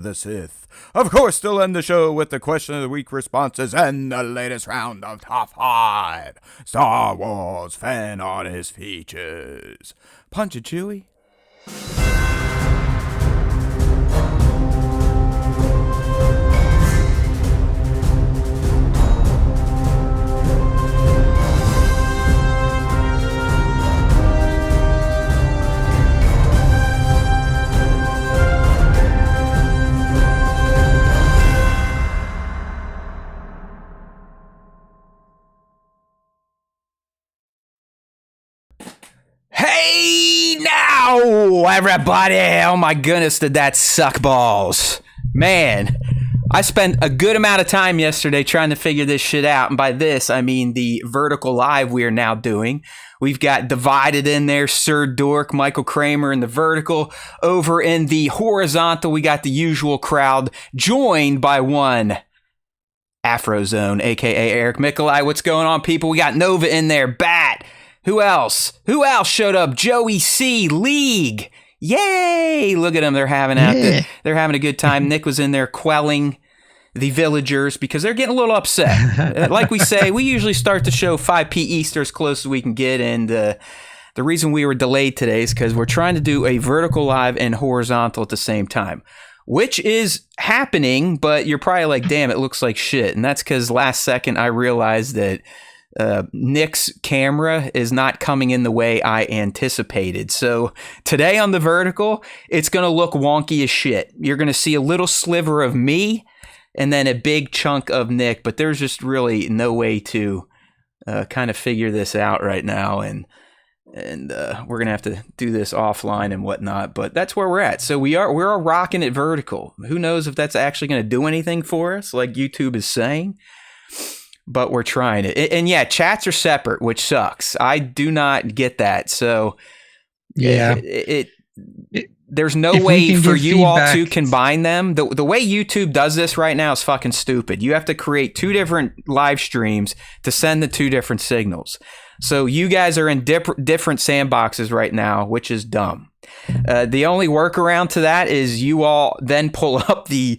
the Sith. Of course, they'll end the show with the question of the week responses and the latest round of top 5 Star Wars fan artist features. Punch it, Chewie. Hey now, everybody! Oh my goodness, did that suck balls. Man, I spent a good amount of time yesterday trying to figure this shit out. And by this, I mean the vertical live we are now doing. We've got Divided in there, Sir Dork, Michael Kramer in the vertical. Over in the horizontal, we got the usual crowd, joined by one Afrozone, a.k.a. Eric Mikolai. What's going on, people? We got Nova in there, Bat. Who else? Who else showed up? Joey C. League. Yay! Look at them. They're having they're having a good time. Nick was in there quelling the villagers because they're getting a little upset. Like we say, we usually start the show 5 p. Easter as close as we can get. And the reason we were delayed today is because we're trying to do a vertical live and horizontal at the same time, which is happening. But you're probably like, damn, it looks like shit. And that's because last second I realized that Nick's camera is not coming in the way I anticipated. So today on the vertical, it's going to look wonky as shit. You're going to see a little sliver of me and then a big chunk of Nick, but there's just really no way to kind of figure this out right now. And we're going to have to do this offline and whatnot, but that's where we're at. So we're rocking it vertical. Who knows if that's actually going to do anything for us, like YouTube is saying. But we're trying it. And yeah, chats are separate, which sucks. I do not get that. So yeah, there's no way for you all to combine them. The way YouTube does this right now is fucking stupid. You have to create 2 different live streams to send the 2 different signals. So you guys are in different sandboxes right now, which is dumb. The only workaround to that is you all then pull up the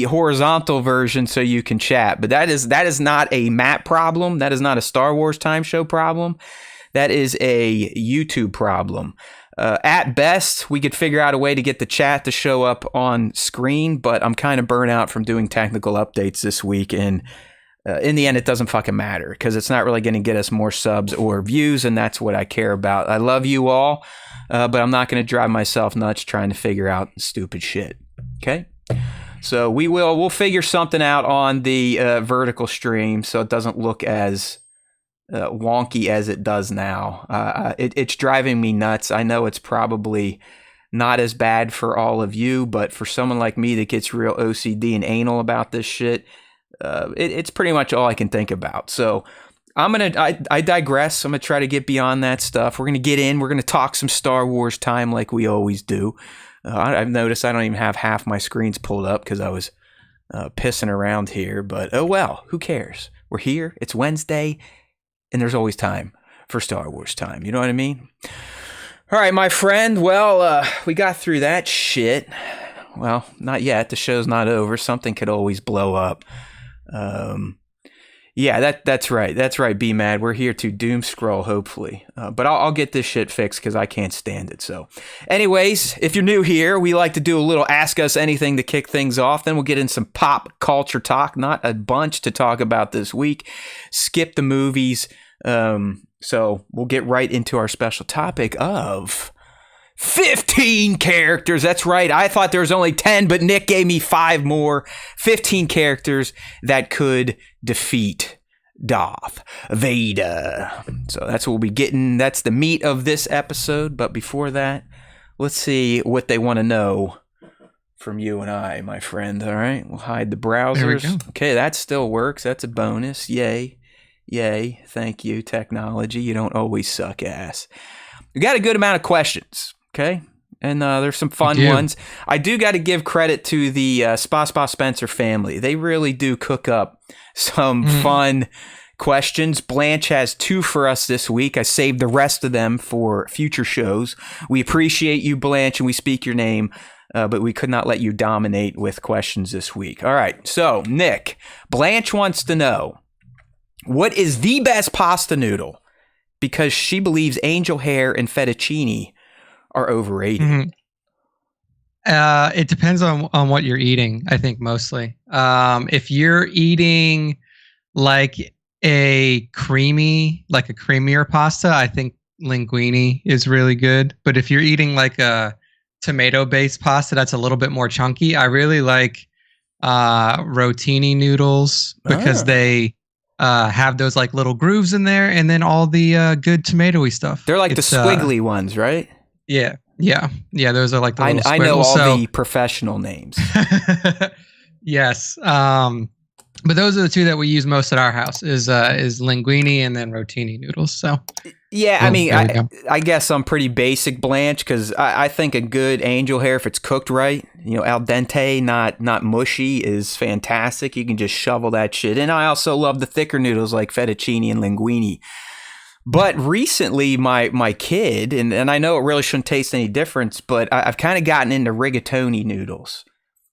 horizontal version so you can chat. But that is not a map problem. That is not a Star Wars time show problem. That is a YouTube problem. At best, we could figure out a way to get the chat to show up on screen, but I'm kind of burnt out from doing technical updates this week. And in the end, it doesn't fucking matter because it's not really going to get us more subs or views, and that's what I care about. I love you all, but I'm not going to drive myself nuts trying to figure out stupid shit. Okay? So we'll figure something out on the vertical stream so it doesn't look as wonky as it does now. It's driving me nuts. I know it's probably not as bad for all of you, but for someone like me that gets real OCD and anal about this shit, it's pretty much all I can think about. So I digress. I'm going to try to get beyond that stuff. We're going to talk some Star Wars time like we always do. I've noticed I don't even have half my screens pulled up because I was pissing around here, but oh well, who cares? We're here. It's Wednesday, and there's always time for Star Wars time. You know what I mean? All right, my friend. Well, we got through that shit. Well, not yet. The show's not over. Something could always blow up. Yeah, that's right. That's right, Be Mad. We're here to doom scroll, hopefully. But I'll get this shit fixed because I can't stand it. So anyways, if you're new here, we like to do a little Ask Us Anything to kick things off. Then we'll get in some pop culture talk. Not a bunch to talk about this week. Skip the movies. So we'll get right into our special topic of 15 characters. That's right. I thought there was only 10, but Nick gave me 5 more. 15 characters that could defeat Darth Vader. So that's what we'll be getting. That's the meat of this episode. But before that, let's see what they want to know from you and I, my friend. All right. We'll hide the browsers. There we go. Okay. That still works. That's a bonus. Yay. Yay. Thank you, technology. You don't always suck ass. We got a good amount of questions. Okay, and there's some fun ones. I do got to give credit to the Spa Spencer family. They really do cook up some fun questions. Blanche has 2 for us this week. I saved the rest of them for future shows. We appreciate you, Blanche, and we speak your name but we could not let you dominate with questions this week. All right, so Nick, Blanche wants to know, what is the best pasta noodle? Because she believes angel hair and fettuccine are overrated. Mm-hmm. It depends on what you're eating, I think, mostly. If you're eating like a creamier pasta, I think linguine is really good. But if you're eating like a tomato-based pasta that's a little bit more chunky, I really like rotini noodles because they have those like little grooves in there, and then all the good tomatoey stuff. They're like the squiggly ones, right? Yeah. Those are like the little squiggles. I know all the professional names. Yes. But those are the two that we use most at our house is linguine and then rotini noodles. So yeah, I mean, I guess I'm pretty basic, Blanche, because I think a good angel hair, if it's cooked right, al dente, not mushy, is fantastic. You can just shovel that shit in. I also love the thicker noodles like fettuccine and linguine. But recently, my kid, and I know it really shouldn't taste any difference, but I've kind of gotten into rigatoni noodles.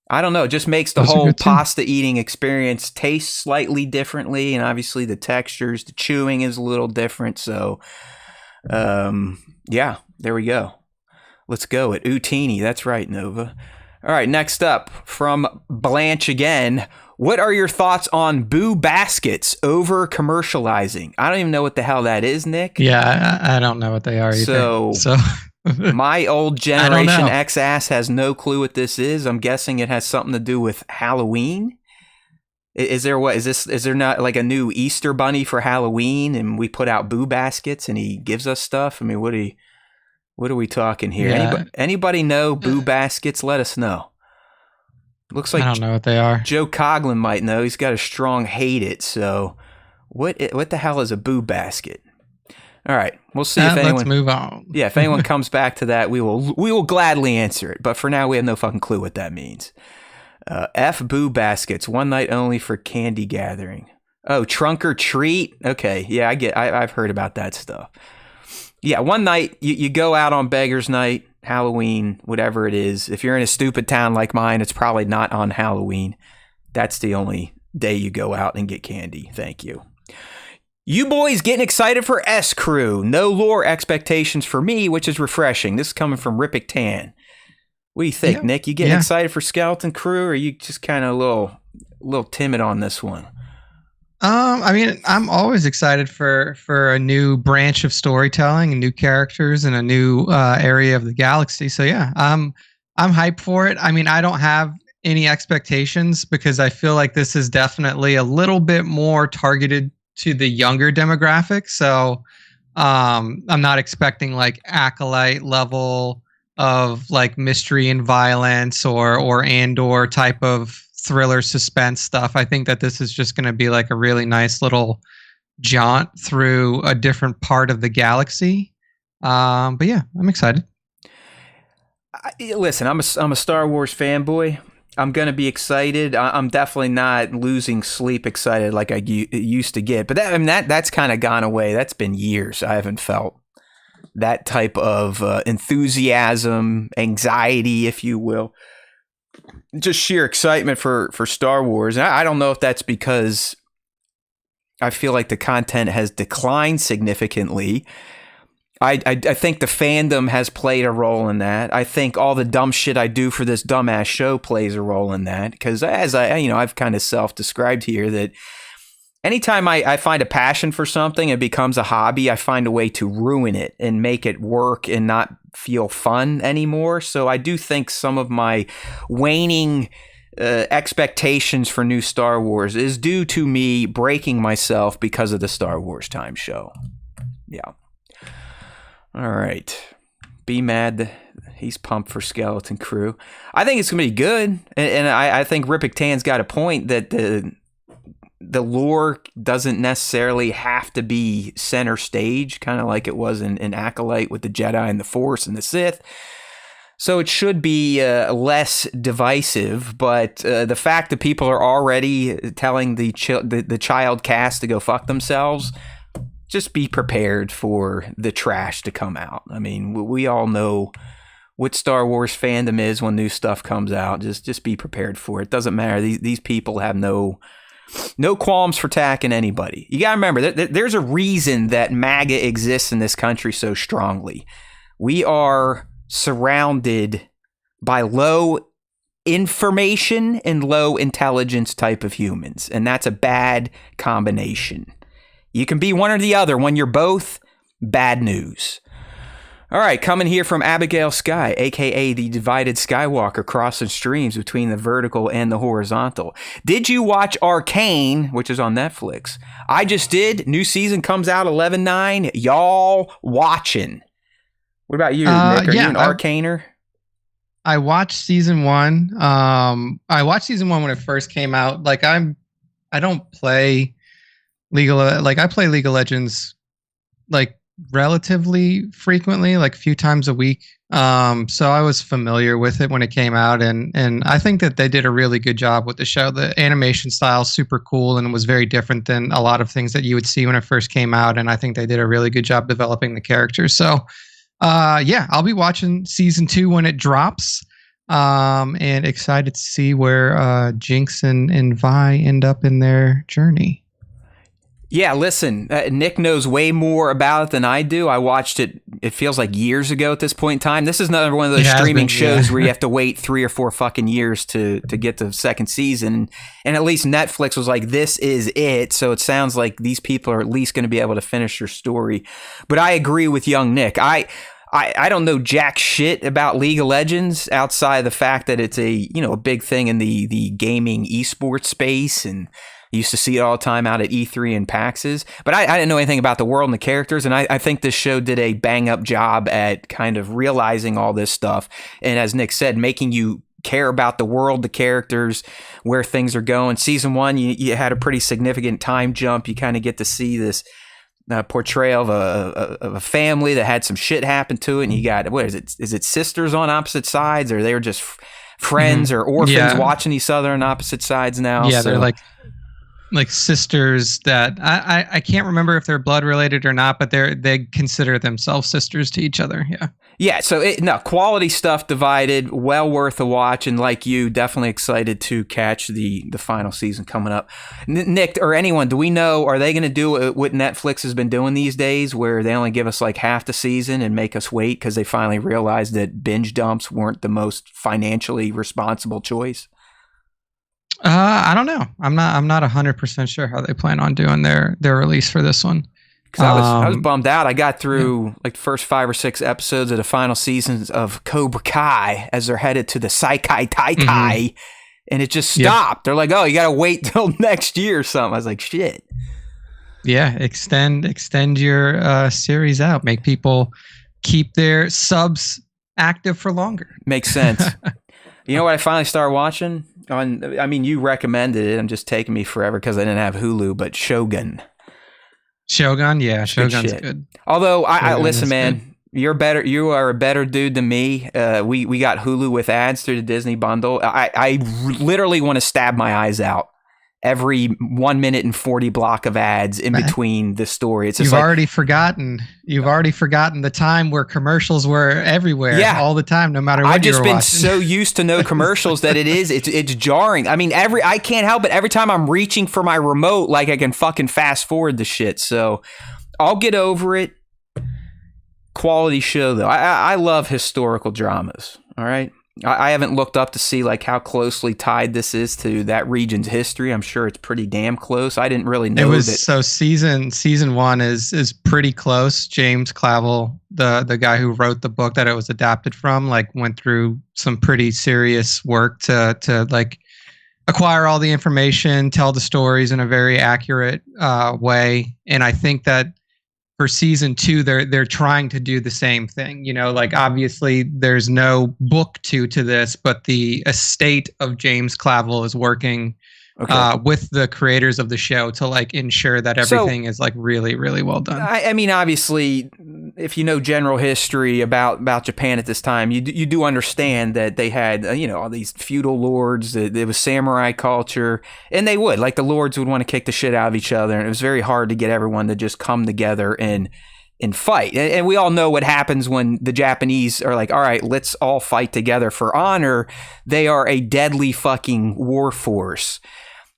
I don't know, it just makes the whole pasta eating experience taste slightly differently, and obviously the textures, the chewing is a little different. So, yeah, there we go. Let's go at Utini. That's right, Nova. All right, next up from Blanche again. What are your thoughts on Boo Baskets over commercializing? I don't even know what the hell that is, Nick. Yeah, I don't know what they are either. So my old Generation X ass has no clue what this is. I'm guessing it has something to do with Halloween. Is there not like a new Easter bunny for Halloween, and we put out Boo Baskets and he gives us stuff? I mean, what are we talking here? Yeah. Anybody know Boo Baskets? Let us know. Looks like I don't know what they are. Joe Coughlin might know. He's got a strong hate it. So what the hell is a Boo Basket? All right, we'll see if anyone. Let's move on. Yeah, if anyone comes back to that, we will gladly answer it. But for now, we have no fucking clue what that means. F Boo Baskets, one night only for candy gathering. Oh, trunk or treat. Okay, yeah, I've heard about that stuff. Yeah, one night you go out on Beggars Night, Halloween, whatever it is. If you're in a stupid town like mine, it's probably not on Halloween. That's the only day you go out and get candy. Thank you. You boys getting excited for S Crew. No lore expectations for me, which is refreshing. This is coming from Rippick Tan. What do you think, Nick? You getting excited for Skeleton Crew, or are you just kind of a little timid on this one? I mean, I'm always excited for a new branch of storytelling and new characters and a new area of the galaxy. So yeah, I'm hyped for it. I mean, I don't have any expectations because I feel like this is definitely a little bit more targeted to the younger demographic. So I'm not expecting like Acolyte level of like mystery and violence or Andor type of thriller suspense stuff. I think that this is just going to be like a really nice little jaunt through a different part of the galaxy. But yeah, I'm excited. Listen, I'm a Star Wars fanboy. I'm going to be excited. I'm definitely not losing sleep excited like I used to get. But that's kind of gone away. That's been years. I haven't felt that type of enthusiasm, anxiety, if you will. Just sheer excitement for Star Wars. And I don't know if that's because I feel like the content has declined significantly. I think the fandom has played a role in that. I think all the dumb shit I do for this dumbass show plays a role in that. Because as I've kind of self-described here that anytime I find a passion for something, it becomes a hobby, I find a way to ruin it and make it work and not feel fun anymore. So I do think some of my waning expectations for new Star Wars is due to me breaking myself because of the Star Wars Time show. Yeah. All right. Be mad. He's pumped for Skeleton Crew. I think it's going to be good. And I think Rippick Tan's got a point that the lore doesn't necessarily have to be center stage, kind of like it was in Acolyte with the Jedi and the Force and the Sith. So it should be less divisive, but the fact that people are already telling the child cast to go fuck themselves, just be prepared for the trash to come out. I mean, we all know what Star Wars fandom is when new stuff comes out. Just be prepared for it. Doesn't matter. These people have no qualms for attacking anybody. You got to remember, there's a reason that MAGA exists in this country so strongly. We are surrounded by low information and low intelligence type of humans, and that's a bad combination. You can be one or the other. When you're both, bad news. All right, coming here from Abigail Sky, a.k.a. the divided Skywalker, crossing streams between the vertical and the horizontal. Did you watch Arcane, which is on Netflix? I just did. New season comes out 11/9. Y'all watching. What about you, Nick? Are you an Arcaner? I watched season 1. I watched season 1 when it first came out. Like I don't play I play League of Legends like relatively frequently, like a few times a week. So I was familiar with it when it came out, and I think that they did a really good job with the show. The animation style is super cool and was very different than a lot of things that you would see when it first came out, and I think they did a really good job developing the characters. So yeah, I'll be watching season 2 when it drops, and excited to see where Jinx and Vi end up in their journey. Yeah, listen, Nick knows way more about it than I do. I watched it, it feels like years ago at this point in time. This is another one of those streaming shows where you have to wait 3 or 4 fucking years to get to the second season. And at least Netflix was like, this is it. So it sounds like these people are at least going to be able to finish their story. But I agree with young Nick. I don't know jack shit about League of Legends outside the fact that it's a big thing in the gaming esports space, and used to see it all the time out at E3 and PAXs, but I didn't know anything about the world and the characters, and I think this show did a bang-up job at kind of realizing all this stuff, and as Nick said, making you care about the world, the characters, where things are going. Season 1, you had a pretty significant time jump. You kind of get to see this portrayal of a family that had some shit happen to it, and you got, what is it? Is it sisters on opposite sides, or they're just friends or orphans watching each other on opposite sides now? Yeah, so they're like sisters that I can't remember if they're blood related or not, but they consider themselves sisters to each other. Yeah. So quality stuff. Divided, well worth a watch, and like you, definitely excited to catch the final season coming up. Nick or anyone, do we know, are they going to do what Netflix has been doing these days, where they only give us like half the season and make us wait because they finally realized that binge dumps weren't the most financially responsible choice? I don't know. I'm not 100% sure how they plan on doing their release for this one. I was bummed out. I got through like the first 5 or 6 episodes of the final seasons of Cobra Kai as they're headed to the Saikai Taikai, and it just stopped. They're like, "Oh, you got to wait till next year or something." I was like, "Shit." Yeah, extend your series out. Make people keep their subs active for longer. Makes sense. You know what I finally started watching? You recommended it. I'm just taking me forever because I didn't have Hulu, but Shogun. Shogun, yeah, Shogun's good. Although I listen, man, you're better. You are a better dude than me. We got Hulu with ads through the Disney bundle. I literally want to stab my eyes out every 1 minute and 40 block of ads in between the story. It's just You've already forgotten the time where commercials were everywhere, all the time, no matter what I've just you were been watching. so used to no commercials that it's jarring. I mean, I can't help it. Every time I'm reaching for my remote, like I can fucking fast forward the shit. So I'll get over it. Quality show though. I love historical dramas. All right. I haven't looked up to see like how closely tied this is to that region's history. I'm sure it's pretty damn close. I didn't really know that. So season 1 is pretty close. James Clavell, the guy who wrote the book that it was adapted from, like went through some pretty serious work to like acquire all the information, tell the stories in a very accurate way. And I think that for season 2, they're trying to do the same thing. Like obviously there's no book to this, but the estate of James Clavell is working with the creators of the show to like ensure that everything is like really, really well done. I mean, obviously, if you know general history about Japan at this time, you do understand that they had all these feudal lords. There was samurai culture, and they would, like, the lords would want to kick the shit out of each other, and it was very hard to get everyone to just come together and and fight. And we all know what happens when the Japanese are like, all right, let's all fight together for honor. They are a deadly fucking war force.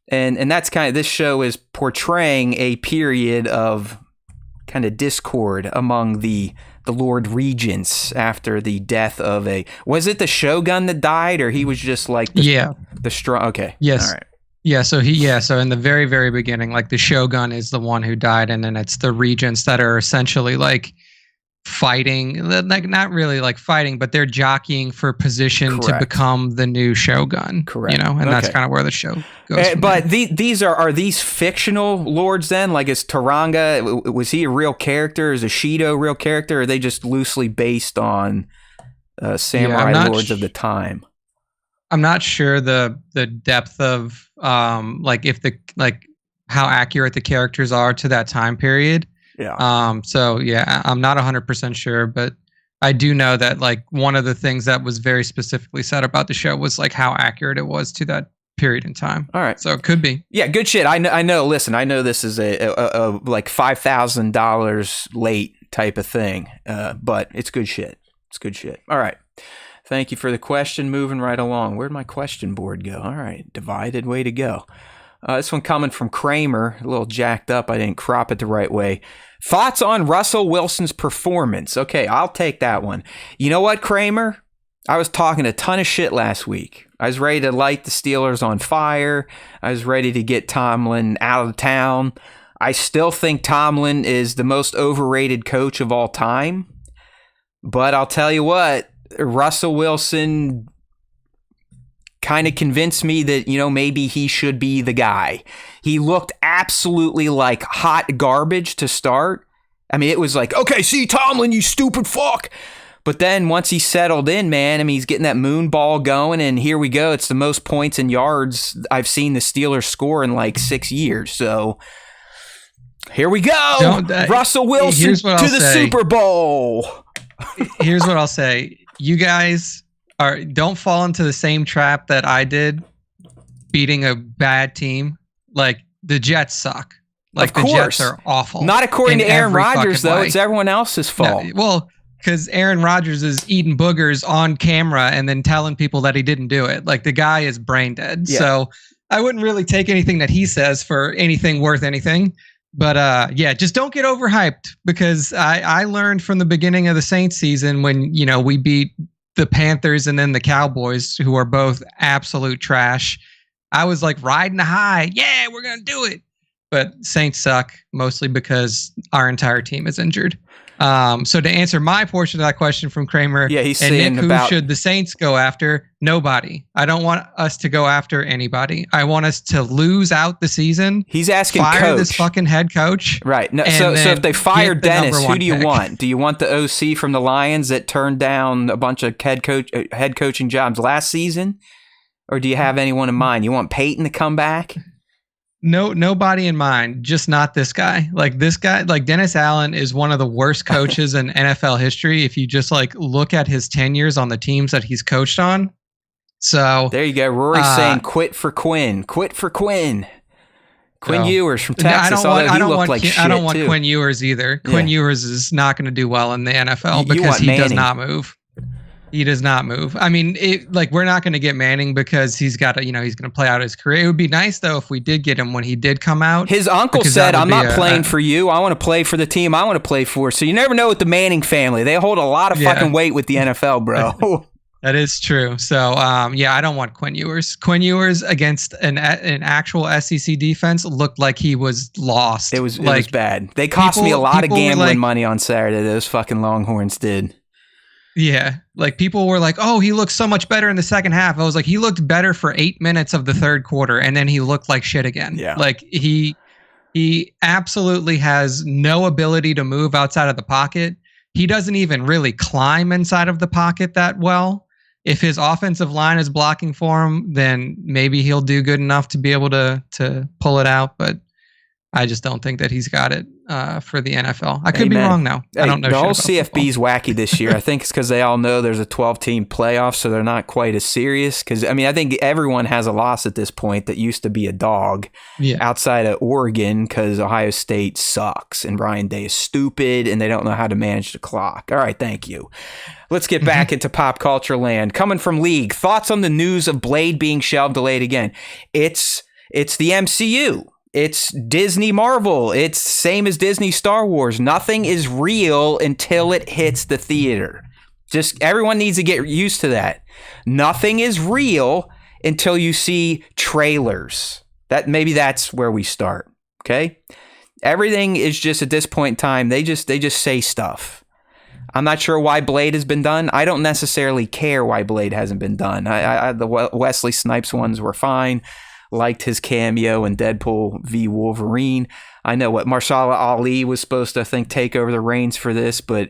And that's kind of, this show is portraying a period of kind of discord among the Lord Regents after the death of was it the Shogun that died, or he was just like the strong? Okay. Yes. All right. Yeah. So in the very, very beginning, like the Shogun is the one who died, and then it's the regents that are essentially like fighting, like not really like fighting, but they're jockeying for position to become the new Shogun. Correct. And that's kind of where the show goes. But these are these fictional lords then? Like, is Taranga, was he a real character? Is Ishido a real character? Or are they just loosely based on samurai lords of the time? I'm not sure the depth of like if the like how accurate the characters are to that time period. Yeah. So yeah, I'm not 100% sure, but I do know that like one of the things that was very specifically said about the show was like how accurate it was to that period in time. All right. So it could be. Yeah, good shit. I know. Listen, I know this is a like $5,000 late type of thing, but it's good shit. It's good shit. All right. Thank you for the question. Moving right along. Where'd my question board go? All right. Divided. Way to go. This one coming from Kramer, a little jacked up. I didn't crop it the right way. Thoughts on Russell Wilson's performance? Okay, I'll take that one. You know what, Kramer? I was talking a ton of shit last week. I was ready to light the Steelers on fire. I was ready to get Tomlin out of town. I still think Tomlin is the most overrated coach of all time. But I'll tell you what, Russell Wilson kind of convinced me that, maybe he should be the guy. He looked absolutely like hot garbage to start. I mean, it was like, okay, see, Tomlin, you stupid fuck. But then once he settled in, man, I mean, he's getting that moon ball going, and here we go. It's the most points and yards I've seen the Steelers score in like 6 years. So here we go. Russell Wilson to the Super Bowl. Here's what I'll say. You guys don't fall into the same trap that I did beating a bad team. Like, the Jets suck. Like, the Jets are awful. Not according to Aaron Rodgers, though. It's everyone else's fault. No, well, because Aaron Rodgers is eating boogers on camera and then telling people that he didn't do it. Like, the guy is brain dead. Yeah. So I wouldn't really take anything that he says for anything worth anything. But just don't get overhyped, because I learned from the beginning of the Saints season when, we beat the Panthers and then the Cowboys, who are both absolute trash. I was like riding the high. Yeah, we're going to do it. But Saints suck, mostly because our entire team is injured. So to answer my portion of that question from Kramer, he's and saying Nick, who should the Saints go after? Nobody. I don't want us to go after anybody. I want us to lose out the season. He's asking fire coach. This fucking head coach. Right. No, so if they fire Dennis, who do you want? Do you want the OC from the Lions that turned down a bunch of head coaching jobs last season? Or do you have anyone in mind? You want Peyton to come back? No, nobody in mind. Just not this guy. Like, this guy, like Dennis Allen is one of the worst coaches in NFL history. If you just like look at his tenures on the teams that he's coached on. So there you go. Rory's saying quit for Quinn. Quit for Quinn. Quinn Ewers from Texas. I don't want Quinn Ewers either. Yeah. Quinn Ewers is not going to do well in the NFL because he does not move. He does not move. I mean, we're not going to get Manning because he's got to, he's going to play out his career. It would be nice, though, if we did get him when he did come out. His uncle said, I'm not playing for you. I want to play for the team I want to play for. So you never know with the Manning family. They hold a lot of fucking weight with the NFL, bro. That is true. So, I don't want Quinn Ewers. Quinn Ewers against an actual SEC defense looked like he was lost. It was bad. They cost me a lot of gambling money on Saturday. Those fucking Longhorns did. Yeah, like people were like, "Oh, he looks so much better in the second half." I was like, "He looked better for 8 minutes of the third quarter, and then he looked like shit again." Yeah, like he absolutely has no ability to move outside of the pocket. He doesn't even really climb inside of the pocket that well. If his offensive line is blocking for him, then maybe he'll do good enough to be able to pull it out. But I just don't think that he's got it for the NFL. I could be Amen. wrong now. Hey, I don't know. The whole shit about CFB's wacky this year. I think it's because they all know there's a 12-team playoff, so they're not quite as serious. Because I think everyone has a loss at this point that used to be a dog. Yeah. Outside of Oregon, because Ohio State sucks and Ryan Day is stupid and they don't know how to manage the clock. All right, thank you. Let's get back into pop culture land. Coming from League, thoughts on the news of Blade being shelved, delayed again? It's the MCU. It's Disney Marvel. It's same as Disney Star Wars. Nothing is real until it hits the theater. Just everyone needs to get used to that. Nothing is real until you see trailers. That's where we start. Okay? Everything is just at this point in time, they just say stuff. I'm not sure why Blade has been done. I don't necessarily care why Blade hasn't been done. The Wesley Snipes ones were fine. Liked his cameo in Deadpool v Wolverine. I know what Marshala Ali was supposed to, I think, take over the reins for this, but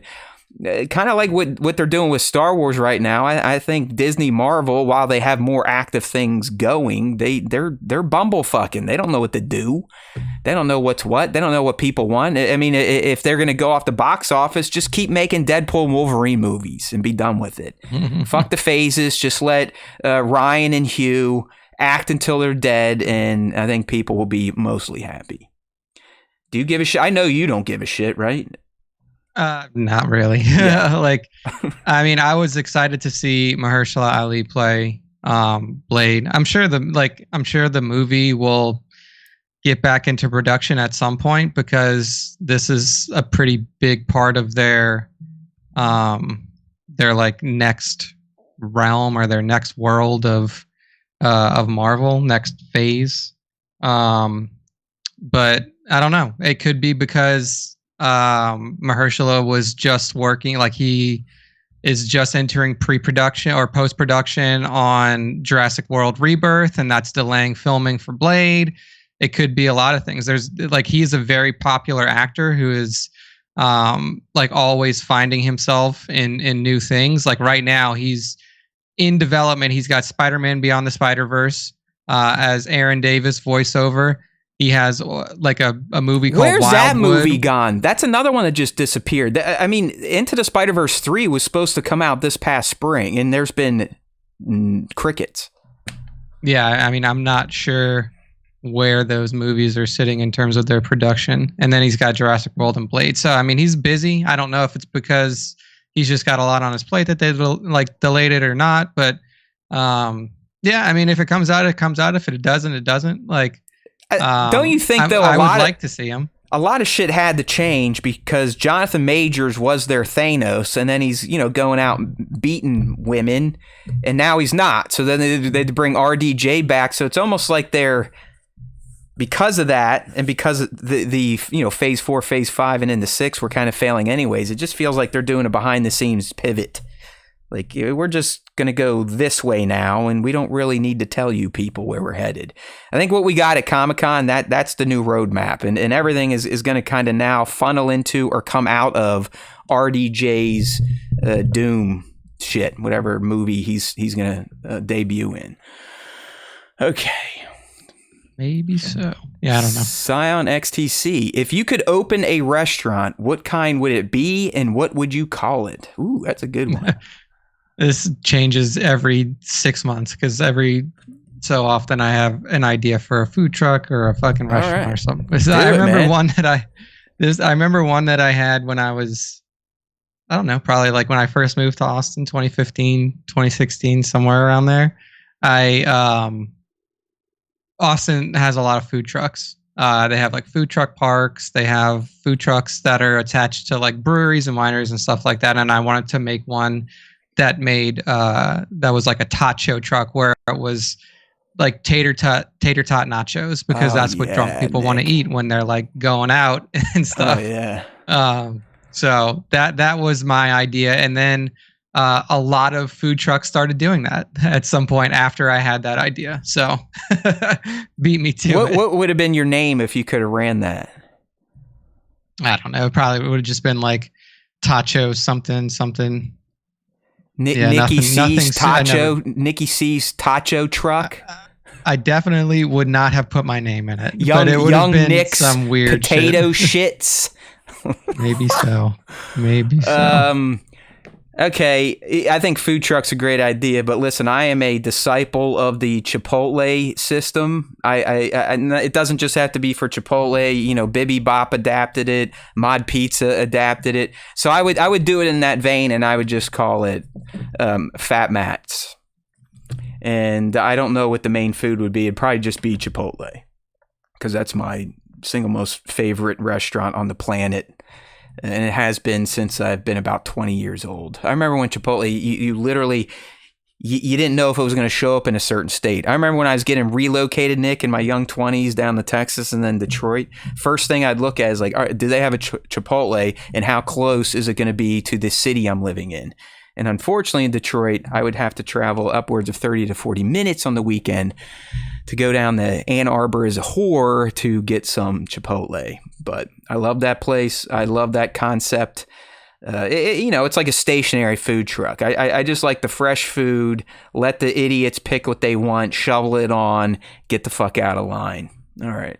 kind of like what they're doing with Star Wars right now. I think Disney Marvel, while they have more active things going, they're bumblefucking. They don't know what to do. They don't know what's what. They don't know what people want. I mean, if they're going to go off the box office, just keep making Deadpool and Wolverine movies and be done with it. Fuck the phases. Just let Ryan and Hugh act until they're dead, and I think people will be mostly happy. Do you give a shit? I know you don't give a shit, right? Not really. Yeah. I was excited to see Mahershala Ali play Blade. I'm sure the movie will get back into production at some point because this is a pretty big part of their next realm or their next world of Marvel, next phase. But I don't know. It could be because Mahershala was just working, like he is just entering pre-production or post-production on Jurassic World Rebirth, and that's delaying filming for Blade. It could be a lot of things. He's a very popular actor who is always finding himself in new things. Like right now, he's in development. He's got Spider-Man Beyond the Spider-Verse as Aaron Davis voiceover. He has a movie called Where's Wildwood. that movie gone? That's another one that just disappeared. I mean, Into the Spider-Verse 3 was supposed to come out this past spring, and there's been crickets. Yeah, I mean, I'm not sure where those movies are sitting in terms of their production. And then he's got Jurassic World and Blade. So, I mean, he's busy. I don't know if it's because he's just got a lot on his plate that they delayed it or not. But yeah, I mean, if it comes out, it comes out. If it doesn't, it doesn't. Don't you think though? I would like to see him. A lot of shit had to change because Jonathan Majors was their Thanos, and then he's going out and beating women, and now he's not. So then they had to bring RDJ back. So it's almost like they're, because of that, and because the phase 4, phase 5, and into 6 were kind of failing anyways. It just feels like they're doing a behind the scenes pivot. Like, we're just going to go this way now, and we don't really need to tell you people where we're headed. I think what we got at Comic-Con, that's the new roadmap, and everything is going to kind of now funnel into or come out of RDJ's Doom shit, whatever movie he's going to debut in. Okay. Maybe so. Yeah, I don't know. Scion XTC. If you could open a restaurant, what kind would it be, and what would you call it? Ooh, that's a good one. This changes every 6 months because every so often I have an idea for a food truck or a fucking restaurant or something. So I remember one that I had when I was, I don't know, probably like when I first moved to Austin, 2015, 2016, somewhere around there. Austin has a lot of food trucks. They have like food truck parks. They have food trucks that are attached to like breweries and wineries and stuff like that. And I wanted to make one that made that was like a tacho truck where it was like tater tot nachos because that's what drunk people want to eat when they're like going out and stuff. Oh yeah. So that was my idea, and then a lot of food trucks started doing that at some point after I had that idea. So beat me to it. What would have been your name if you could have ran that? I don't know. It probably would have just been like tacho something. Nikki C's tacho truck. I definitely would not have put my name in it. Young, but it would young have been Nick's some weird potato shit. shits. Maybe so. Maybe so. Okay, I think food truck's a great idea, but listen, I am a disciple of the Chipotle system. It doesn't just have to be for Chipotle. You know, Bibi Bop adapted it, Mod Pizza adapted it. So I would do it in that vein, and I would just call it Fat Mats. And I don't know what the main food would be. It'd probably just be Chipotle, because that's my single most favorite restaurant on the planet. And it has been since I've been about 20 years old. I remember when Chipotle, you literally, you didn't know if it was going to show up in a certain state. I remember when I was getting relocated, Nick, in my young 20s down to Texas and then Detroit. First thing I'd look at is like, all right, do they have a Chipotle, and how close is it going to be to the city I'm living in? And unfortunately in Detroit, I would have to travel upwards of 30 to 40 minutes on the weekend to go down to Ann Arbor as a whore to get some Chipotle. But I love that place. I love that concept. It's like a stationary food truck. I just like the fresh food, let the idiots pick what they want, shovel it on, get the fuck out of line. All right.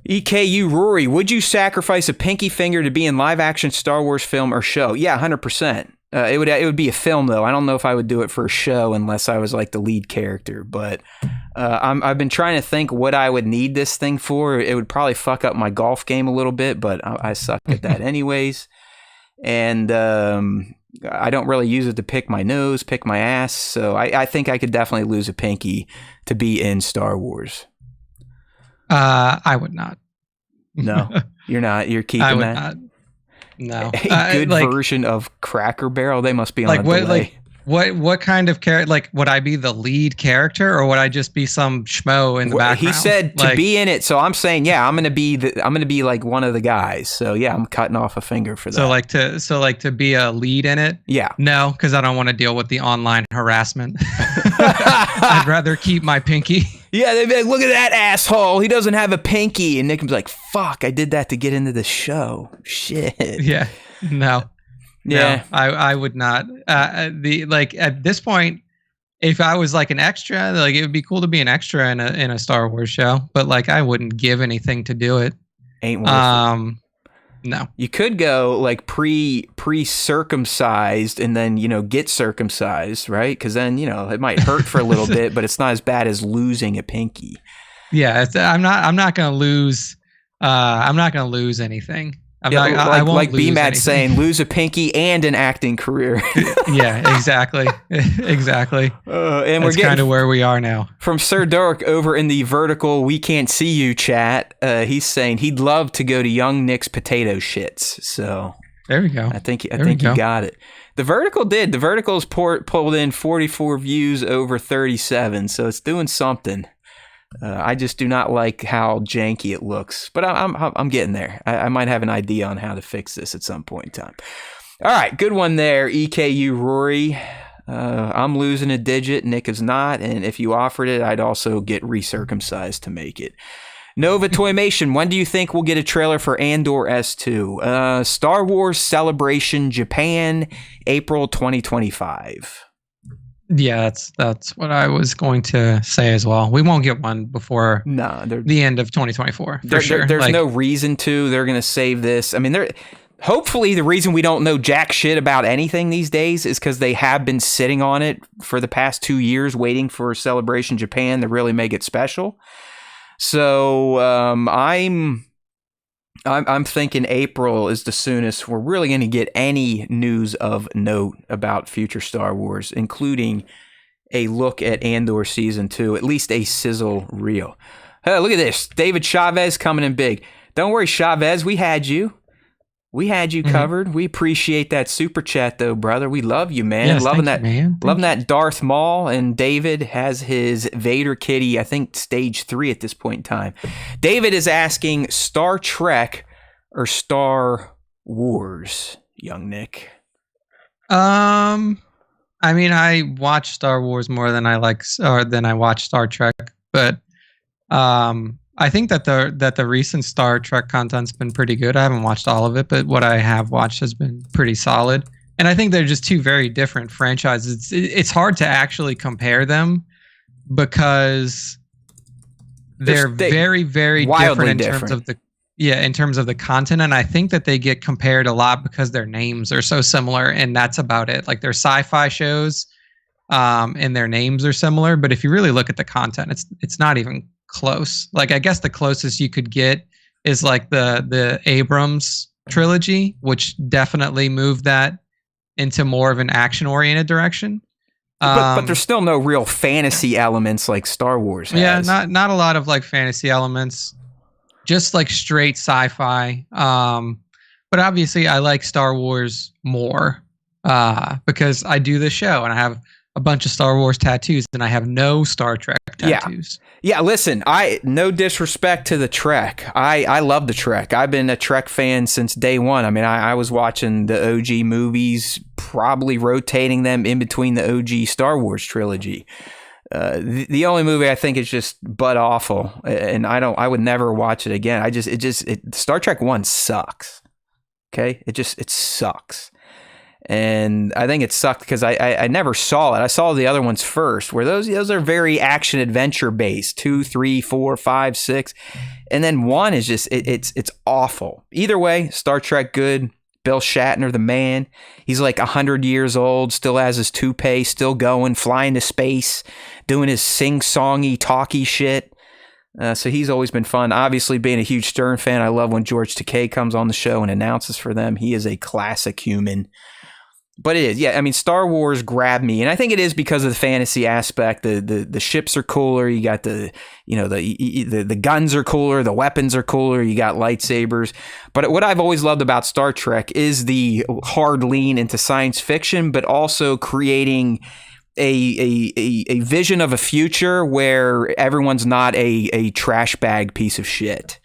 EKU Rory, would you sacrifice a pinky finger to be in live action Star Wars film or show? Yeah, 100%. It would be a film though. I don't know if I would do it for a show unless I was like the lead character. But I've been trying to think what I would need this thing for. It would probably fuck up my golf game a little bit, but I suck at that anyways. And I don't really use it to pick my nose, pick my ass. So I think I could definitely lose a pinky to be in Star Wars. I would not. No, you're not. You're keeping I would that. not. No. A good version of Cracker Barrel. They must be on a delay. What kind of character? Like, would I be the lead character, or would I just be some schmo in the background? He said to be in it, so I'm saying, yeah, I'm gonna be like one of the guys. So yeah, I'm cutting off a finger for that. So like to be a lead in it. Yeah. No, because I don't want to deal with the online harassment. I'd rather keep my pinky. Yeah, they'd be like, look at that asshole. He doesn't have a pinky, and Nick would be like, fuck, I did that to get into the show. Shit. Yeah. No. Yeah, no, I would not. At this point, if I was like an extra, like it would be cool to be an extra in a Star Wars show, but like I wouldn't give anything to do it. Ain't worth it. No. You could go like pre-circumcised and then get circumcised, right? Because then it might hurt for a little bit, but it's not as bad as losing a pinky. Yeah, I'm not gonna lose. I'm not gonna lose anything. I won't like BMAT saying, lose a pinky and an acting career. Yeah, exactly. Exactly. And that's kind of where we are now. From Sir Dirk over in the vertical "We Can't See You" chat, he's saying he'd love to go to Young Nick's potato shits. So there we go. I think you got it. The vertical did. The vertical's pulled in 44 views over 37, so it's doing something. I just do not like how janky it looks, but I'm getting there. I might have an idea on how to fix this at some point in time. All right, good one there, EKU Rory. I'm losing a digit, Nick is not, and if you offered it, I'd also get recircumcised to make it. Nova Toymation, when do you think we'll get a trailer for Andor S2? Star Wars Celebration Japan, April 2025. Yeah, that's what I was going to say as well. We won't get one before the end of 2024. For sure. There's no reason to. They're going to save this. I mean, hopefully the reason we don't know jack shit about anything these days is because they have been sitting on it for the past 2 years, waiting for Celebration Japan to really make it special. So I'm thinking April is the soonest we're really going to get any news of note about future Star Wars, including a look at Andor Season 2, at least a sizzle reel. Hey, look at this. David Chavez coming in big. Don't worry, Chavez, we had you. We had you covered. We appreciate that super chat, though, brother. We love you, man. Yes, loving loving that Darth Maul, and David has his Vader kitty, I think, stage 3 at this point in time. David is asking Star Trek or Star Wars, young Nick. I mean, I watch Star Wars more than I watch Star Trek, but I think that the recent Star Trek content's been pretty good. I haven't watched all of it, but what I have watched has been pretty solid. And I think they're just two very different franchises. It's hard to actually compare them because they're very, very wildly different in terms of the content. And I think that they get compared a lot because their names are so similar, and that's about it. Like, they're sci-fi shows, and their names are similar. But if you really look at the content, it's not even close. Like, I guess the closest you could get is like the Abrams trilogy, which definitely moved that into more of an action-oriented direction. But there's still no real fantasy elements like Star Wars has. Yeah, not a lot of like fantasy elements, just like straight sci-fi. But obviously, I like Star Wars more because I do this show and I have a bunch of Star Wars tattoos, and I have no Star Trek tattoos. Yeah, listen, no disrespect to the Trek. I love the Trek. I've been a Trek fan since day one. I mean, I was watching the OG movies, probably rotating them in between the OG Star Wars trilogy. The only movie I think is just butt awful, and I would never watch it again. Star Trek 1 sucks. Okay? It sucks. And I think it sucked because I never saw it. I saw the other ones first, where those are very action adventure based. 2, 3, 4, 5, 6, and then 1 is just it's awful. Either way, Star Trek good. Bill Shatner, the man, he's like 100 years old, still has his toupee, still going, flying to space, doing his sing-songy, talky shit. So he's always been fun. Obviously, being a huge Stern fan, I love when George Takei comes on the show and announces for them. He is a classic human. But it is, yeah. I mean, Star Wars grabbed me, and I think it is because of the fantasy aspect. The ships are cooler. You got the guns are cooler. The weapons are cooler. You got lightsabers. But what I've always loved about Star Trek is the hard lean into science fiction, but also creating a vision of a future where everyone's not a trash bag piece of shit.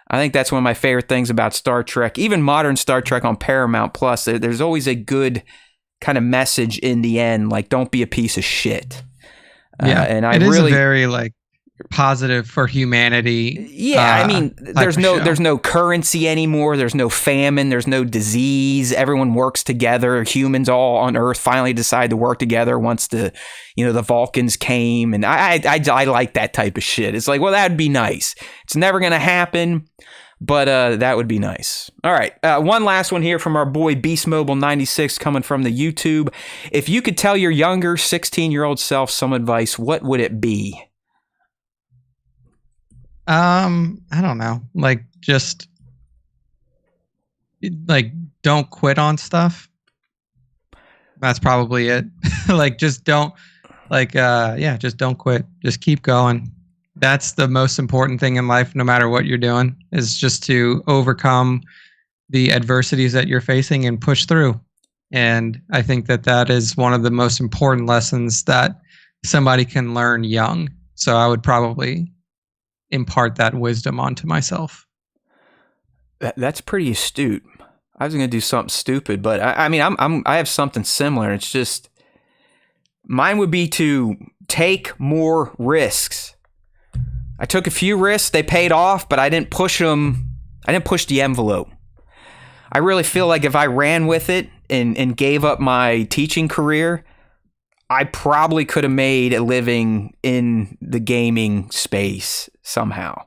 I think that's one of my favorite things about Star Trek. Even modern Star Trek on Paramount Plus, there's always a good kind of message in the end, like, don't be a piece of shit. Yeah, and it is very like positive for humanity. Yeah, I mean, there's no currency anymore. There's no famine. There's no disease. Everyone works together. Humans all on Earth finally decide to work together once the Vulcans came. And I like that type of shit. It's like, well, that'd be nice. It's never going to happen, but that would be nice. All right, one last one here from our boy Beast Mobile 96 coming from the YouTube. If you could tell your younger 16-year-old self some advice, what would it be? I don't know. Like, just like, don't quit on stuff. That's probably it. Like, just don't just don't quit. Just keep going. That's the most important thing in life, no matter what you're doing, is just to overcome the adversities that you're facing and push through. And I think that is one of the most important lessons that somebody can learn young. So I would probably impart that wisdom onto myself. That's pretty astute. I was going to do something stupid, but I mean, I have something similar. It's just, mine would be to take more risks. I took a few risks, they paid off, but I didn't push them. I didn't push the envelope. I really feel like if I ran with it and gave up my teaching career, I probably could have made a living in the gaming space somehow.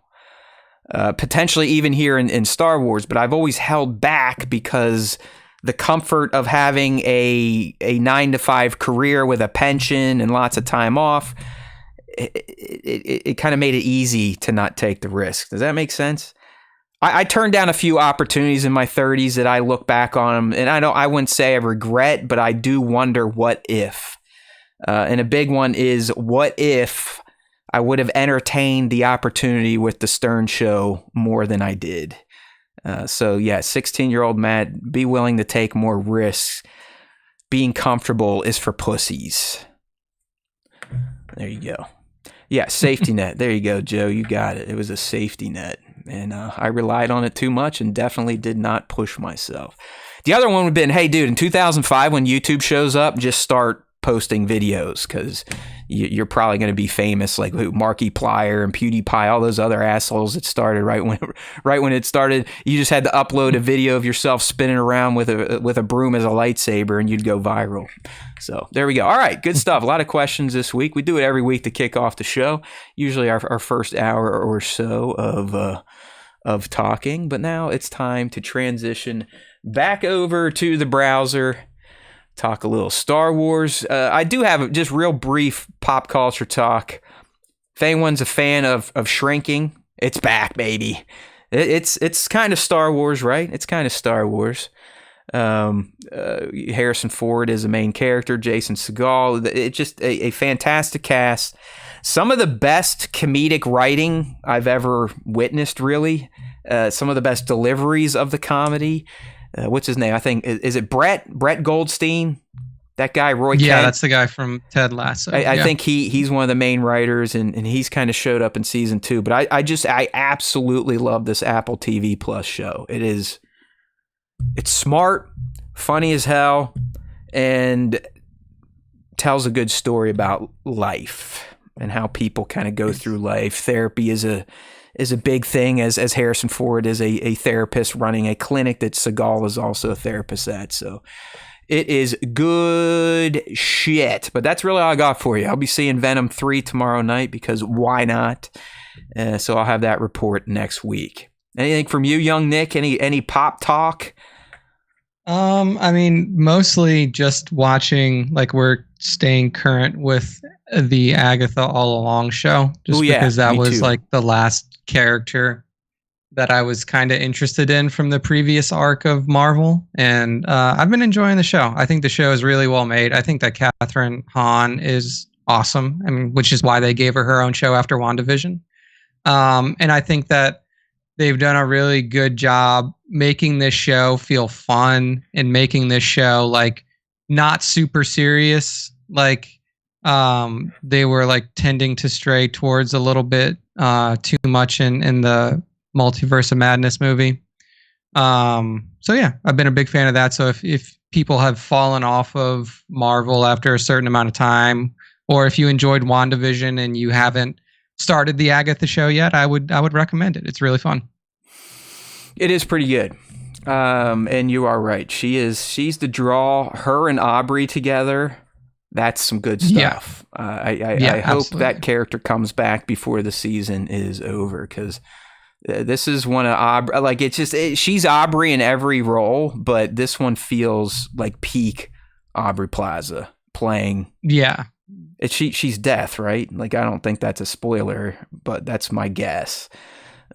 Potentially even here in Star Wars, but I've always held back because the comfort of having a 9-to-5 career with a pension and lots of time off, it kind of made it easy to not take the risk. Does that make sense? I turned down a few opportunities in my 30s that I look back on them, and I wouldn't say I regret, but I do wonder what if. And a big one is, what if I would have entertained the opportunity with the Stern Show more than I did? So yeah, 16-year-old Matt, be willing to take more risks. Being comfortable is for pussies. There you go. Yeah, safety net. There you go, Joe. You got it. It was a safety net. And I relied on it too much and definitely did not push myself. The other one would have been, hey, dude, in 2005, when YouTube shows up, just start posting videos, because you're probably going to be famous, like Markiplier and PewDiePie, all those other assholes that started right when it started. You just had to upload a video of yourself spinning around with a broom as a lightsaber, and you'd go viral. So there we go. All right, good stuff. A lot of questions this week. We do it every week to kick off the show. Usually our first hour or so of talking, but now it's time to transition back over to the browser. Talk a little Star Wars. I do have just real brief pop culture talk. If anyone's a fan of Shrinking, it's back, baby. It's kind of Star Wars, right? It's kind of Star Wars. Harrison Ford is the main character. Jason Segel. It's just a fantastic cast. Some of the best comedic writing I've ever witnessed, really. Some of the best deliveries of the comedy. What's his name? I think is it Brett Goldstein? That guy, Roy Kent? Yeah, that's the guy from Ted Lasso. I think he's one of the main writers, and he's kind of showed up in season 2. But I absolutely love this Apple TV Plus show. It's smart, funny as hell, and tells a good story about life and how people kind of go through life. Therapy is a big thing, as Harrison Ford is a therapist running a clinic that Seagal is also a therapist at. So it is good shit. But that's really all I got for you. I'll be seeing Venom 3 tomorrow night because why not? So I'll have that report next week. Anything from you, young Nick? Any pop talk? I mean, mostly just watching, like, we're staying current with the Agatha All Along show, just because that was like the last character that I was kind of interested in from the previous arc of Marvel, and I've been enjoying the show. I think the show is really well made. I think that Catherine Hahn is awesome, I mean, which is why they gave her own show after WandaVision. And I think that they've done a really good job making this show feel fun and making this show like not super serious. Like they were like tending to stray towards a little bit too much in the Multiverse of Madness movie. So yeah, I've been a big fan of that. So if people have fallen off of Marvel after a certain amount of time, or if you enjoyed WandaVision and you haven't started the Agatha show yet, I would recommend it. It's really fun. It is pretty good. And you are right. She's the draw. Her and Aubrey together, that's some good stuff. Yeah. I hope that character comes back before the season is over, because this is one of Aubrey. Like, she's Aubrey in every role, but this one feels like peak Aubrey Plaza playing. Yeah. She's Death, right? Like, I don't think that's a spoiler, but that's my guess.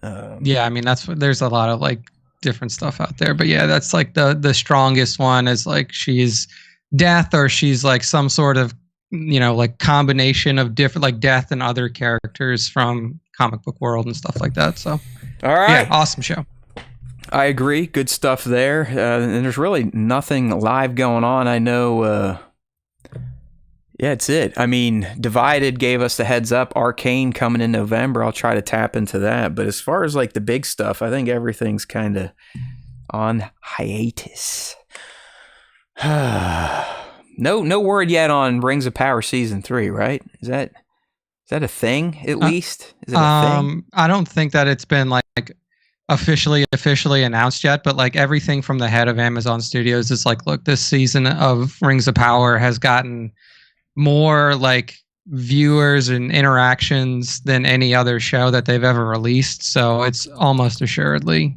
Yeah, I mean, there's a lot of like different stuff out there, but yeah, that's like the strongest one is like she's Death, or she's like some sort of, like combination of different, like Death and other characters from comic book world and stuff like that. So, all right, yeah, awesome show. I agree, good stuff there. And there's really nothing live going on. I know. Yeah, it's it. I mean, Divided gave us the heads up. Arcane coming in November. I'll try to tap into that. But as far as like the big stuff, I think everything's kind of on hiatus. No word yet on Rings of Power Season 3, right? Is that a thing at least? Is it a thing? I don't think that it's been like officially announced yet, but like everything from the head of Amazon Studios is like, look, this season of Rings of Power has gotten more like viewers and interactions than any other show that they've ever released, so it's almost assuredly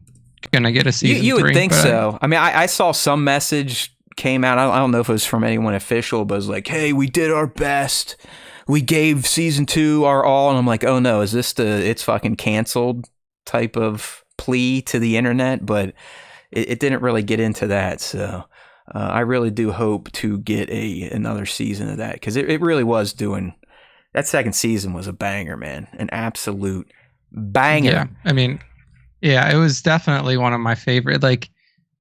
gonna get a season 3. You would think so. I mean, I saw some message came out. I don't know if it was from anyone official, but it was like, hey, we did our best, we gave season 2 our all, and I'm like, oh no, is this it's fucking canceled type of plea to the internet? But it didn't really get into that. So I really do hope to get another season of that, because it really was doing. That second season was a banger, man, an absolute banger. Yeah, I mean, yeah, it was definitely one of my favorite. Like,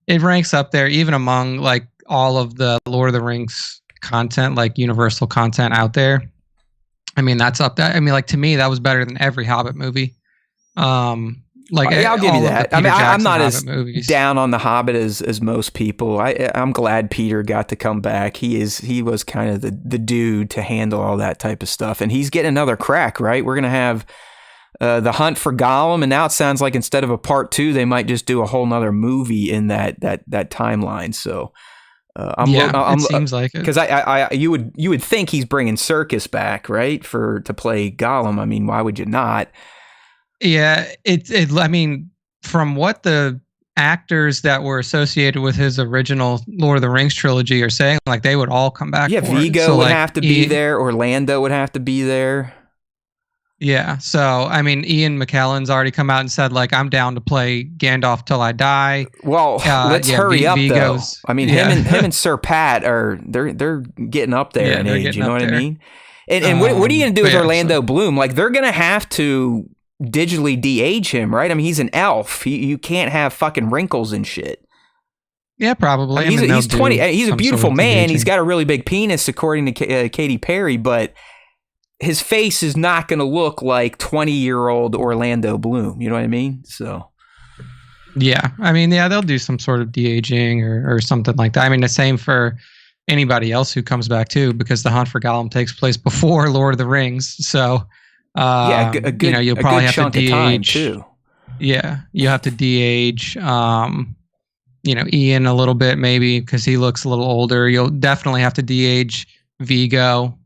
it ranks up there even among like all of the Lord of the Rings content, like Universal content out there. I mean, that's up there. I mean, like, to me, that was better than every Hobbit movie. Like, Yeah, I'll give all you of the that. I Peter mean, I'm Jackson not Hobbit as movies. down on the Hobbit as most people. I'm glad Peter got to come back. He was kind of the dude to handle all that type of stuff, and he's getting another crack. Right, we're gonna have the Hunt for Gollum, and now it sounds like instead of a part 2, they might just do a whole nother movie in that timeline. So. It seems like it. Because you would think he's bringing Circus back, right, to play Gollum. I mean, why would you not? Yeah, I mean, from what the actors that were associated with his original Lord of the Rings trilogy are saying, like they would all come back. Yeah, for Vigo it. So, would like, have to be there. Orlando would have to be there. Yeah, so I mean, Ian McKellen's already come out and said, like, I'm down to play Gandalf till I die. Well, let's hurry up, though. I mean, him and Sir Pat they're getting up there in age. You know what I mean? And what are you going to do with Orlando Bloom? Like, they're going to have to digitally de-age him, right? I mean, he's an elf. You can't have fucking wrinkles and shit. Yeah, probably. I mean, he's 20. He's a beautiful man. He's got a really big penis, according to Katy Perry, but his face is not going to look like 20-year-old Orlando Bloom. You know what I mean? So, yeah, I mean, yeah, they'll do some sort of de-aging or something like that. I mean, the same for anybody else who comes back too, because the Hunt for Gollum takes place before Lord of the Rings. So, yeah, a good, you'll probably have to de-age too. Yeah, you have to de-age. Ian a little bit maybe because he looks a little older. You'll definitely have to de-age Vigo.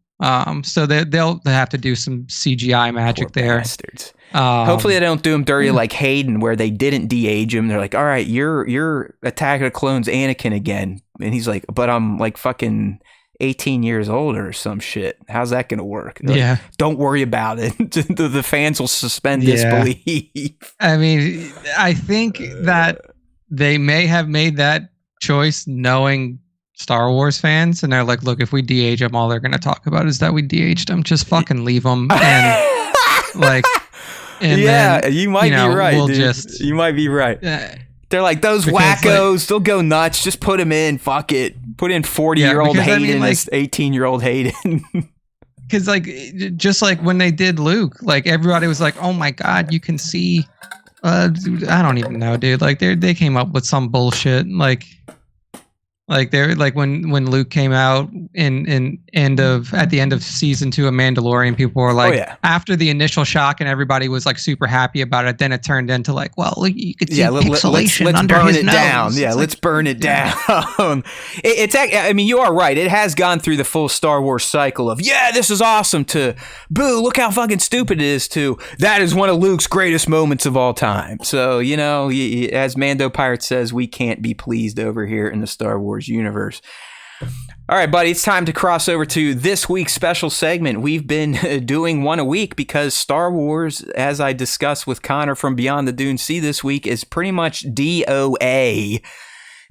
So they'll have to do some CGI magic Poor there. Bastards. Hopefully they don't do him dirty like Hayden, where they didn't de-age him. They're like, all right, you're Attack of the Clones Anakin again. And he's like, but I'm like fucking 18 years older or some shit. How's that going to work? They're like, don't worry about it. The fans will suspend disbelief. I mean, I think that they may have made that choice knowing Star Wars fans, and they're like, look, if we de-age them, all they're going to talk about is that we de-aged them. Just fucking leave them. And like, and then, you might be right. We'll dude. You might be right. They're like, those wackos, they'll go nuts. Just put them in. Fuck it. Put in 40-year-old Hayden as 18-year-old Hayden. Because just like when they did Luke, like everybody was like, oh my God, you can see. I don't even know, dude. Like they came up with some bullshit. Like they're like when Luke came out at the end of season 2 of Mandalorian, people were like, after the initial shock and everybody was like super happy about it, then it turned into like, well, you could see pixelation let's under burn his it nose. down. Yeah, let's burn it down. I mean, you are right. It has gone through the full Star Wars cycle of, this is awesome, to boo, look how fucking stupid it is, to that is one of Luke's greatest moments of all time. So, as Mando Pirate says, we can't be pleased over here in the Star Wars universe. All right, buddy, it's time to cross over to this week's special segment. We've been doing one a week because Star Wars, as I discussed with Connor from Beyond the Dune Sea this week, is pretty much DOA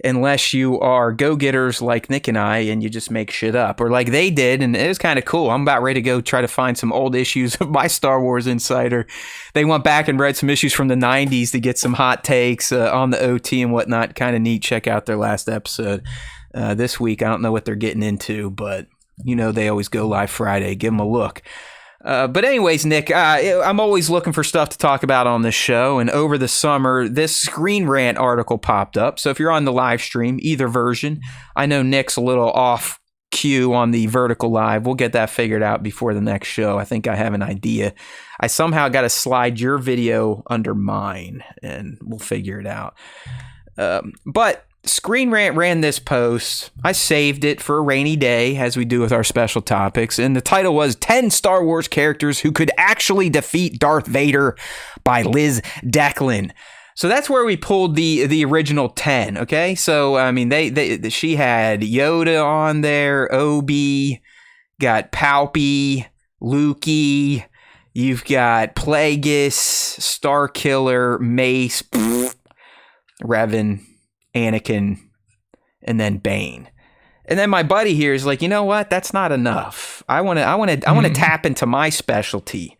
unless you are go-getters like Nick and I and you just make shit up, or like they did, and it was kind of cool. I'm about ready to go try to find some old issues of my Star Wars Insider. They went back and read some issues from the 90s to get some hot takes on the OT and whatnot. Kind of neat. Check out their last episode. This week, I don't know what they're getting into, but they always go live Friday. Give them a look. But anyways, Nick, I'm always looking for stuff to talk about on this show. And over the summer, this Screen Rant article popped up. So if you're on the live stream, either version, I know Nick's a little off cue on the vertical live. We'll get that figured out before the next show. I think I have an idea. I somehow got to slide your video under mine, and we'll figure it out. But Screen Rant ran this post. I saved it for a rainy day, as we do with our special topics, and the title was 10 Star Wars characters who could actually defeat Darth Vader by Liz Declan. So that's where we pulled the original 10, okay? So, I mean, she had Yoda on there, Obi, got Palpy, Lukey, you've got Plagueis, Starkiller, Mace, Revan, Anakin, and then Bane. And then my buddy here is like, you know what? That's not enough. I want to tap into my specialty.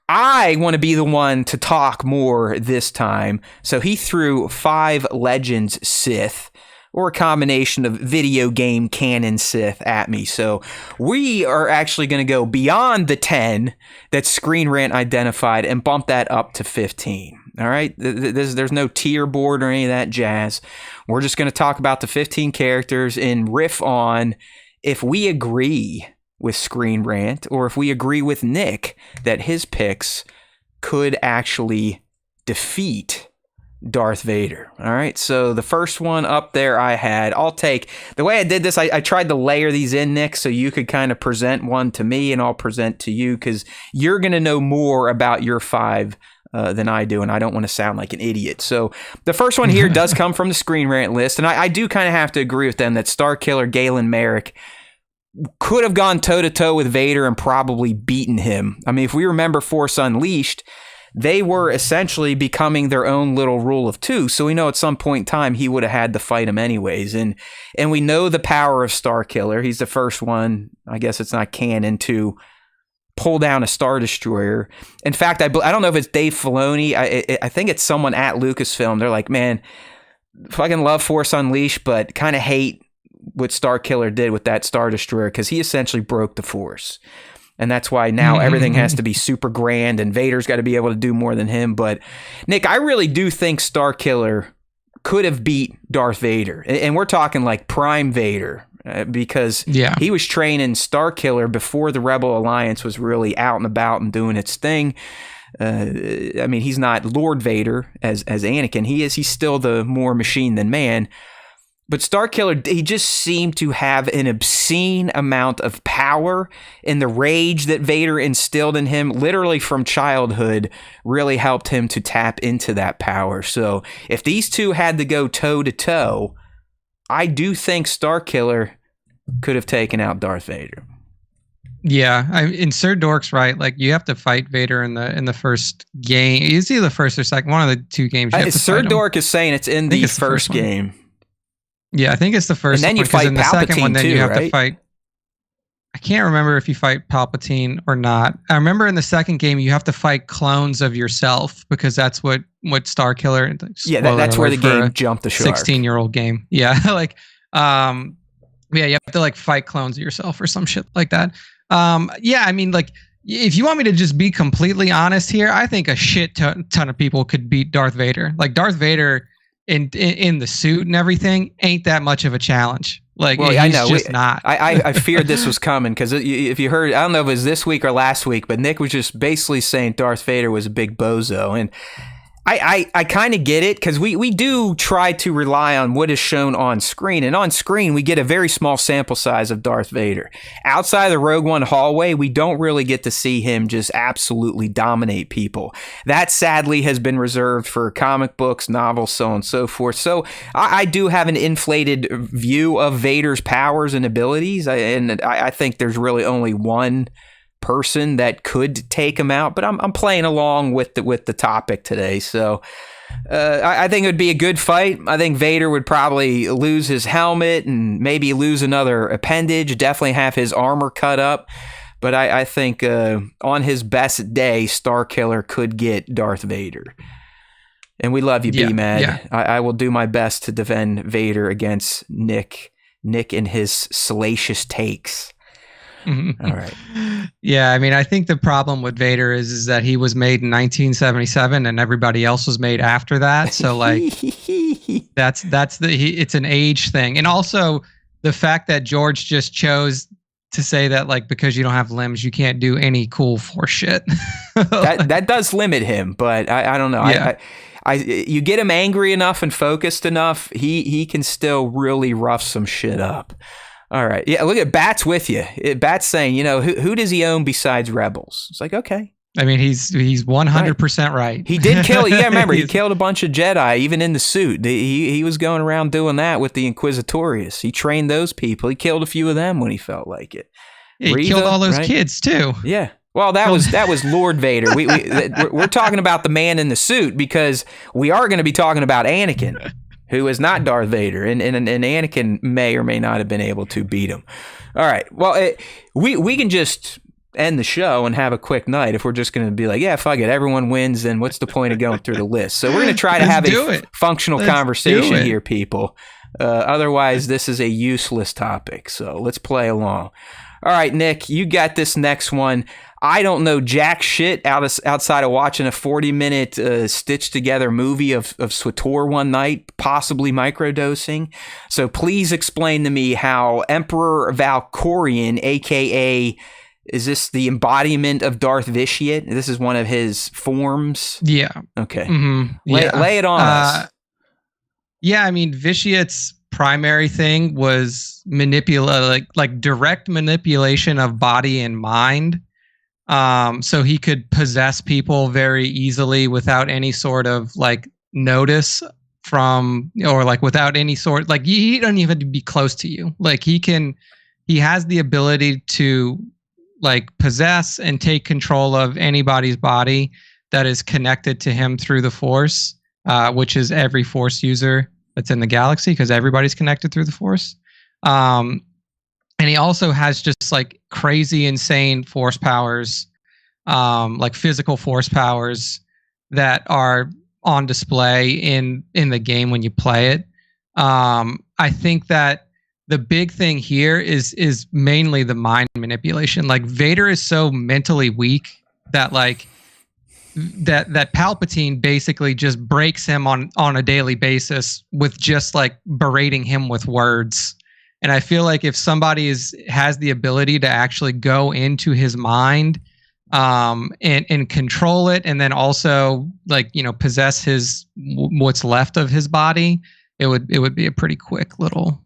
I want to be the one to talk more this time. So he threw 5 Legends Sith, or a combination of video game canon Sith, at me. So we are actually going to go beyond the 10 that Screen Rant identified and bump that up to 15. All right, there's no tier board or any of that jazz. We're just going to talk about the 15 characters and riff on if we agree with Screen Rant or if we agree with Nick that his picks could actually defeat Darth Vader. All right, so the first one up there I'll take, the way I did this, I tried to layer these in, Nick, so you could kind of present one to me and I'll present to you because you're going to know more about your 5 than I do, and I don't want to sound like an idiot. So the first one here does come from the Screen Rant list, and I do kind of have to agree with them that Starkiller Galen Merrick could have gone toe-to-toe with Vader and probably beaten him. I mean, if we remember Force Unleashed, they were essentially becoming their own little rule of 2. So we know at some point in time he would have had to fight him anyways. And we know the power of Starkiller. He's the first one, I guess it's not canon, to pull down a Star Destroyer. In fact, I don't know if it's Dave Filoni. I think it's someone at Lucasfilm. They're like, man, fucking love Force Unleashed, but kind of hate what Starkiller did with that Star Destroyer because he essentially broke the Force. And that's why now everything has to be super grand and Vader's got to be able to do more than him. But Nick, I really do think Starkiller could have beat Darth Vader. And we're talking like Prime Vader because he was training Starkiller before the Rebel Alliance was really out and about and doing its thing. I mean, he's not Lord Vader as Anakin. He's still the more machine than man. But Starkiller, he just seemed to have an obscene amount of power, and the rage that Vader instilled in him, literally from childhood, really helped him to tap into that power. So if these two had to go toe-to-toe, I do think Starkiller could have taken out Darth Vader. Yeah, and Sir Dork's right. Like, you have to fight Vader in the first game. It's either the first or second, one of the 2 games. Sir Dork is saying it's in the first game. Yeah, I think it's the first. And then you fight Palpatine, the second one, then you have to fight. I can't remember if you fight Palpatine or not. I remember in the second game you have to fight clones of yourself because that's what Starkiller. Yeah, that's where the game jumped the shark. 16-year-old game. Yeah, like, yeah, you have to like fight clones of yourself or some shit like that. Yeah, I mean, like, if you want me to just be completely honest here, I think a shit ton of people could beat Darth Vader. Like, Darth Vader in the suit and everything ain't that much of a challenge. Like, well, I know, just not. I feared this was coming because if you heard, I don't know if it was this week or last week, but Nick was just basically saying Darth Vader was a big bozo. And I kind of get it because we do try to rely on what is shown on screen. And on screen, we get a very small sample size of Darth Vader. Outside of the Rogue One hallway, we don't really get to see him just absolutely dominate people. That sadly has been reserved for comic books, novels, so on and so forth. So I do have an inflated view of Vader's powers and abilities. And I think there's really only one person that could take him out, but I'm playing along with the topic today. So I think it would be a good fight. I think Vader would probably lose his helmet and maybe lose another appendage, definitely have his armor cut up. But I think on his best day, Starkiller could get Darth Vader. And we love you, B-Mad. Yeah. I will do my best to defend Vader against Nick and his salacious takes. All right. Yeah, I mean, I think the problem with Vader is that he was made in 1977 and everybody else was made after that. So like it's an age thing. And also the fact that George just chose to say that, like, because you don't have limbs, you can't do any cool Force shit. that does limit him, but I don't know. Yeah. You get him angry enough and focused enough, he can still really rough some shit up. All right. Yeah, look at Bat's with you. Bat's saying, who does he own besides Rebels? It's like, okay. I mean, he's 100% right. He did kill. Yeah, remember, he killed a bunch of Jedi, even in the suit. He was going around doing that with the Inquisitorius. He trained those people. He killed a few of them when he felt like it. Yeah, he killed all those kids too. Yeah. Well, that was Lord Vader. We're talking about the man in the suit because we are going to be talking about Anakin, who is not Darth Vader, and Anakin may or may not have been able to beat him. All right. Well, we can just end the show and have a quick night if we're just going to be like, yeah, fuck it, everyone wins, then what's the point of going through the list? So we're going to try to have a functional conversation here, people. Otherwise, this is a useless topic, so let's play along. All right, Nick, you got this next one. I don't know jack shit outside of watching a 40-minute stitched-together movie of SWTOR one night, possibly microdosing. So please explain to me how Emperor Valkorion, a.k.a., is this the embodiment of Darth Vitiate? This is one of his forms? Yeah. Okay. Mm-hmm. Lay it on us. Yeah, I mean, Vitiate's primary thing was like direct manipulation of body and mind. So he could possess people very easily without any sort of like notice from, or like without any sort, like he don't even have to be close to you. Like he has the ability to like possess and take control of anybody's body that is connected to him through the Force, which is every Force user that's in the galaxy, because everybody's connected through the Force. And he also has just like crazy, insane force powers, like physical force powers that are on display in the game when you play it. I think that the big thing here is mainly the mind manipulation. Like Vader is so mentally weak that like that Palpatine basically just breaks him on a daily basis with just like berating him with words. And I feel like if somebody has the ability to actually go into his mind, and control it, and then also like, you know, possess what's left of his body, it would be a pretty quick little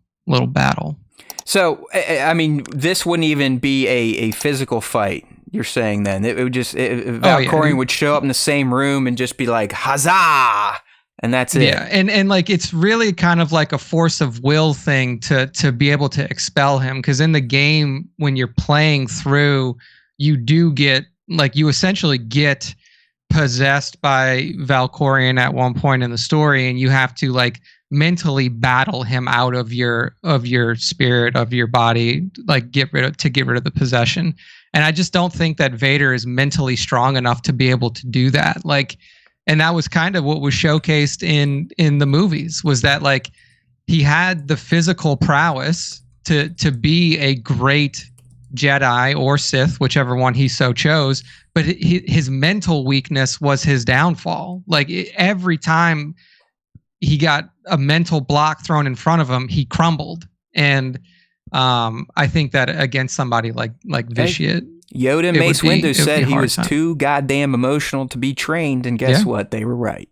battle. So, I mean, this wouldn't even be a physical fight. You're saying then it would just Valkorion would show up in the same room and just be like, huzzah! And that's it. Yeah, and like it's really kind of like a force of will thing to be able to expel him, because in the game when you're playing through, you do get like, you essentially get possessed by Valkorion at one point in the story, and you have to like mentally battle him out of your spirit, of your body, like get rid of the possession. And I just don't think that Vader is mentally strong enough to be able to do that. Like, and that was kind of what was showcased in the movies, was that like he had the physical prowess to be a great Jedi or Sith, whichever one he so chose, but his mental weakness was his downfall. Like every time he got a mental block thrown in front of him, he crumbled. And I think that against somebody like Vitiate, Yoda and Mace Windu said he was too goddamn emotional to be trained, and guess what? They were right.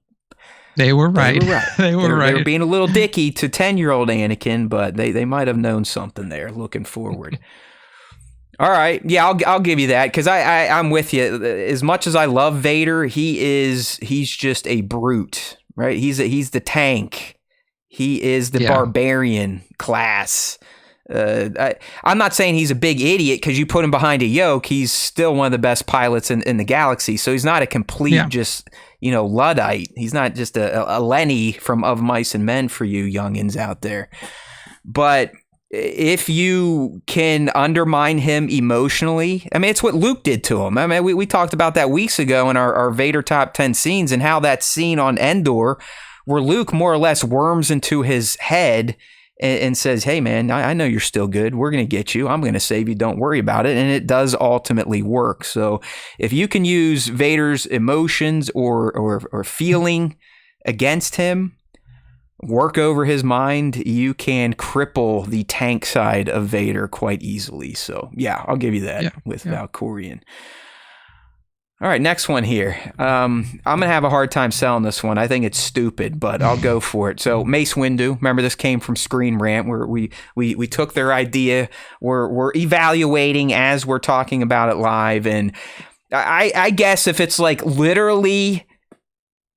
They were right. They were being a little dicky to 10-year-old Anakin, but they might have known something there looking forward. All right. Yeah, I'll give you that, because I'm with you. As much as I love Vader, he's just a brute, right? He's the tank. He is the barbarian class. I'm not saying he's a big idiot because you put him behind a yoke. He's still one of the best pilots in the galaxy. So he's not a complete just, you know, Luddite. He's not just a Lenny from Of Mice and Men for you youngins out there. But if you can undermine him emotionally, I mean, it's what Luke did to him. I mean, we talked about that weeks ago in our Vader top 10 scenes, and how that scene on Endor where Luke more or less worms into his head and says, hey, man, I know you're still good. We're going to get you. I'm going to save you. Don't worry about it. And it does ultimately work. So if you can use Vader's emotions or feeling against him, work over his mind, you can cripple the tank side of Vader quite easily. So, yeah, I'll give you that with Valkorion. All right, next one here. I'm going to have a hard time selling this one. I think it's stupid, but I'll go for it. So Mace Windu, remember this came from Screen Rant, where we took their idea. We're evaluating as we're talking about it live. And I guess if it's like literally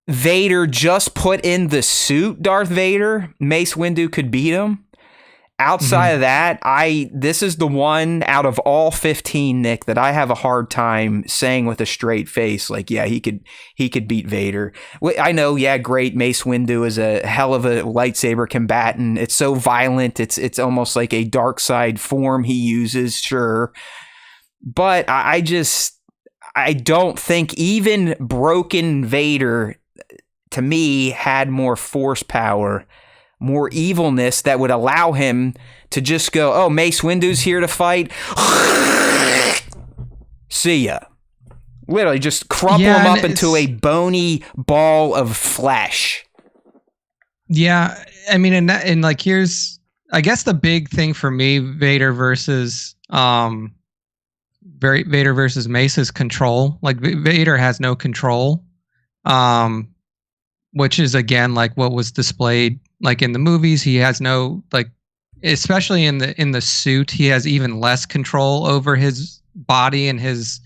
Vader just put in the suit Darth Vader, Mace Windu could beat him. Outside of that, this is the one out of all 15, Nick, that I have a hard time saying with a straight face, like, yeah, he could beat Vader. I know, yeah, great. Mace Windu is a hell of a lightsaber combatant. It's so violent. It's almost like a dark side form he uses, sure. But I don't think even broken Vader, to me, had more force power more evilness that would allow him to just go, oh, Mace Windu's here to fight. See ya. Literally just crumple him up into a bony ball of flesh. Yeah, I mean, and like here's, I guess the big thing for me, Vader versus Mace is control. Like Vader has no control, which is again like what was displayed like in the movies. He has no, like, especially in the suit, he has even less control over his body and his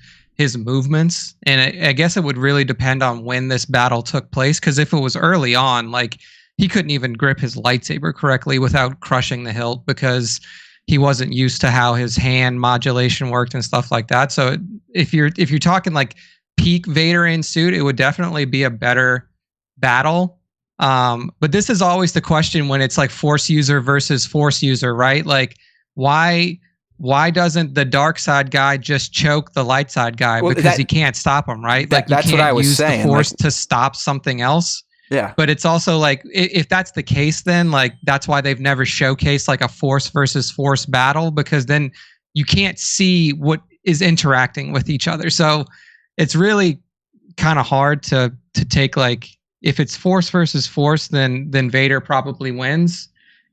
movements. And I guess it would really depend on when this battle took place, because if it was early on, like, he couldn't even grip his lightsaber correctly without crushing the hilt, because he wasn't used to how his hand modulation worked and stuff like that. So if you're talking like peak Vader in suit, it would definitely be a better battle. But this is always the question when it's like Force user versus Force user, right? Like, why doesn't the dark side guy just choke the light side guy? Well, because he can't stop him, right? Like, that's what I was saying. The Force to stop something else. Yeah. But it's also like, if that's the case, then like that's why they've never showcased like a Force versus Force battle, because then you can't see what is interacting with each other. So it's really kind of hard to take, like, if it's Force versus Force, then Vader probably wins.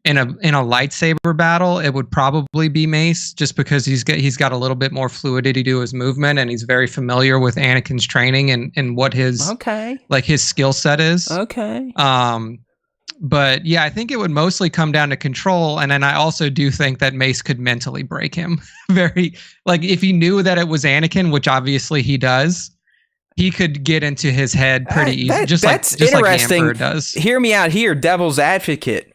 In a lightsaber battle, it would probably be Mace, just because he's got a little bit more fluidity to his movement, and he's very familiar with Anakin's training and what his like his skill set is. Okay. But yeah, I think it would mostly come down to control, and then I also do think that Mace could mentally break him. Very, like, if he knew that it was Anakin, which obviously he does, he could get into his head pretty easily. Just interesting. like the Emperor does. Hear me out here, devil's advocate.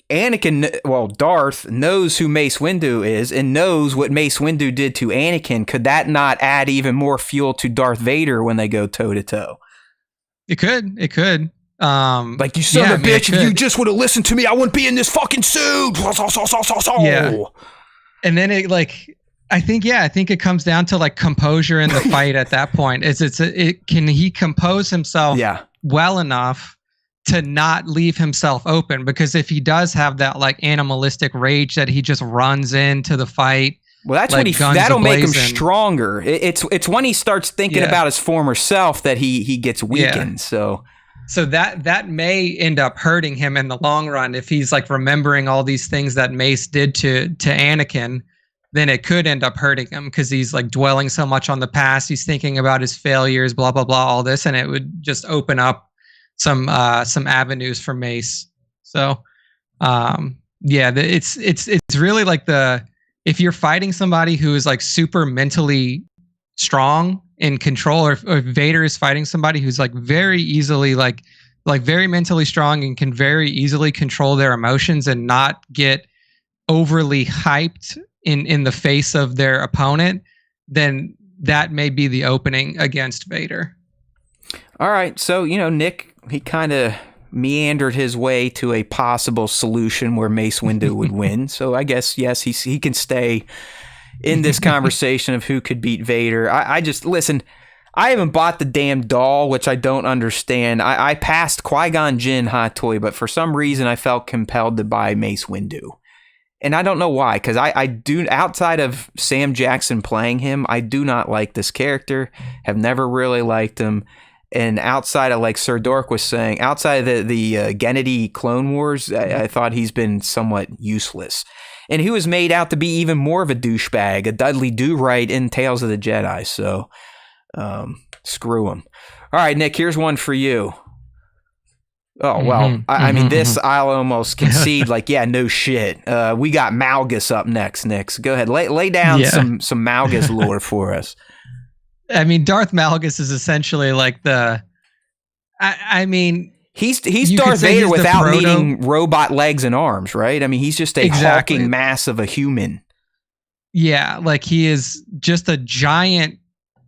Darth knows who Mace Windu is and knows what Mace Windu did to Anakin. Could that not add even more fuel to Darth Vader when they go toe to toe? It could. Like, you son of a bitch, if you just would have listened to me, I wouldn't be in this fucking suit. Yeah. And then I think it comes down to like composure in the fight at that point. Can he compose himself well enough to not leave himself open? Because if he does have that like animalistic rage that he just runs into the fight, well, that's like that'll make him stronger. It's when he starts thinking about his former self that he gets weakened. So that may end up hurting him in the long run if he's like remembering all these things that Mace did to Anakin. Then it could end up hurting him because he's like dwelling so much on the past. He's thinking about his failures, blah blah blah, all this, and it would just open up some avenues for Mace. So it's really like if you're fighting somebody who is like super mentally strong in control, or Vader is fighting somebody who's like very easily like very mentally strong and can very easily control their emotions and not get overly hyped in the face of their opponent, then that may be the opening against Vader. All right, so Nick, he kind of meandered his way to a possible solution where Mace Windu would win. So I guess, yes, he can stay in this conversation of who could beat Vader. I just, listen, I haven't bought the damn doll, which I don't understand. I passed Qui-Gon Jinn Hot Toy, but for some reason I felt compelled to buy Mace Windu. And I don't know why, because I do, outside of Sam Jackson playing him, I do not like this character, have never really liked him. And outside of, like Sir Dork was saying, outside of the Gennady Clone Wars, I thought he's been somewhat useless. And he was made out to be even more of a douchebag, a Dudley Do-Right in Tales of the Jedi. So, screw him. All right, Nick, here's one for you. Oh, well, I mean, this I'll almost concede, like, yeah, no shit. We got Malgus up next, Nick. So go ahead, lay down some Malgus lore for us. I mean, Darth Malgus is essentially like I mean, he's Darth Vader without needing robot legs and arms, right? I mean, he's just a hulking mass of a human. Yeah, like he is just a giant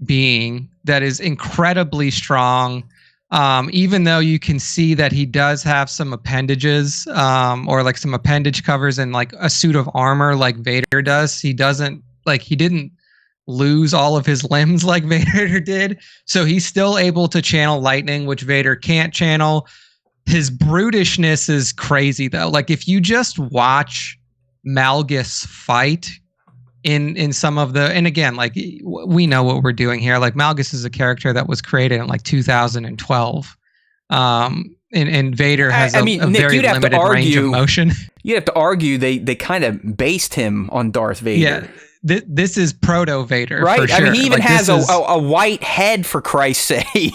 being that is incredibly strong. Even though you can see that he does have some appendages, or like some appendage covers and like a suit of armor like Vader does, he didn't lose all of his limbs like Vader did. So he's still able to channel lightning, which Vader can't channel. his brutishness is crazy though. Like if you just watch Malgus fight in some of the, and again, like we know what we're doing here. Like Malgus is a character that was created in like 2012. And Vader has a Nick, very limited range of motion. You'd have to argue they kind of based him on Darth Vader. Yeah. This is proto Vader, right? For sure. I mean, he even like, has a white head, for Christ's sake.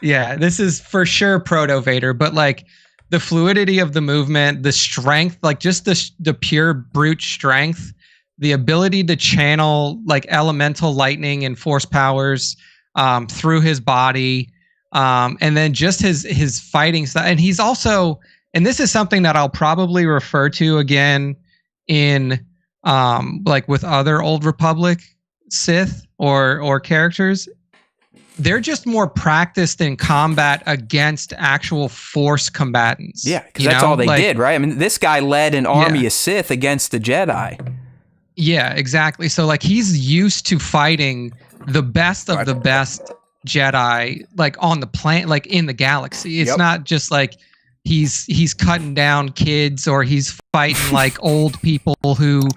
Yeah. This is for sure proto Vader, but like the fluidity of the movement, the strength, like just the pure brute strength, the ability to channel like elemental lightning and force powers through his body, and then just his fighting style. And he's also, and this is something that I'll probably refer to again in like with other Old Republic Sith or characters, they're just more practiced in combat against actual Force combatants. Yeah, because that's all they did, right? I mean, this guy led an army of Sith against the Jedi. Yeah, exactly. So like he's used to fighting the best of the best Jedi, like on the planet, like in the galaxy. It's not just like he's cutting down kids or he's fighting like old people who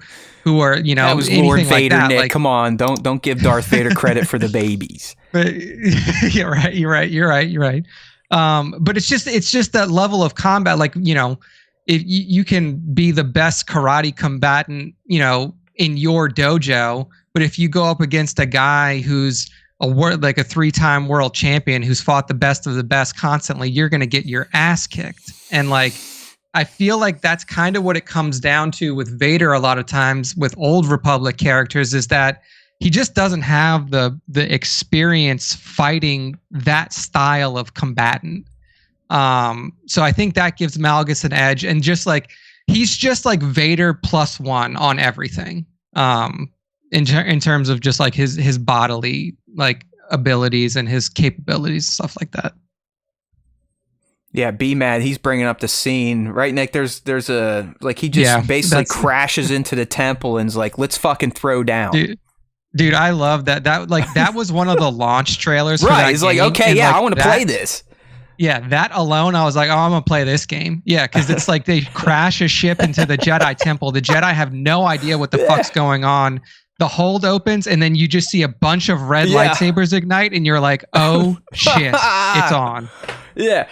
are, you know, that was Lord Vader, like that. Nick. Like, come on, don't give Darth Vader credit for the babies. You're right. But it's just that level of combat. Like, you know, if you can be the best karate combatant, you know, in your dojo, but if you go up against a guy who's a 3-time world champion who's fought the best of the best constantly, you're going to get your ass kicked. And like, I feel like that's kind of what it comes down to with Vader a lot of times with Old Republic characters, is that he just doesn't have the experience fighting that style of combatant. So I think that gives Malgus an edge, and just like he's just like Vader +1 on everything. In terms of just like his bodily like abilities and his capabilities, stuff like that. Yeah, B-Mad, he's bringing up the scene, right, Nick? There's a, like, he just basically crashes into the temple and is like, let's fucking throw down. Dude, I love that. That was one of the launch trailers for that He's game. like, okay, and yeah, like I want to play this. Yeah, that alone, I was like, oh, I'm going to play this game. Yeah, because it's like they crash a ship into the Jedi temple. The Jedi have no idea what the fuck's going on. The hold opens, and then you just see a bunch of red lightsabers ignite, and you're like, oh, shit, it's on. Yeah.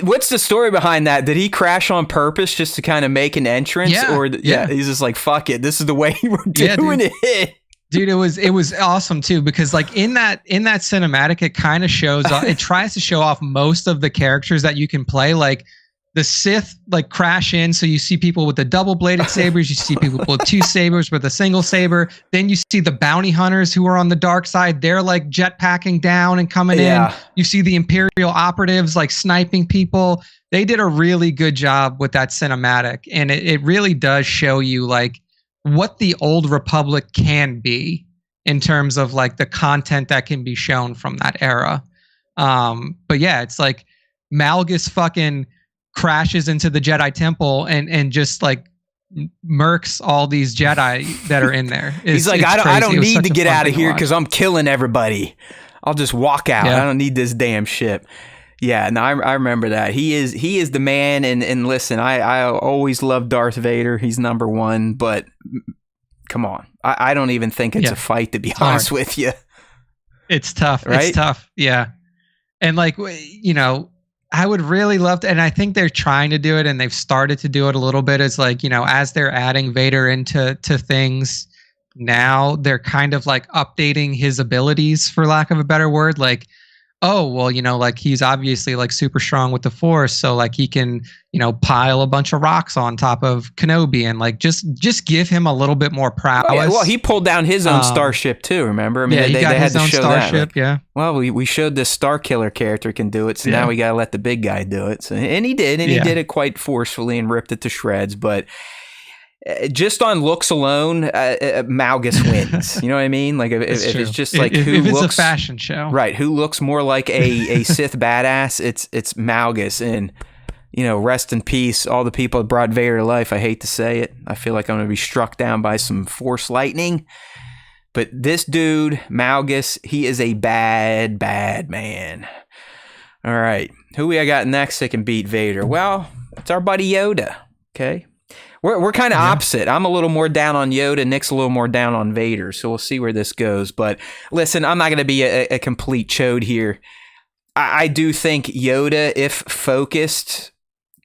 What's the story behind that? Did he crash on purpose just to kind of make an entrance? Yeah, or he's just like, fuck it, this is the way we're doing it. Dude, it was awesome too, because like in that cinematic, it kind of shows it tries to show off most of the characters that you can play. Like the Sith like crash in, so you see people with the double-bladed sabers, you see people with 2 sabers with a single saber. Then you see the bounty hunters who are on the dark side. They're like jetpacking down and coming in. You see the Imperial operatives like sniping people. They did a really good job with that cinematic, and it really does show you like what the Old Republic can be in terms of like the content that can be shown from that era. But yeah, it's like Malgus fucking crashes into the Jedi temple and just like murks all these Jedi that are in there. He's like, I don't need to get out of here because I'm killing everybody. I'll just walk out. I don't need this damn ship. Yeah, no, I remember that. He is the man. And listen, I always loved Darth Vader. He's number one. But come on, I don't even think it's a fight, to be honest with you. It's tough. Right? It's tough. Yeah, and like, you know, I would really love to, and I think they're trying to do it, and they've started to do it a little bit. It's like, you know, as they're adding Vader into things now, they're kind of like updating his abilities, for lack of a better word. Like, oh, well, you know, like he's obviously like super strong with the Force, so like he can, you know, pile a bunch of rocks on top of Kenobi and like just give him a little bit more prowess. Oh, yeah. Well, he pulled down his own starship too. Remember? I mean, he got his own starship. Like, well, we showed this Star Killer character can do it, so now we gotta let the big guy do it. So, and he did, and he did it quite forcefully and ripped it to shreds. But just on looks alone, Malgus wins. You know what I mean? Like if it's just like if it's a fashion show, right? Who looks more like a Sith badass? It's Malgus. And you know, rest in peace, all the people that brought Vader to life. I hate to say it. I feel like I'm going to be struck down by some Force lightning. But this dude, Malgus, he is a bad man. All right. Who we got next that can beat Vader? Well, it's our buddy Yoda. Okay. We're kind of opposite. I'm a little more down on Yoda. Nick's a little more down on Vader. So we'll see where this goes. But listen, I'm not going to be a complete chode here. I do think Yoda, if focused,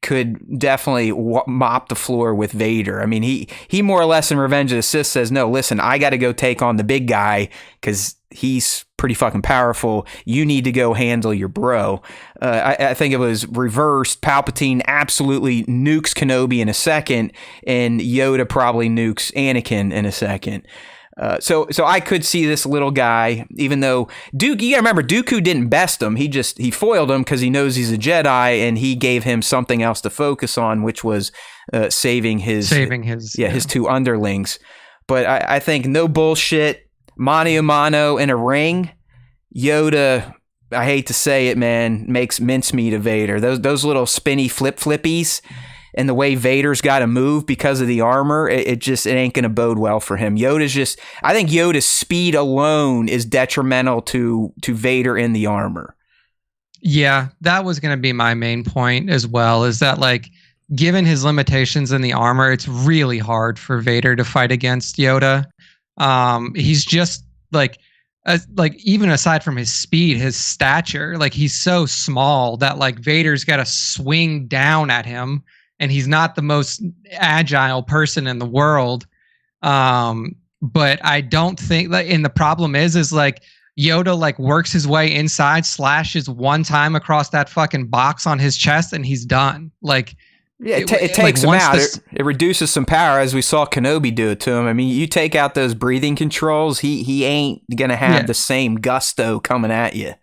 could definitely mop the floor with Vader. I mean, he more or less in Revenge of the Sith says, no, listen, I got to go take on the big guy because he's pretty fucking powerful. You need to go handle your bro. I think it was reversed. Palpatine absolutely nukes Kenobi in a second, and Yoda probably nukes Anakin in a second. So I could see this little guy, even though you gotta remember, Dooku didn't best him. He foiled him because he knows he's a Jedi, and he gave him something else to focus on, which was saving his two underlings. But I think no bullshit, mano a mano in a ring. Yoda, I hate to say it, man, makes mincemeat of Vader. Those little spinny flippies. And the way Vader's got to move because of the armor, it ain't going to bode well for him. I think Yoda's speed alone is detrimental to Vader in the armor. Yeah, that was going to be my main point as well, is that like, given his limitations in the armor, it's really hard for Vader to fight against Yoda. He's just like even aside from his speed, his stature, like he's so small that like Vader's got to swing down at him. And he's not the most agile person in the world. But I don't think that, and the problem is like Yoda like works his way inside, slashes one time across that fucking box on his chest, and he's done. Like, yeah, it takes him out. It reduces some power, as we saw Kenobi do it to him. I mean, you take out those breathing controls, he ain't gonna have the same gusto coming at you.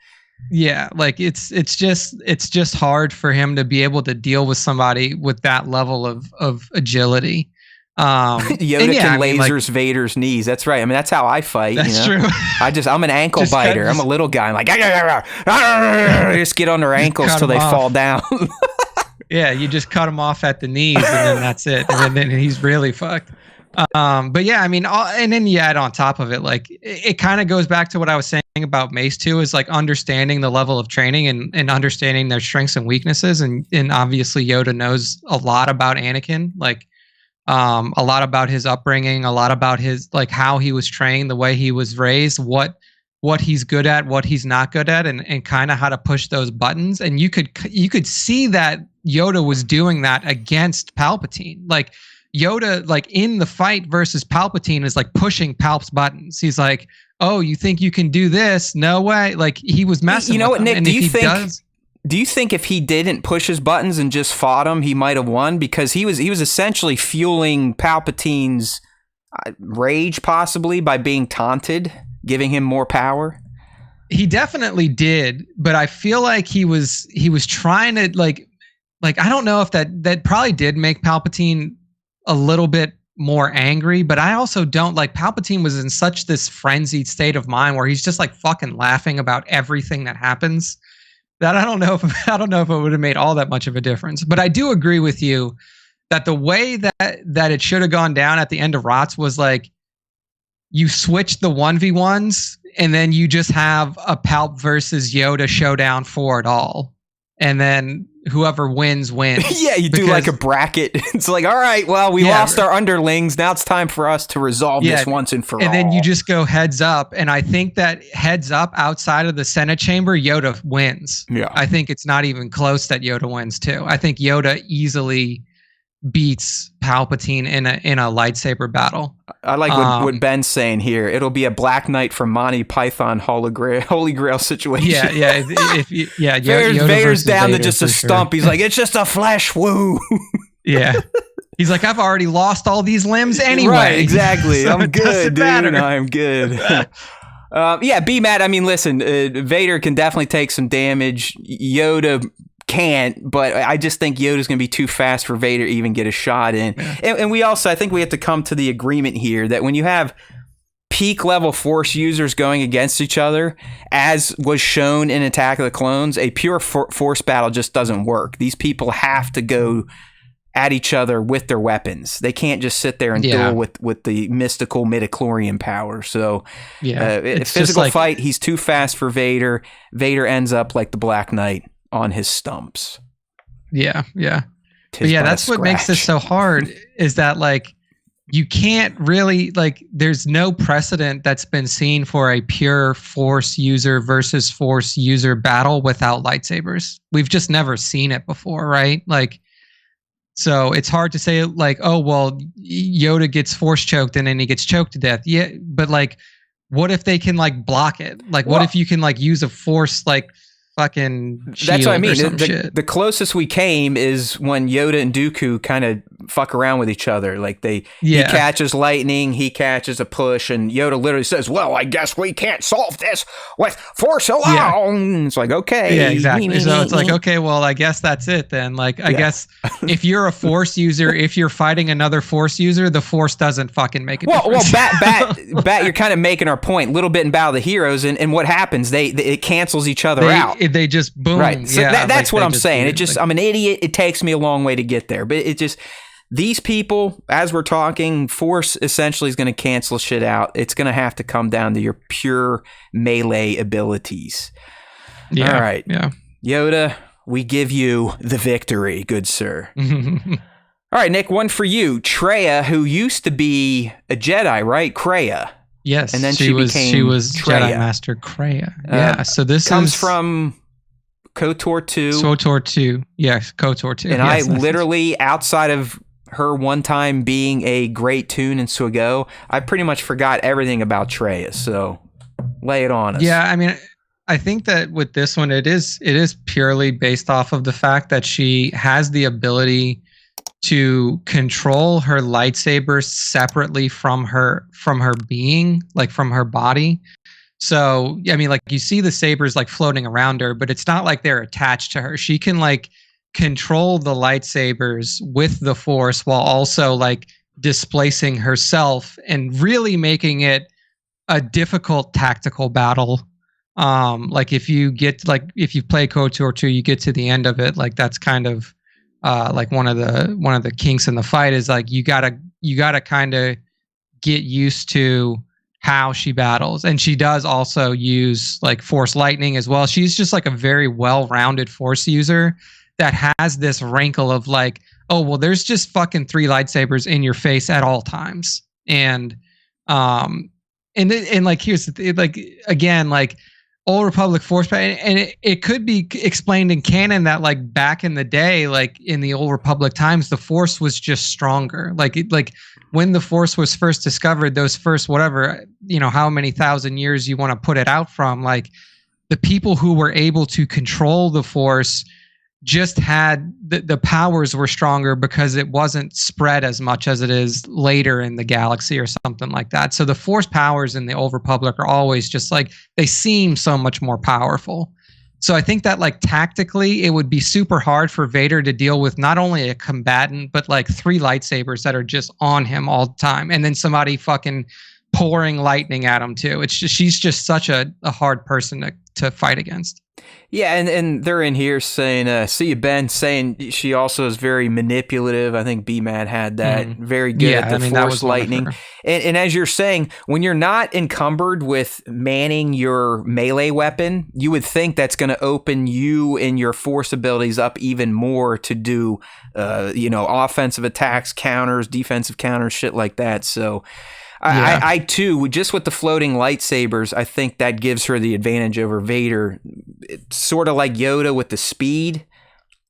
Yeah, like it's just hard for him to be able to deal with somebody with that level of agility. Yoda can lasers Vader's knees. That's right. I mean, that's how I fight. That's true. I'm an ankle biter. I'm a little guy. I'm like, just get on their ankles till they fall down. Yeah, you just cut him off at the knees, and then that's it. And then he's really fucked. But yeah, I mean, and then you add on top of it, like it kind of goes back to what I was saying about Mace too, is like understanding the level of training and understanding their strengths and weaknesses. And obviously Yoda knows a lot about Anakin, like a lot about his upbringing, a lot about his, like how he was trained, the way he was raised, what he's good at, what he's not good at, and kind of how to push those buttons. And you could see that Yoda was doing that against Palpatine. Like Yoda, like in the fight versus Palpatine, is like pushing Palp's buttons. He's like, "Oh, you think you can do this? No way!" Like he was messing. You know with what, him. Nick? Do you think if he didn't push his buttons and just fought him, he might have won? Because he was essentially fueling Palpatine's rage, possibly by being taunted, giving him more power. He definitely did, but I feel like he was trying to like I don't know if that probably did make Palpatine a little bit more angry, but I also don't like Palpatine was in such this frenzied state of mind where he's just like fucking laughing about everything that happens that I don't know if it would have made all that much of a difference. But I do agree with you that the way that it should have gone down at the end of Rots was like you switch the 1v1s and then you just have a Palp versus Yoda showdown for it all. And then whoever wins. Yeah, you do like a bracket. It's like, all right, well, we lost our underlings. Now it's time for us to resolve this once and for all. And then you just go heads up. And I think that heads up outside of the Senate chamber, Yoda wins. Yeah. I think it's not even close that Yoda wins too. I think Yoda easily beats Palpatine in a lightsaber battle. I like what Ben's saying here. It'll be a Black Knight from Monty Python Holy Grail situation. Vader's down to just a stump. He's like, it's just a flesh wound. Yeah. He's like, I've already lost all these limbs anyway. Right, exactly. So I'm good, dude. I'm good. B-Matt, I mean, listen, Vader can definitely take some damage. Yoda can't, but I just think Yoda's going to be too fast for Vader to even get a shot in. Yeah. And we also, I think we have to come to the agreement here that when you have peak level Force users going against each other, as was shown in Attack of the Clones, a pure Force battle just doesn't work. These people have to go at each other with their weapons. They can't just sit there and duel with the mystical midichlorian power. So physical fight, he's too fast for Vader. Vader ends up like the Black Knight. on his stumps. Yeah. Tis But yeah, but a that's what makes this scratch. so hard is that like you can't really like there's no precedent that's been seen for a pure force user versus force user battle without lightsabers. We've just never seen it before, right? Like so it's hard to say like, oh well, Yoda gets force choked and then he gets choked to death. Yeah, but like what if they can like block it? Like what Well, if you can like use a force like fucking shield that's what I or mean. some shit? The closest we came is when Yoda and Dooku kind of fuck around with each other. Like he catches lightning, he catches a push, and Yoda literally says, "Well, I guess we can't solve this with force alone." It's like, okay, yeah, exactly. So it's like, okay, well, I guess that's it then. Like, I guess if you're a force user, if you're fighting another force user, the force doesn't fucking make a difference. Bat, you're kind of making our point. Little bit in Battle of the Heroes, and what happens? It cancels each other out. They just boom. Right. So yeah, that's like, what I'm saying. I'm an idiot. It takes me a long way to get there, but it just. These people, as we're talking, force essentially is going to cancel shit out. It's going to have to come down to your pure melee abilities. Yeah. All right. Yeah. Yoda, we give you the victory, good sir. All right, Nick, one for you. Traya, who used to be a Jedi, right? Kreia. Yes. And then she was Traya. Jedi Master Kreia. Yeah. So this comes from KOTOR 2. KOTOR 2. Yes, KOTOR 2. And yes, I literally, outside of her one time being a great tune in Swago, I pretty much forgot everything about Traya. So lay it on us. Yeah, I mean, I think that with this one, it is purely based off of the fact that she has the ability to control her lightsaber separately from her being, like from her body. So, I mean, like you see the sabers like floating around her, but it's not like they're attached to her. She can like control the lightsabers with the force while also like displacing herself and really making it a difficult tactical battle. Like if you play KOTOR 2, you get to the end of it, like that's kind of like one of the kinks in the fight is like you gotta kind of get used to how she battles. And she does also use like force lightning as well. She's just like a very well-rounded force user that has this rankle of like, oh, well, there's just fucking 3 lightsabers in your face at all times. And like, here's the thing, like, again, like Old Republic Force, and it could be explained in canon that like back in the day, like in the Old Republic times, the Force was just stronger. Like when the Force was first discovered, those first, whatever, how many thousand years you want to put it out from, like the people who were able to control the Force just had the powers were stronger because it wasn't spread as much as it is later in the galaxy or something like that. So the force powers in the Old Republic are always just like, they seem so much more powerful. So I think that like tactically it would be super hard for Vader to deal with not only a combatant, but like 3 lightsabers that are just on him all the time. And then somebody fucking pouring lightning at him too. It's just, she's just such a hard person to fight against. Yeah, and they're in here saying, see you, Ben, saying she also is very manipulative. I think B-Mad had that. Very good at the force lightning. And as you're saying, when you're not encumbered with manning your melee weapon, you would think that's going to open you and your force abilities up even more to do, offensive attacks, counters, defensive counters, shit like that. So I too, just with the floating lightsabers, I think that gives her the advantage over Vader. It's sort of like Yoda with the speed,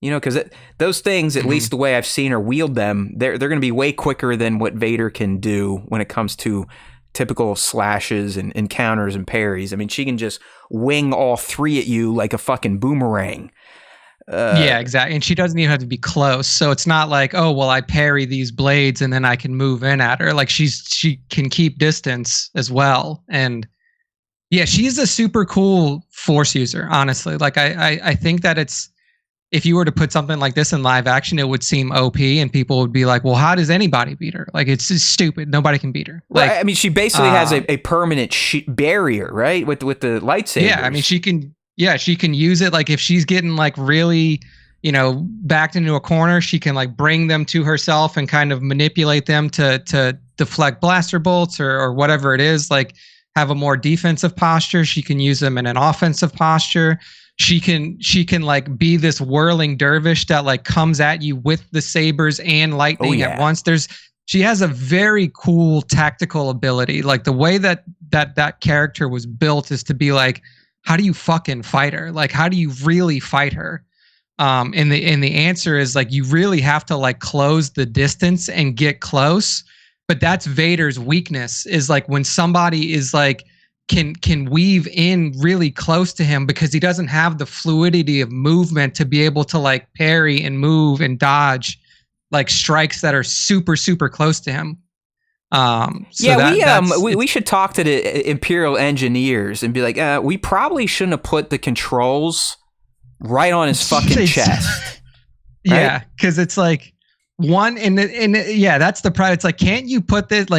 because those things, at least the way I've seen her wield them, they're going to be way quicker than what Vader can do when it comes to typical slashes and counters and parries. I mean, she can just wing all 3 at you like a fucking boomerang. Yeah, exactly. And she doesn't even have to be close. So it's not like, oh, well, I parry these blades and then I can move in at her. Like she can keep distance as well. And yeah, she's a super cool force user, honestly. Like I think that if you were to put something like this in live action, it would seem OP and people would be like, well, how does anybody beat her? Like, it's just stupid. Nobody can beat her. Like, well, I mean, she basically has a permanent barrier, right? With the lightsabers. Yeah, I mean, she can use it. Like if she's getting like really, backed into a corner, she can like bring them to herself and kind of manipulate them to deflect blaster bolts or whatever it is, like have a more defensive posture. She can use them in an offensive posture. she can like be this whirling dervish that like comes at you with the sabers and lightning at once. She has a very cool tactical ability. Like the way that character was built is to be like, how do you fucking fight her? Like, how do you really fight her? And the answer is like, you really have to like close the distance and get close. But that's Vader's weakness, is like when somebody is like, can weave in really close to him, because he doesn't have the fluidity of movement to be able to like parry and move and dodge like strikes that are super, super close to him. We should talk to the Imperial engineers and be like, we probably shouldn't have put the controls right on his fucking chest. Right? Yeah, because it's like that's the problem. It's like, can't you put it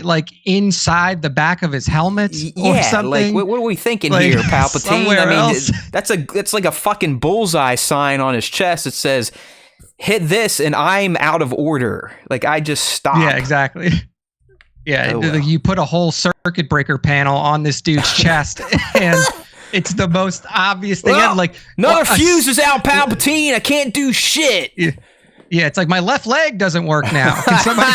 like inside the back of his helmet or something? Like what are we thinking here, Palpatine? I mean, that's like a fucking bullseye sign on his chest. It says, hit this and I'm out of order. Like, I just stop. Yeah, exactly. Yeah, you put a whole circuit breaker panel on this dude's chest, and it's the most obvious thing. Like, another fuse is out, Palpatine. I can't do shit. Yeah, it's like my left leg doesn't work now. Can somebody?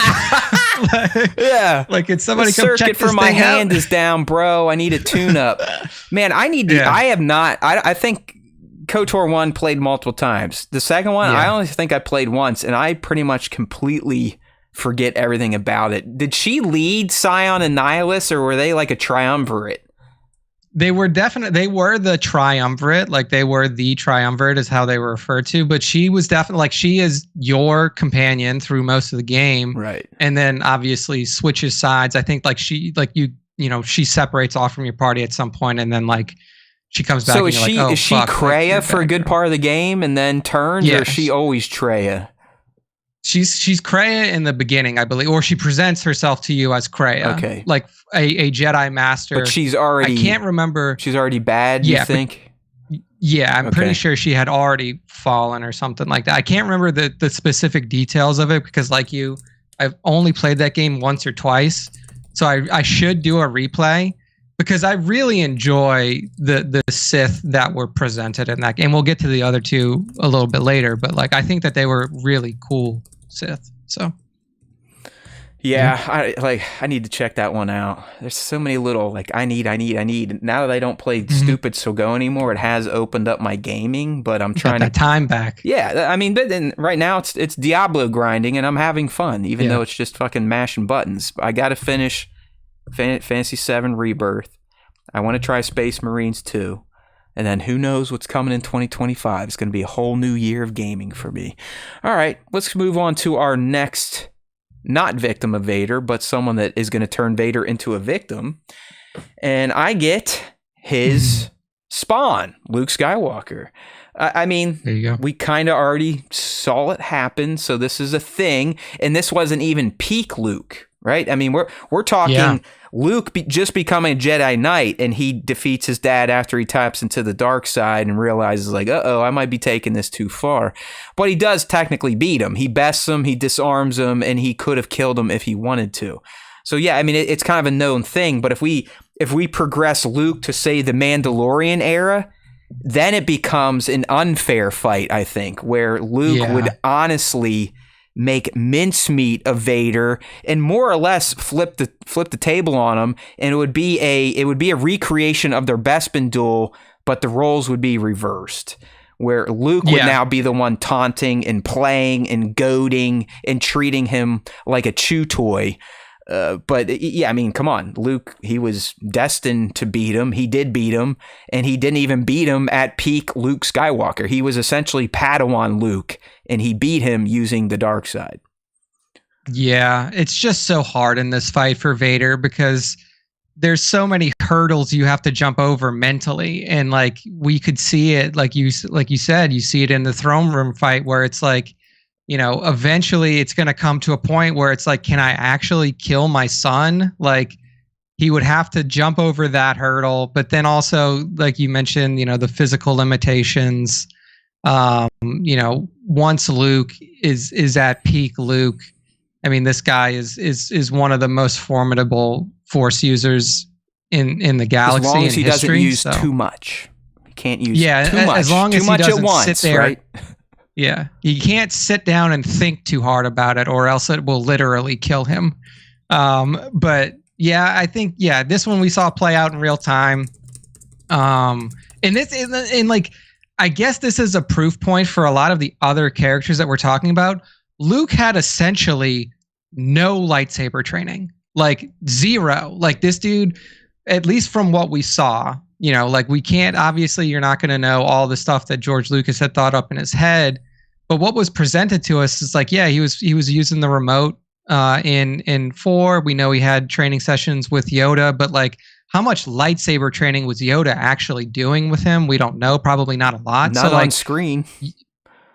Like, can somebody come check this thing out? Circuit for my hand is down, bro. I need a tune-up. Man, I need to. Yeah. I have not. I think KOTOR 1 played multiple times. The second one, I only think I played once, and I pretty much completely forget everything about it. Did she lead Scion and Nihilus, or were they like a triumvirate? They were the triumvirate. Like, they were the triumvirate is how they were referred to. But she was definitely like, she is your companion through most of the game. Right. And then obviously switches sides. I think like she separates off from your party at some point, and then like, she comes back. So is she Kreia for a good part of the game and then turns, or is she always Kreia? She's Kreia in the beginning, I believe, or she presents herself to you as Kreia. Okay, like a Jedi Master. But she's already. I can't remember. She's already bad. You think? I'm pretty sure she had already fallen or something like that. I can't remember the specific details of it, because like I've only played that game once or twice, so I should do a replay. Because I really enjoy the Sith that were presented in that game. We'll get to the other two a little bit later, but like, I think that they were really cool Sith. So I need to check that one out. There's so many little like I need. Now that I don't play stupid So-Go anymore, it has opened up my gaming, but I'm trying to time back. Yeah, I mean, but then right now it's Diablo grinding, and I'm having fun, even though it's just fucking mashing buttons. I got to finish Fantasy VII Rebirth. I want to try Space Marines 2. And then who knows what's coming in 2025. It's going to be a whole new year of gaming for me. All right, let's move on to our next, not victim of Vader, but someone that is going to turn Vader into a victim. And I get his spawn, Luke Skywalker. I mean, there you go. We kind of already saw it happen, so this is a thing. And this wasn't even peak Luke, right? I mean, we're talking Luke just becoming a Jedi Knight, and he defeats his dad after he taps into the dark side and realizes like, I might be taking this too far. But he does technically beat him. He bests him, he disarms him, and he could have killed him if he wanted to. So yeah, I mean, it's kind of a known thing. But if we progress Luke to, say, the Mandalorian era, then it becomes an unfair fight, I think, where Luke would honestly make mincemeat of Vader and more or less flip the table on him, and it would be a recreation of their Bespin duel, but the roles would be reversed, where Luke would now be the one taunting and playing and goading and treating him like a chew toy. But yeah, I mean, come on, Luke, he was destined to beat him. He did beat him, and he didn't even beat him at peak Luke Skywalker. He was essentially Padawan Luke, and he beat him using the dark side. Yeah, it's just so hard in this fight for Vader, because there's so many hurdles you have to jump over mentally. And like, we could see it, like you said, you see it in the throne room fight, where it's like, eventually it's going to come to a point where it's like, can I actually kill my son? Like, he would have to jump over that hurdle. But then also, like you mentioned, the physical limitations. Once Luke is at peak Luke, I mean, this guy is one of the most formidable Force users in the galaxy. As long as he doesn't use too much. Can't use Yeah, too much. as long as too much he doesn't at once, sit there. right? Yeah, you can't sit down and think too hard about it, or else it will literally kill him. But yeah, I think this one we saw play out in real time. And like, I guess this is a proof point for a lot of the other characters that we're talking about. Luke had essentially no lightsaber training, like zero. Like this dude, at least from what we saw, like we can't, obviously you're not going to know all the stuff that George Lucas had thought up in his head, but what was presented to us is like, he was using the remote in 4. We know he had training sessions with Yoda, but like how much lightsaber training was Yoda actually doing with him? We don't know. Probably not a lot. Not on screen.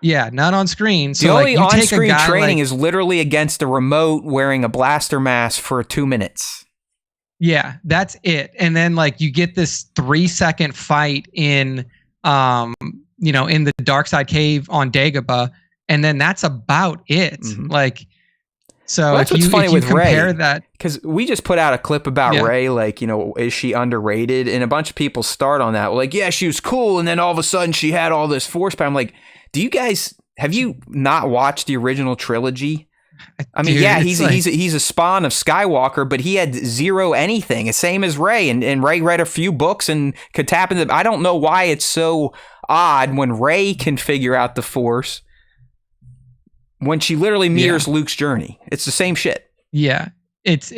Yeah, not on screen. So the only on-screen training is literally against the remote wearing a blaster mask for 2 minutes. Yeah, that's it. And then like you get this 3-second fight in in the dark side cave on Dagobah, and then that's about it. Mm-hmm. Like, so that's what's funny with compare Rey, that, because we just put out a clip about Rey, like, is she underrated? And a bunch of people start on that, like, yeah, she was cool, and then all of a sudden she had all this force power. I'm like, have you not watched the original trilogy? I mean, dude, he's a spawn of Skywalker, but he had zero anything. Same as Rey, and Rey read a few books and could tap into. I don't know why it's so odd when Rey can figure out the Force when she literally mirrors Luke's journey. It's the same shit. Yeah, it's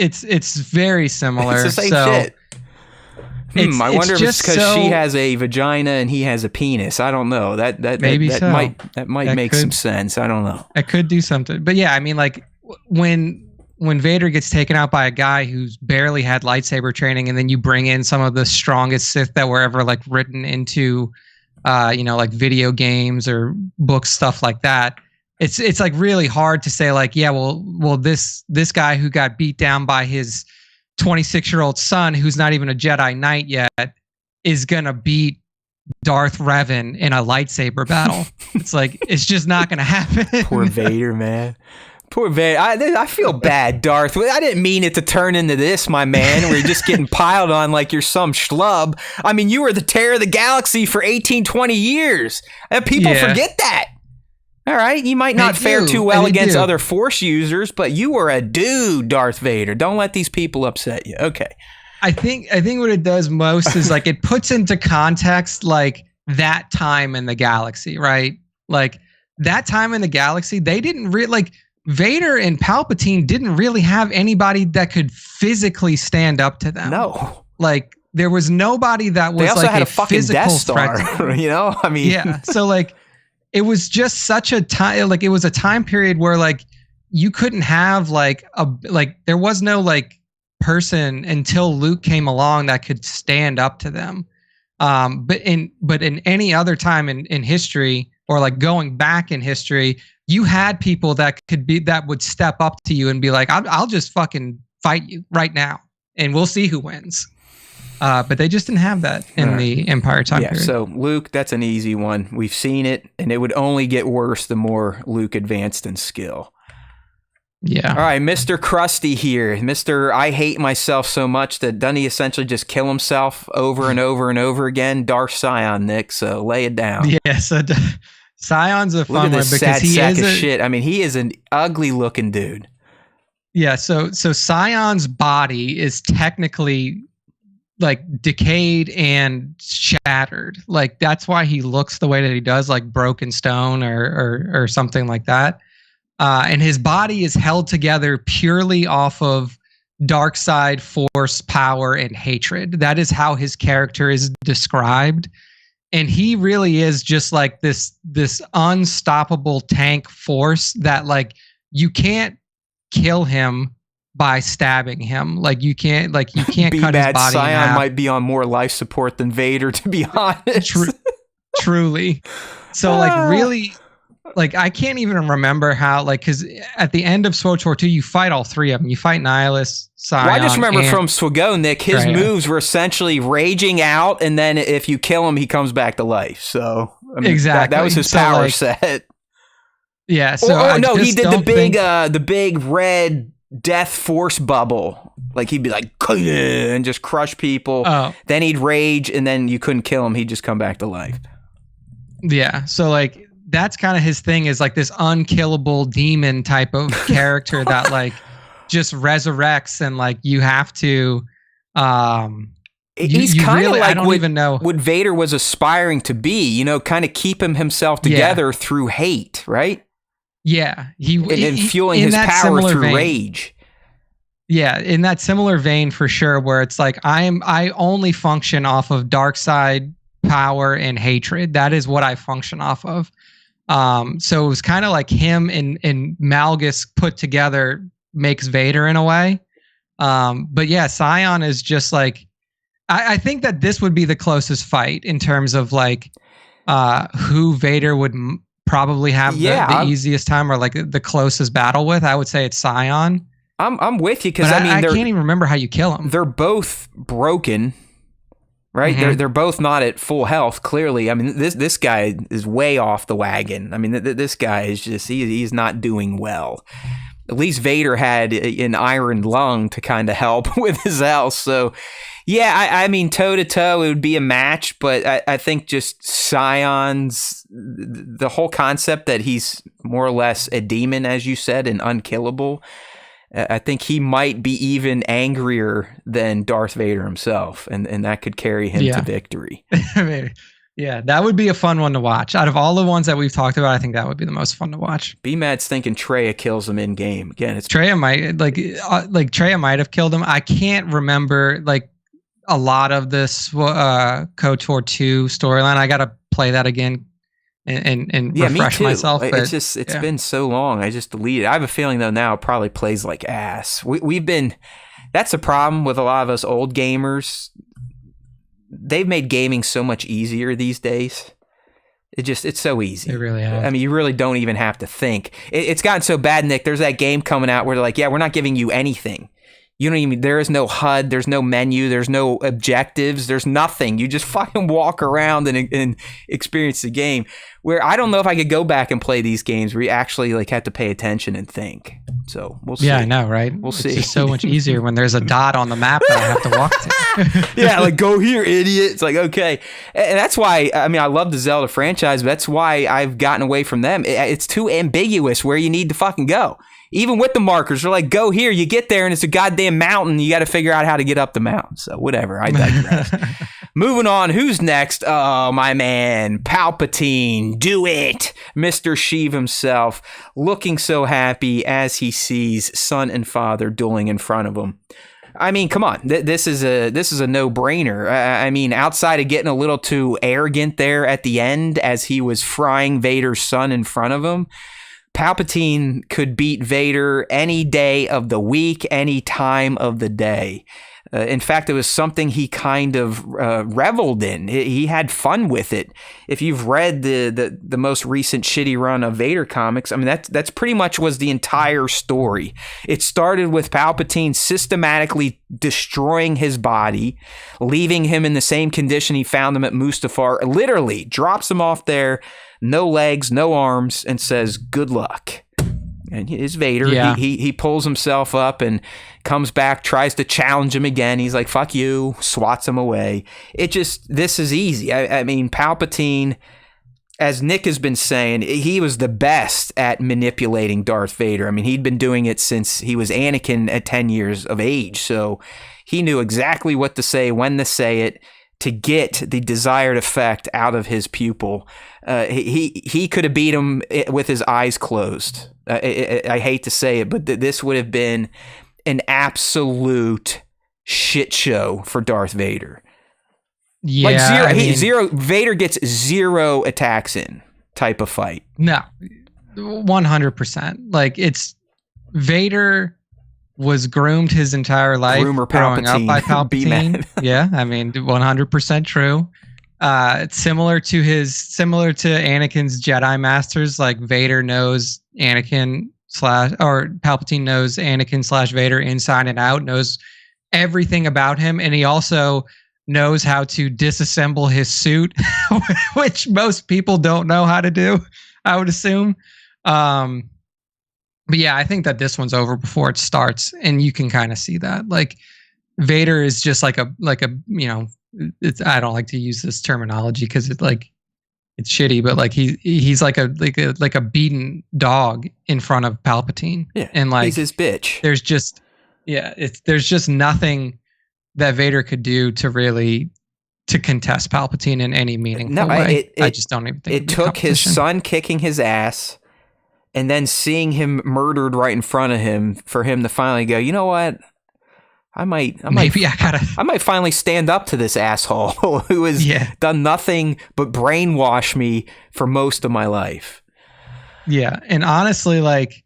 very similar. It's the same shit. I wonder if it's because she has a vagina and he has a penis. I don't know. That might make some sense. I don't know. It could do something. But yeah, I mean, like when Vader gets taken out by a guy who's barely had lightsaber training, and then you bring in some of the strongest Sith that were ever like written into, like video games or books, stuff like that. It's like really hard to say like, well, this guy who got beat down by his 26-year-old son, who's not even a Jedi Knight yet, is gonna beat Darth Revan in a lightsaber battle. It's like, it's just not gonna happen. Poor Vader, man. Poor Vader. I feel bad, Darth. I didn't mean it to turn into this, my man. We're just getting piled on like you're some schlub. I mean, you were the terror of the galaxy for 18, 20 years. And people forget that. All right, you might not fare too well against other Force users, but you were a dude, Darth Vader. Don't let these people upset you. Okay. I think what it does most is like it puts into context like that time in the galaxy, right? Like that time in the galaxy, they didn't really like Vader and Palpatine didn't really have anybody that could physically stand up to them. No. Like there was nobody that was they also like had a fucking physical Death Star, I mean, yeah. So like it was just such a time, like it was a time period where like you couldn't have there was no like person until Luke came along that could stand up to them. But in any other time in history, or like going back in history, you had people that would step up to you and be like, I'll just fucking fight you right now and we'll see who wins. But they just didn't have that in the Empire time period. So Luke, that's an easy one. We've seen it, and it would only get worse the more Luke advanced in skill. Yeah. All right, Mr. Krusty here. Mr. I hate myself so much that doesn't he essentially just kill himself over and over and over again? Darth Sion, Nick, so lay it down. Yeah, so Sion's a fun one because sad he sack is of shit. I mean, he is an ugly looking dude. Yeah, so Sion's body is technically like decayed and shattered. Like that's why he looks the way that he does, like broken stone or something like that. And his body is held together purely off of dark side force, power, and hatred. That is how his character is described. And he really is just like this unstoppable tank force that like you can't kill him by stabbing him. Like you can't cut his body in half. Sion might be on more life support than Vader, to be honest. Truly. So like really, like I can't even remember how, like, because at the end of SWTOR 2, you fight all three of them. You fight Nihilus, Sion. Well, I just remember from SWGO, Nick, his moves were essentially raging out, and then if you kill him, he comes back to life. So I mean, exactly, that was his power set. Yeah. So he did the big red death force bubble. Like he'd be like, and just crush people. Oh. Then he'd rage, and then you couldn't kill him. He'd just come back to life. Yeah. So like that's kind of his thing, is like this unkillable demon type of character that like just resurrects, and like you have to he's kind of really, like I don't even know what Vader was aspiring to be, you know, kind of keep himself together through hate, right? Yeah. And fueling his power through rage. Yeah, in that similar vein for sure, where it's like I only function off of dark side power and hatred. That is what I function off of. So it was kind of like him and Malgus put together makes Vader in a way. But yeah, Scion is just like, I think that this would be the closest fight in terms of like who Vader would probably have the easiest time, or like the closest battle with. I would say it's Scion. I'm with you, because I mean, I can't even remember how you kill him. They're both broken, right? Mm-hmm. They're both not at full health. Clearly, I mean, this guy is way off the wagon. I mean, this guy is just he's not doing well. At least Vader had an iron lung to kind of help with his health. So, yeah, I mean, toe to toe, it would be a match. But I think just Scion's, the whole concept that he's more or less a demon, as you said, and unkillable. I think he might be even angrier than Darth Vader himself, and that could carry him to victory. Maybe. Yeah, that would be a fun one to watch. Out of all the ones that we've talked about, I think that would be the most fun to watch. B-Mad's thinking Traya kills him in game. Again, it's Traya might Traya might have killed him. I can't remember like a lot of this KOTOR 2 storyline. I gotta play that again and refresh myself. But it's been so long. I just deleted it. I have a feeling though now it probably plays like ass. We've been, that's a problem with a lot of us old gamers. They've made gaming so much easier these days. It's so easy. They really have. I mean, you really don't even have to think. It's gotten so bad, Nick. There's that game coming out where they're like, yeah, we're not giving you anything. You don't even, there is no HUD, there's no menu, there's no objectives, there's nothing. You just fucking walk around and experience the game. Where I don't know if I could go back and play these games where you actually like have to pay attention and think. So we'll see. Yeah, I know, right? We'll see. It's just so much easier when there's a dot on the map that I have to walk to. Yeah, like go here, idiot. It's like, okay. And that's why, I mean, I love the Zelda franchise, but that's why I've gotten away from them. It's too ambiguous where you need to fucking go. Even with the markers, they're like, go here. You get there, and it's a goddamn mountain. You got to figure out how to get up the mountain. So whatever. I digress. Moving on. Who's next? Oh, my man. Palpatine. Do it. Mr. Sheev himself. Looking so happy as he sees son and father dueling in front of him. I mean, come on. This is a no-brainer. I mean, outside of getting a little too arrogant there at the end as he was frying Vader's son in front of him, Palpatine could beat Vader any day of the week, any time of the day. In fact, it was something he kind of reveled in. He had fun with it. If you've read the most recent shitty run of Vader comics, I mean, that's pretty much was the entire story. It started with Palpatine systematically destroying his body, leaving him in the same condition he found him at Mustafar, literally drops him off there, no legs, no arms, and says, good luck. And it's Vader. Yeah. He pulls himself up and comes back, tries to challenge him again. He's like, fuck you, swats him away. This is easy. I mean, Palpatine, as Nick has been saying, he was the best at manipulating Darth Vader. I mean, he'd been doing it since he was Anakin at 10 years of age. So he knew exactly what to say, when to say it, to get the desired effect out of his pupil. He could have beat him with his eyes closed. I hate to say it, but this would have been an absolute shit show for Darth Vader. Yeah, like Vader gets 0 attacks in type of fight. No, 100%. Like it's Vader was groomed his entire life growing up by Palpatine. Yeah, I mean, 100% true. It's similar to Anakin's Jedi Masters. Like Vader knows Palpatine knows Anakin / Vader inside and out, knows everything about him, and he also knows how to disassemble his suit, which most people don't know how to do, I would assume. But yeah, I think that this one's over before it starts, and you can kind of see that. Like Vader is just like a I don't like to use this terminology because it's shitty, but like he's like a beaten dog in front of Palpatine. Yeah, and like he's his bitch. There's just nothing that Vader could do to contest Palpatine in any meaningful way. I just don't even think it took his son kicking his ass and then seeing him murdered right in front of him for him to finally go, you know what? I might finally stand up to this asshole who has done nothing but brainwash me for most of my life. Yeah. And honestly, like,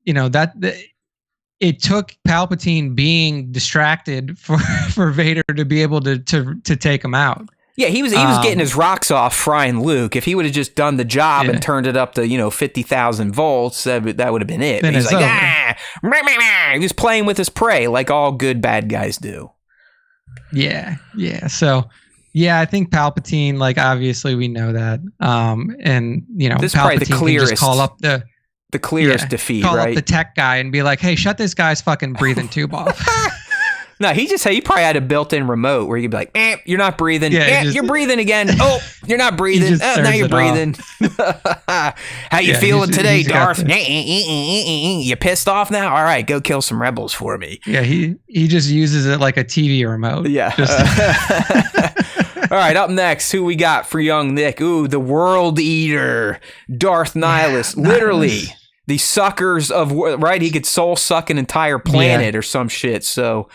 it took Palpatine being distracted for Vader to be able to take him out. Yeah, he was getting his rocks off frying Luke. If he would have just done the job and turned it up to 50,000 volts, that would have been it. But he's like, he was playing with his prey like all good bad guys do. Yeah. So, I think Palpatine, like obviously we know that, and this Palpatine is probably the clearest, can just call up the clearest defeat, call right? Up the tech guy and be like, hey, shut this guy's fucking breathing tube off. No, he probably had a built-in remote where you could be like, you're not breathing. You're breathing again. Oh, you're not breathing. Now you're breathing. How you feeling today, Darth? You pissed off now? All right, go kill some rebels for me. Yeah, he just uses it like a TV remote. Yeah. All right, up next, who we got for young Nick? Ooh, the World Eater, Darth Nihilus. Literally. The suckers of, right? He could soul suck an entire planet or some shit. So,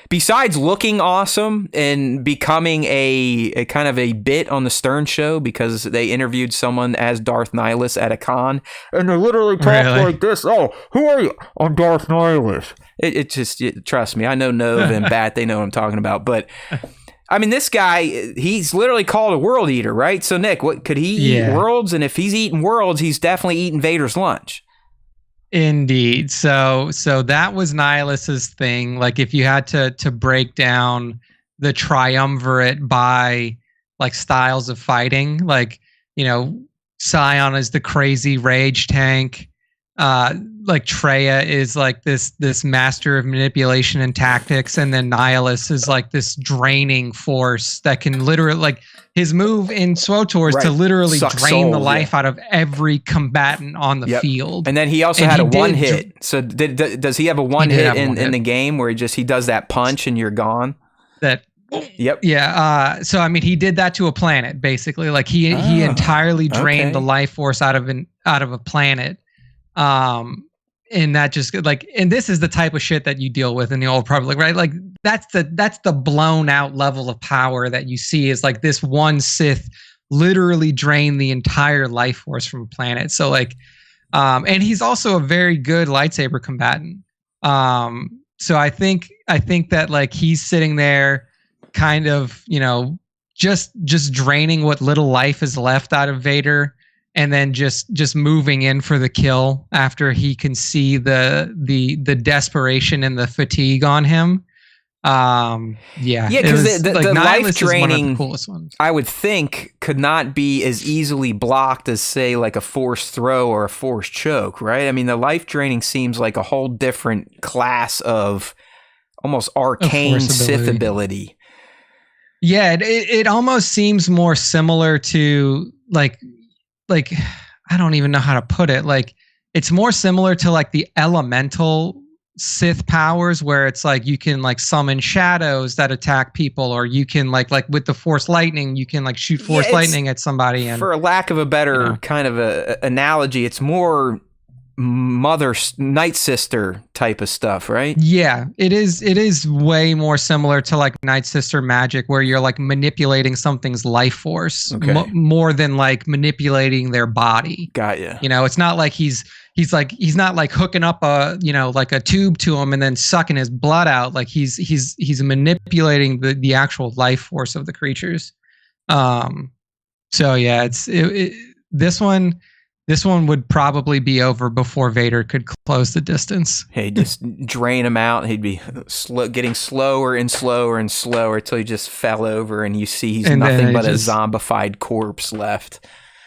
besides looking awesome and becoming a kind of a bit on the Stern Show because they interviewed someone as Darth Nihilus at a con, and they literally talk like this. Oh, who are you? I'm Darth Nihilus. Trust me, I know Nova and Bat, they know what I'm talking about. But I mean, this guy, he's literally called a world eater, right? So, Nick, what could he eat worlds? And if he's eating worlds, he's definitely eating Vader's lunch. Indeed. So that was Nihilus's thing. Like, if you had to break down the triumvirate by like styles of fighting, like, Scion is the crazy rage tank. Like Traya is like this master of manipulation and tactics, and then Nihilus is like this draining force that can literally, like his move in SWTOR is to literally drain the life out of every combatant on the field. And then he also had a one hit. So does he have a one hit in the game where he does that punch and you're gone? Yep. Yeah. So I mean, he did that to a planet basically. Like he entirely drained the life force out of a planet. And that just and this is the type of shit that you deal with in the Old Republic, right? Like that's the blown out level of power that you see is like this one Sith literally drained the entire life force from a planet. So and he's also a very good lightsaber combatant. So I think that like he's sitting there kind of, just draining what little life is left out of Vader. And then just moving in for the kill after he can see the desperation and the fatigue on him. Because the life draining, the coolest ones. I would think, could not be as easily blocked as say like a forced throw or a forced choke, right? I mean, the life draining seems like a whole different class of almost arcane Sith ability. Yeah, it almost seems more similar to like I don't even know how to put it. Like it's more similar to like the elemental Sith powers where it's like you can like summon shadows that attack people, or you can like with the Force lightning, you can like shoot Force lightning at somebody. And for a lack of a better kind of a analogy, it's more mother night sister type of stuff, right? Yeah, it is way more similar to like Night Sister magic where you're like manipulating something's life force more than like manipulating their body. Got you. It's not like he's not like hooking up a like a tube to him and then sucking his blood out. Like he's manipulating the actual life force of the creatures. So yeah, this one would probably be over before Vader could close the distance. Hey, just drain him out. He'd be getting slower and slower and slower until he just fell over and you see he's nothing but a zombified corpse left.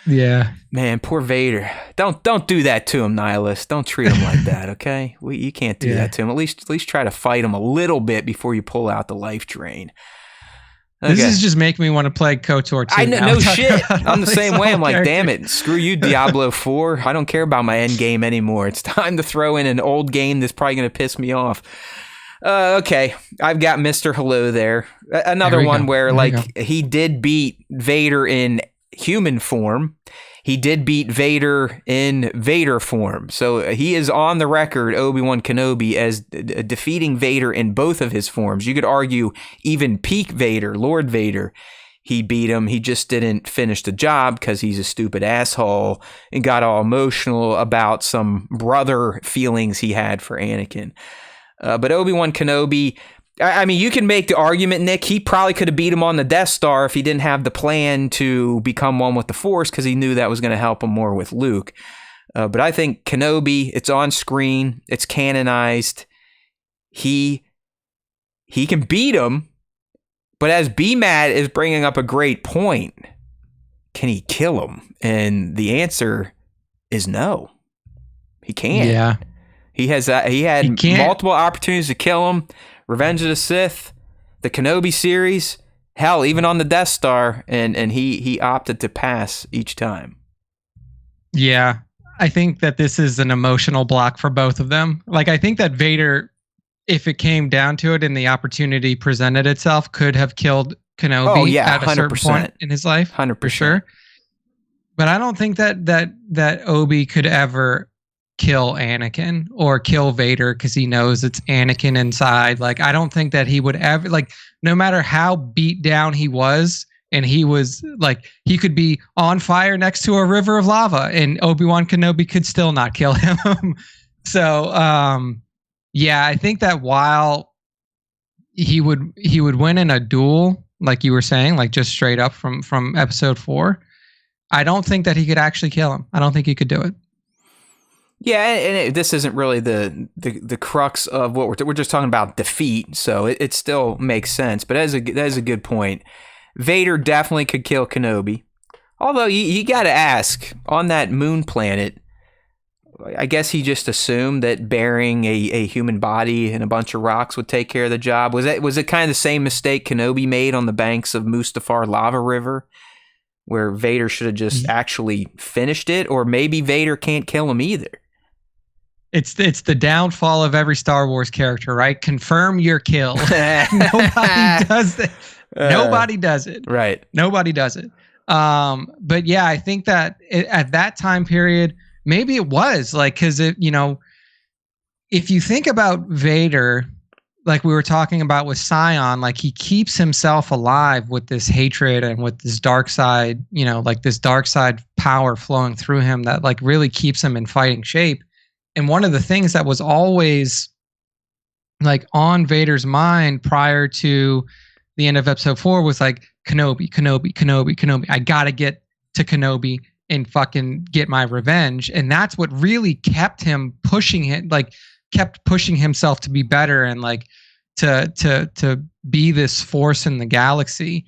Yeah. Man, poor Vader. Don't do that to him, Nihilist. Don't treat him like that, okay? You can't do that to him. At least try to fight him a little bit before you pull out the life drain. Okay. This is just making me want to play KOTOR 2. I know, no shit. I'm the same way. I'm like, characters. damn it. Screw you, Diablo 4. I don't care about my end game anymore. It's time to throw in an old game that's probably going to piss me off. Okay. I've got Mr. Hello there. Another one where, like, he did beat Vader in human form. He did beat Vader in Vader form. So he is on the record, Obi-Wan Kenobi, as defeating Vader in both of his forms. You could argue even peak Vader, Lord Vader, he beat him. He just didn't finish the job because he's a stupid asshole and got all emotional about some brother feelings he had for Anakin. But Obi-Wan Kenobi, I mean, you can make the argument, Nick, he probably could have beat him on the Death Star if he didn't have the plan to become one with the Force, because he knew that was going to help him more with Luke. But I think Kenobi, it's on screen, it's canonized. He can beat him, but as B-Mad is bringing up a great point, can he kill him? And the answer is no. He can't. Yeah. He had multiple opportunities to kill him. Revenge of the Sith, the Kenobi series, hell, even on the Death Star, and he opted to pass each time. Yeah, I think that this is an emotional block for both of them. Like, I think that Vader, if it came down to it and the opportunity presented itself, could have killed Kenobi at a certain point in his life, 100%. For sure. But I don't think that Obi could ever kill Anakin or kill Vader because he knows it's Anakin inside. Like, I don't think that he would ever, like, no matter how beat down he was, and he was like, he could be on fire next to a river of lava and Obi-Wan Kenobi could still not kill him. So, yeah, I think that while he would win in a duel, like you were saying, like just straight up from episode 4, I don't think that he could actually kill him. I don't think he could do it. Yeah, and this isn't really the crux of what we're just talking about defeat, so it still makes sense. But that is a good point. Vader definitely could kill Kenobi. Although you got to ask, on that moon planet, I guess he just assumed that burying a human body in a bunch of rocks would take care of the job. Was it kind of the same mistake Kenobi made on the banks of Mustafar Lava River, where Vader should have just actually finished it? Or maybe Vader can't kill him either. It's the downfall of every Star Wars character, right? Confirm your kill. Nobody does it. Nobody does it. Right. Nobody does it. But yeah, I think that at that time period, maybe it was like, because if you think about Vader, like we were talking about with Sion, like he keeps himself alive with this hatred and with this dark side, like this dark side power flowing through him that like really keeps him in fighting shape. And one of the things that was always like on Vader's mind prior to the end of episode 4 was like Kenobi. I gotta get to Kenobi and fucking get my revenge. And that's what really kept him pushing it, like kept pushing himself to be better and like to be this force in the galaxy.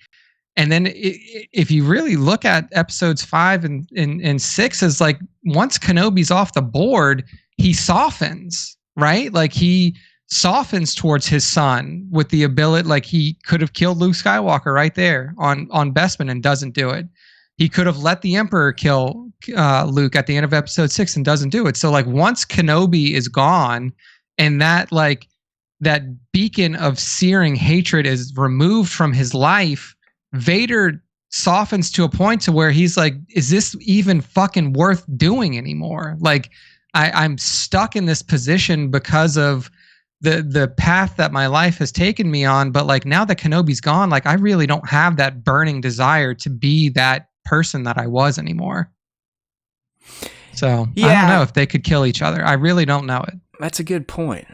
And then if you really look at episodes 5 and 6, is like once Kenobi's off the board, he softens, right? Like he softens towards his son with the ability, like he could have killed Luke Skywalker right there on Bespin and doesn't do it. He could have let the Emperor kill Luke at the end of episode 6 and doesn't do it. So like once Kenobi is gone and that beacon of searing hatred is removed from his life, Vader softens to a point to where he's like, is this even fucking worth doing anymore? Like I'm stuck in this position because of the path that my life has taken me on. But like now that Kenobi's gone, like I really don't have that burning desire to be that person that I was anymore. So yeah. I don't know if they could kill each other. I really don't know it. That's a good point.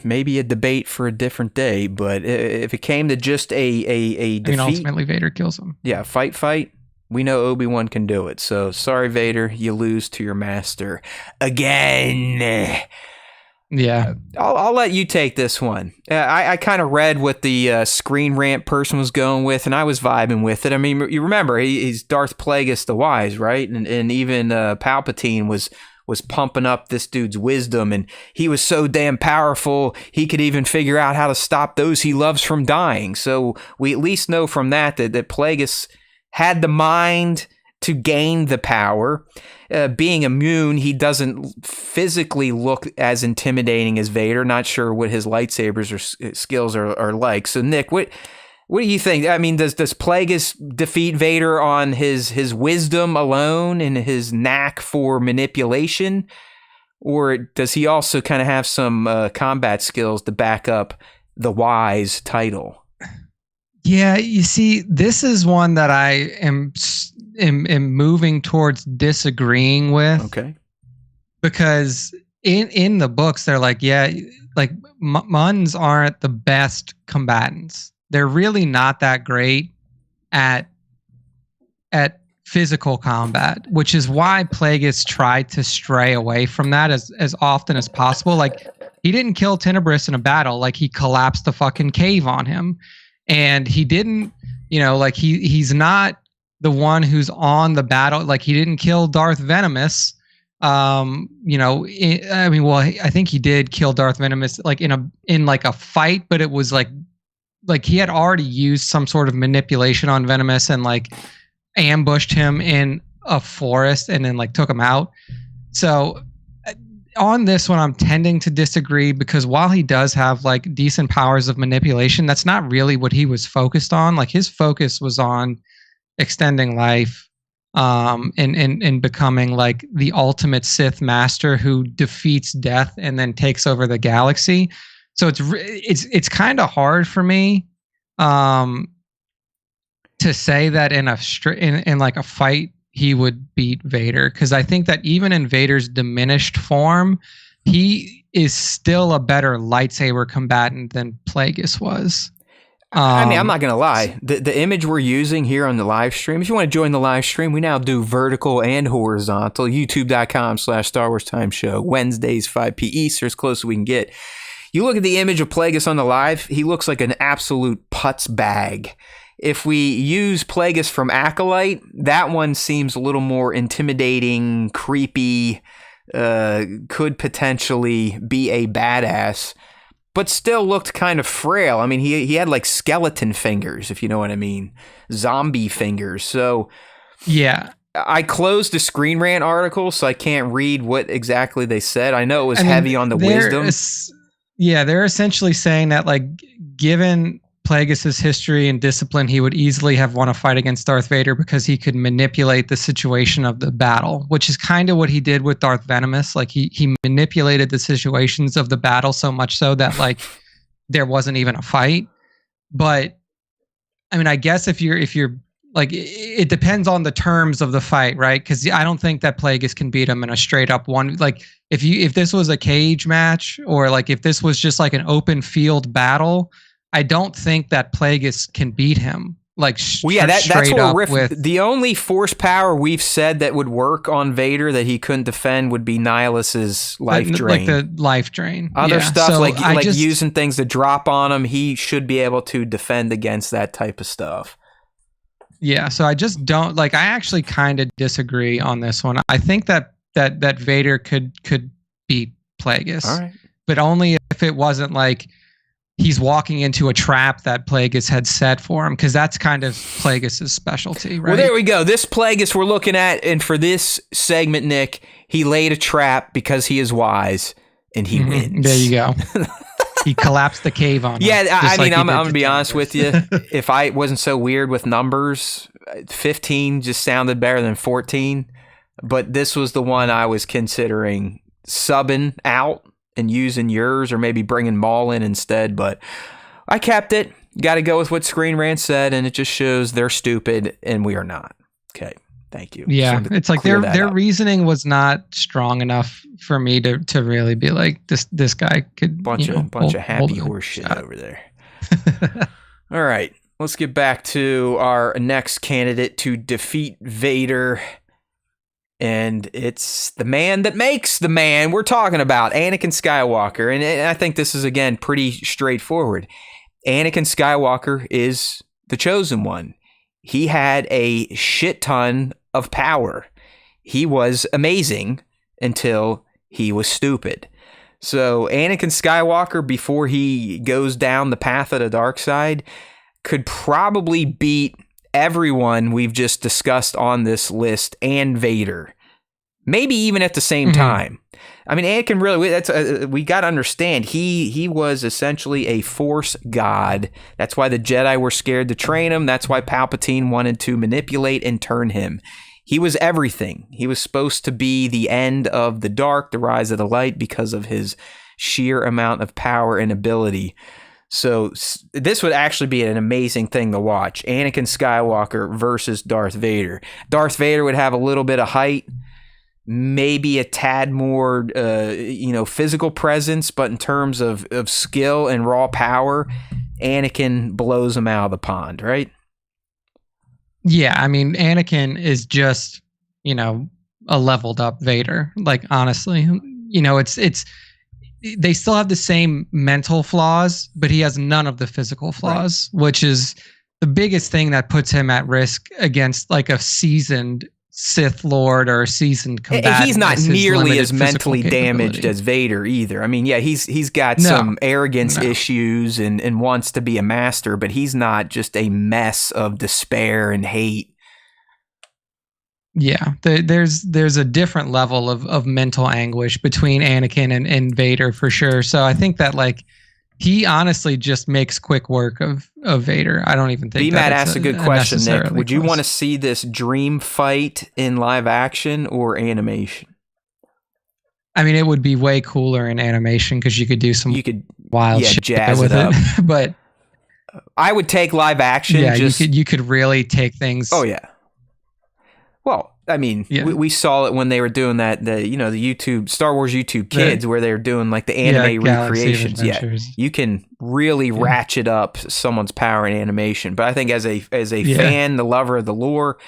Maybe a debate for a different day, but if it came to just a defeat, ultimately Vader kills him. Yeah, fight. We know Obi-Wan can do it. So sorry, Vader, you lose to your master again. Yeah. I'll let you take this one. I kind of read what the Screen Rant person was going with, and I was vibing with it. I mean, you remember, he's Darth Plagueis the Wise, right? And even Palpatine was pumping up this dude's wisdom, and he was so damn powerful, he could even figure out how to stop those he loves from dying. So we at least know from that Plagueis had the mind to gain the power. Being immune, he doesn't physically look as intimidating as Vader. Not sure what his lightsabers or skills are like. So, Nick, what do you think? I mean, does Plagueis defeat Vader on his wisdom alone and his knack for manipulation? Or does he also kind of have some combat skills to back up the Wise title? Yeah, you see, this is one that I am moving towards disagreeing with. Okay. Because in the books, they're like, yeah, like Muns aren't the best combatants. They're really not that great at physical combat, which is why Plagueis tried to stray away from that as often as possible. Like, he didn't kill Tenebris in a battle. Like, he collapsed the fucking cave on him. And he didn't, like he's not the one who's on the battle. Like, he didn't kill Darth Venomous. I think he did kill Darth Venomous like in like a fight, but it was like he had already used some sort of manipulation on Venomous and like ambushed him in a forest and then like took him out. So on this one, I'm tending to disagree, because while he does have like decent powers of manipulation, that's not really what he was focused on. Like, his focus was on extending life, and becoming like the ultimate Sith master who defeats death and then takes over the galaxy. So it's kind of hard for me, to say that in like a fight he would beat Vader, because I think that even in Vader's diminished form, he is still a better lightsaber combatant than Plagueis was. I mean, I'm not going to lie. The image we're using here on the live stream, if you want to join the live stream, we now do vertical and horizontal. YouTube.com/Star Wars Time Show. Wednesdays, 5 p. Eastern, as close as we can get. You look at the image of Plagueis on the live, he looks like an absolute putz bag. If we use Plagueis from Acolyte, that one seems a little more intimidating, creepy, could potentially be a badass, but still looked kind of frail. I mean, he had like skeleton fingers, if you know what I mean, zombie fingers. So yeah, I closed the Screen Rant article, so I can't read what exactly they said. I know it was heavy on the wisdom. They're essentially saying that, like, given Plagueis' history and discipline, he would easily have won a fight against Darth Vader because he could manipulate the situation of the battle, which is kind of what he did with Darth Venomous. Like, he manipulated the situations of the battle so much so that like there wasn't even a fight. But I mean, I guess if you're like, it depends on the terms of the fight, right? Because I don't think that Plagueis can beat him in a straight up one. Like, if this was a cage match, or like if this was just like an open field battle, I don't think that Plagueis can beat him. Like, that's what we're with. The only force power we've said that would work on Vader that he couldn't defend would be Nihilus's life drain. Like the life drain. Other stuff, so like using things to drop on him, he should be able to defend against that type of stuff. Yeah, so I just don't like. I actually kind of disagree on this one. I think that Vader could beat Plagueis, all right, but only if it wasn't like he's walking into a trap that Plagueis had set for him, because that's kind of Plagueis' specialty, right? Well, there we go. This Plagueis we're looking at, and for this segment, Nick, he laid a trap because he is wise, and he wins. There you go. He collapsed the cave on him. Yeah, I mean, I'm going to be honest with you. If I wasn't so weird with numbers, 15 just sounded better than 14. But this was the one I was considering subbing out and using yours, or maybe bringing Maul in instead. But I kept it. Got to go with what Screen Rant said, and it just shows they're stupid and we are not. Okay. Thank you. Yeah, it's like their reasoning was not strong enough for me to really be like, this guy could bunch of happy horse shit over there. All right, let's get back to our next candidate to defeat Vader. And it's the man that makes the man we're talking about, Anakin Skywalker. And I think this is, again, pretty straightforward. Anakin Skywalker is the chosen one. He had a shit ton of power. He was amazing until he was stupid. So Anakin Skywalker, before he goes down the path of the dark side, could probably beat everyone we've just discussed on this list and Vader, maybe even at the same time. I mean, Anakin really, we got to understand, he was essentially a Force god. That's why the Jedi were scared to train him. That's why Palpatine wanted to manipulate and turn him. He was everything. He was supposed to be the end of the dark, the rise of the light, because of his sheer amount of power and ability. So this would actually be an amazing thing to watch. Anakin Skywalker versus Darth Vader. Darth Vader would have a little bit of height, maybe a tad more, physical presence, but in terms of skill and raw power, Anakin blows him out of the pond, right? Yeah, I mean, Anakin is just, a leveled up Vader. Like, honestly, it's they still have the same mental flaws, but he has none of the physical flaws, which is the biggest thing that puts him at risk against like a seasoned Sith Lord or a seasoned combatant. He's not nearly as mentally damaged as Vader either. I mean, yeah, he's got some arrogance issues and wants to be a master, but he's not just a mess of despair and hate. Yeah, there's a different level of mental anguish between Anakin and Vader for sure. So I think that like he honestly just makes quick work of Vader. I don't even think BMAT asked a good question, Nick. Would you want to see this dream fight in live action or animation? I mean, it would be way cooler in animation because you could do some wild shit jazz with it up. But I would take live action. Yeah, you could really take things. Oh yeah. Well, I mean, we saw it when they were doing the YouTube Star Wars YouTube Kids, where they were doing like the anime recreations. Yeah, you can really ratchet up someone's power in animation. But I think as a fan, the lover of the lore,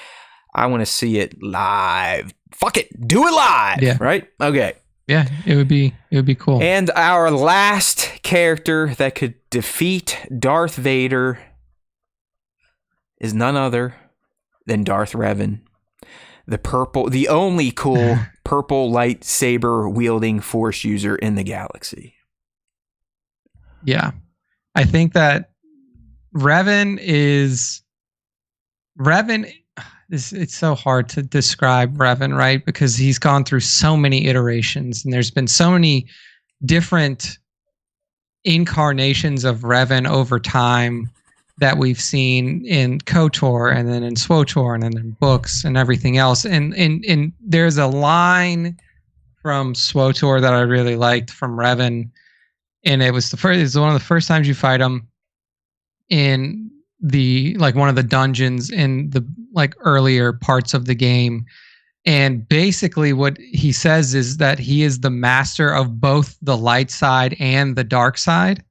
I want to see it live. Fuck it, do it live. Yeah. Right? Okay. Yeah, it would be cool. And our last character that could defeat Darth Vader is none other than Darth Revan. The only cool purple lightsaber wielding Force user in the galaxy. Yeah. I think that Revan, it's so hard to describe Revan, right? Because he's gone through so many iterations and there's been so many different incarnations of Revan over time that we've seen in KOTOR and then in SWTOR and then in books and everything else. And there's a line from SWTOR that I really liked from Revan. And it's one of the first times you fight him in one of the dungeons in the earlier parts of the game. And basically what he says is that he is the master of both the light side and the dark side.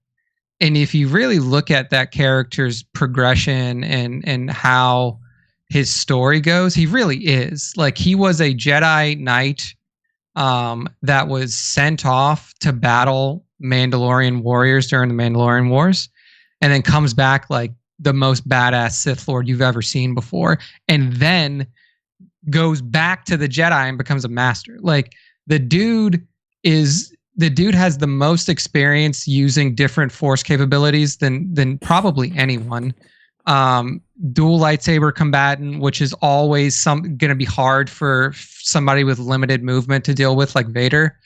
And if you really look at that character's progression and how his story goes, he really is. Like, he was a Jedi Knight that was sent off to battle Mandalorian warriors during the Mandalorian Wars, and then comes back like the most badass Sith Lord you've ever seen before, and then goes back to the Jedi and becomes a master. Like, the dude has the most experience using different Force capabilities than probably anyone. Dual lightsaber combatant, which is always going to be hard for somebody with limited movement to deal with, like Vader.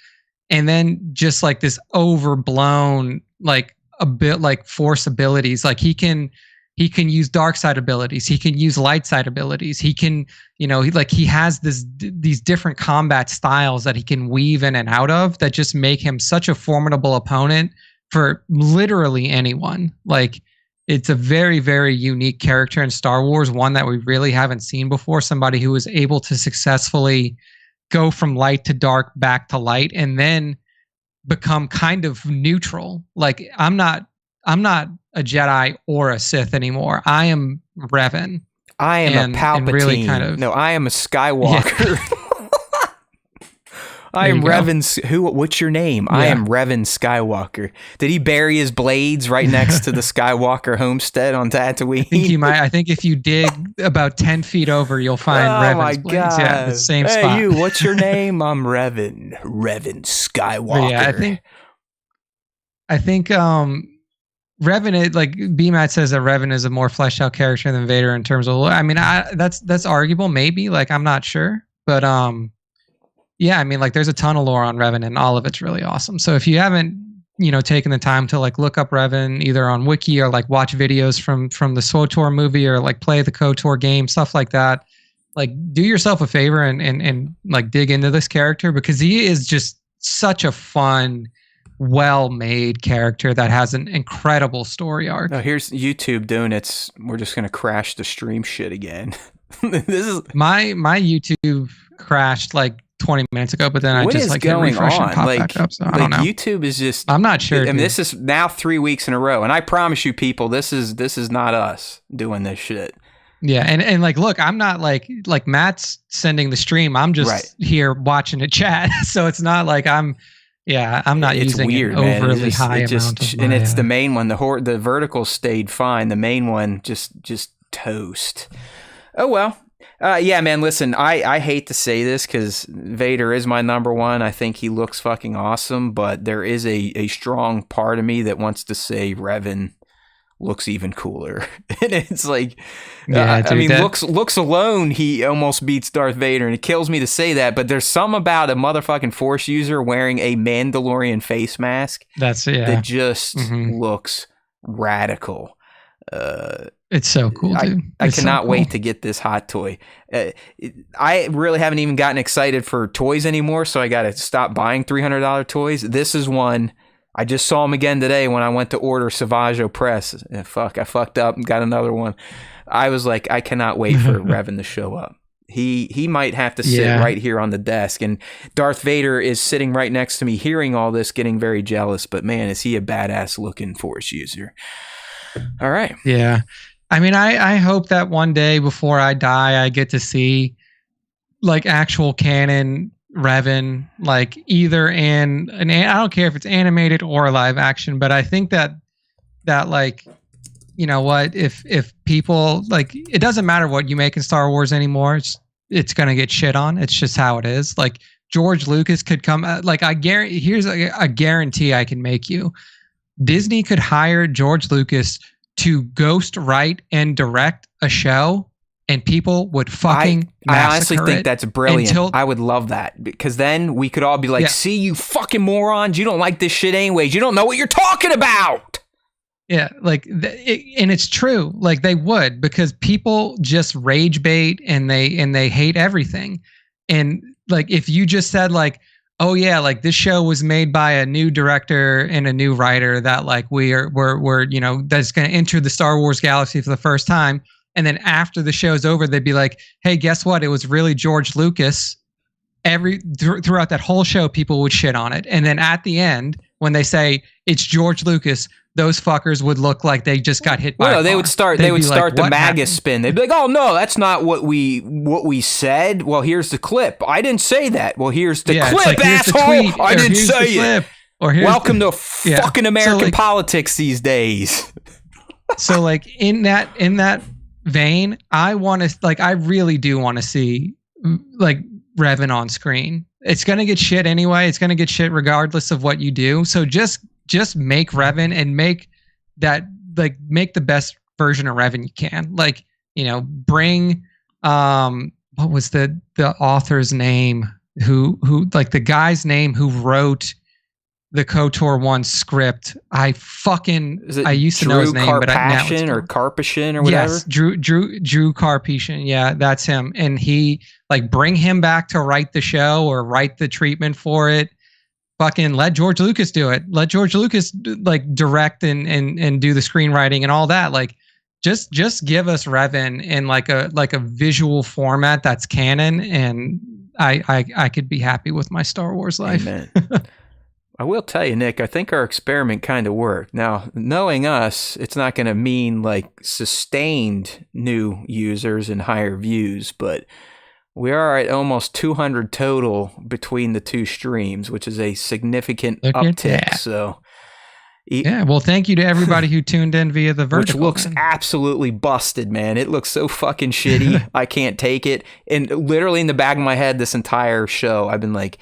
And then just like this overblown, like a bit like Force abilities. Like he can use dark side abilities. He can use light side abilities. He can, he has these different combat styles that he can weave in and out of that just make him such a formidable opponent for literally anyone. Like, it's a very, very unique character in Star Wars, one that we really haven't seen before. Somebody who was able to successfully go from light to dark back to light and then become kind of neutral. Like, I'm not a Jedi or a Sith anymore. I am Revan. I am a Palpatine. Really I am a Skywalker. I There am you go. Revan. What's your name? I am Revan Skywalker. Did he bury his blades right next to the Skywalker homestead on Tatooine? I think if you dig about 10 feet over, you'll find Revan's blades. Yeah, the same hey, spot. you, what's your name? I'm Revan Skywalker. But yeah, I think Revan, like BMAT says that Revan is a more fleshed out character than Vader in terms of, I mean, that's arguable, maybe, like, I'm not sure, but yeah, I mean, like, there's a ton of lore on Revan and all of it's really awesome. So if you haven't, taken the time to like look up Revan either on Wiki or like watch videos from the SWTOR movie or like play the KOTOR game, stuff like that, like do yourself a favor and like dig into this character, because he is just such a fun, well-made character that has an incredible story arc. Oh, here's YouTube doing its. We're just gonna crash the stream shit again. This is my YouTube crashed like 20 minutes ago, but then I just like hit refresh and pop back up. So I don't know. YouTube is just. I'm not sure. I mean, this is now 3 weeks in a row, and I promise you, people, this is not us doing this shit. Yeah, and like, look, I'm not like Matt's sending the stream. I'm just here watching the chat, so it's not like I'm not using weird, an overly high amount of my, and it's the main one. The vertical stayed fine. The main one just toast. Oh well. Yeah, man. Listen, I hate to say this because Vader is my number one. I think he looks fucking awesome, but there is a strong part of me that wants to say Revan looks even cooler. And it's like, I mean, looks alone, he almost beats Darth Vader, and it kills me to say that, but there's some about a motherfucking Force user wearing a Mandalorian face mask that just looks radical. It's so cool, dude. I cannot wait to get this hot toy. I really haven't even gotten excited for toys anymore, so I got to stop buying $300 toys. This is one. I just saw him again today when I went to order Savage Opress. I fucked up and got another one. I was like, I cannot wait for Revan to show up. He might have to sit right here on the desk, and Darth Vader is sitting right next to me, hearing all this, getting very jealous. But man, is he a badass looking Force user? All right. Yeah. I mean, I hope that one day before I die, I get to see like actual canon Revan, like either in an I don't care if it's animated or live action, but I think that like, you know what, if people like, it doesn't matter what you make in Star Wars anymore, it's gonna get shit on. It's just how it is. Like George Lucas could come, like I guarantee, here's a guarantee I can make you. Disney could hire George Lucas to ghost write and direct a show, and people would fucking I honestly think that's brilliant. I would love that, because then we could all be like, see, you fucking morons, you don't like this shit anyways. You don't know what you're talking about. Yeah, like, and it's true. Like they would, because people just rage bait and they hate everything. And like, if you just said like, oh yeah, like this show was made by a new director and a new writer that like we're that's going to enter the Star Wars galaxy for the first time. And then after the show's over, they'd be like, hey, guess what? It was really George Lucas. Throughout that whole show, people would shit on it. And then at the end, when they say it's George Lucas, those fuckers would look like they just got hit by a car. They would start the MAGA spin. They'd be like, oh no, that's not what we said. Well, here's the clip. I didn't say that. Well, here's the clip, like, asshole. I didn't say it. Welcome to fucking American politics these days. So like in that vein, I really do want to see like Revan on screen. It's gonna get shit anyway. It's gonna get shit regardless of what you do. So just make Revan and make the best version of Revan you can. Like, bring what was the author's name? Who like the guy's name who wrote the KOTOR 1 script. I used to know his name, but now it's Karpashin or whatever. Yes, Drew Karpashin. Yeah, that's him. And he bring him back to write the show or write the treatment for it. Fucking let George Lucas do it. Let George Lucas direct and do the screenwriting and all that. Like just give us Revan in like a visual format that's canon, and I could be happy with my Star Wars life. Amen. I will tell you, Nick, I think our experiment kind of worked. Now, knowing us, it's not going to mean like sustained new users and higher views, but We are at almost 200 total between the two streams, which is a significant Look at uptick. that. So, Yeah, well, thank you to everybody who tuned in via the vertical. which looks absolutely busted, man. It looks so fucking shitty. I can't take it. And literally in the back of my head, this entire show, I've been like,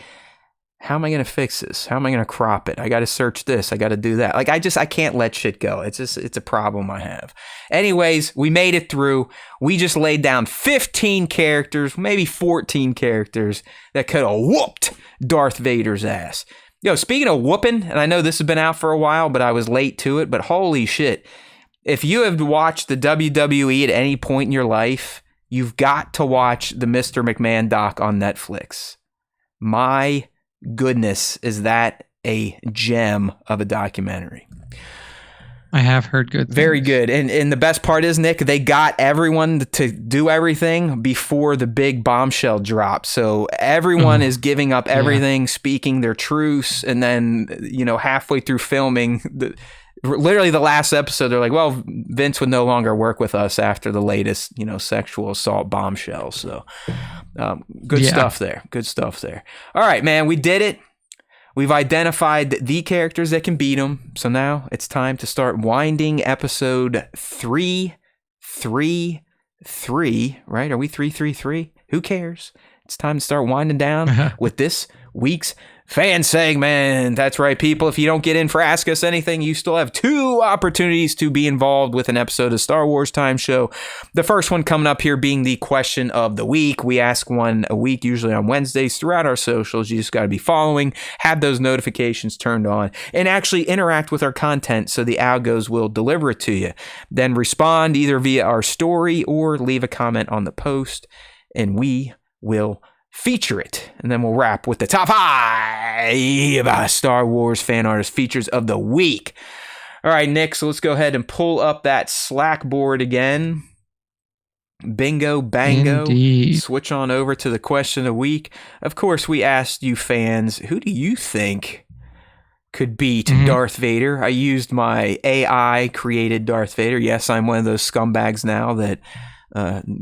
how am I going to fix this? How am I going to crop it? I got to search this. I got to do that. Like, I can't let shit go. It's a problem I have. Anyways, we made it through. We just laid down 15 characters, maybe 14 characters that could have whooped Darth Vader's ass. Yo, speaking of whooping, and I know this has been out for a while, but I was late to it, but holy shit. If you have watched the WWE at any point in your life, you've got to watch the Mr. McMahon doc on Netflix. My goodness, is that a gem of a documentary. I have heard good things. Very good. And the best part is, Nick, they got everyone to do everything before the big bombshell drop. So everyone is giving up everything, speaking their truths, and then, halfway through filming, literally the last episode, they're like, well, Vince would no longer work with us after the latest, sexual assault bombshell. So good stuff there. Good stuff there. All right, man, we did it. We've identified the characters that can beat them. So now it's time to start winding episode 333, right? Are we 333? Who cares? It's time to start winding down with this week's fan segment. That's right, people. If you don't get in for Ask Us Anything, you still have 2 opportunities to be involved with an episode of Star Wars Time Show. The first one coming up here being the question of the week. We ask one a week, usually on Wednesdays, throughout our socials. You just got to be following, have those notifications turned on, and actually interact with our content so the algos will deliver it to you. Then respond either via our story or leave a comment on the post, and we will feature it. And then we'll wrap with the top 5 Star Wars fan artist features of the week. All right, Nick, so let's go ahead and pull up that Slack board again. Bingo, bango. Indeed. Switch on over to the question of the week. Of course, we asked you fans, who do you think could beat Darth Vader? I used my AI created Darth Vader. Yes, I'm one of those scumbags now that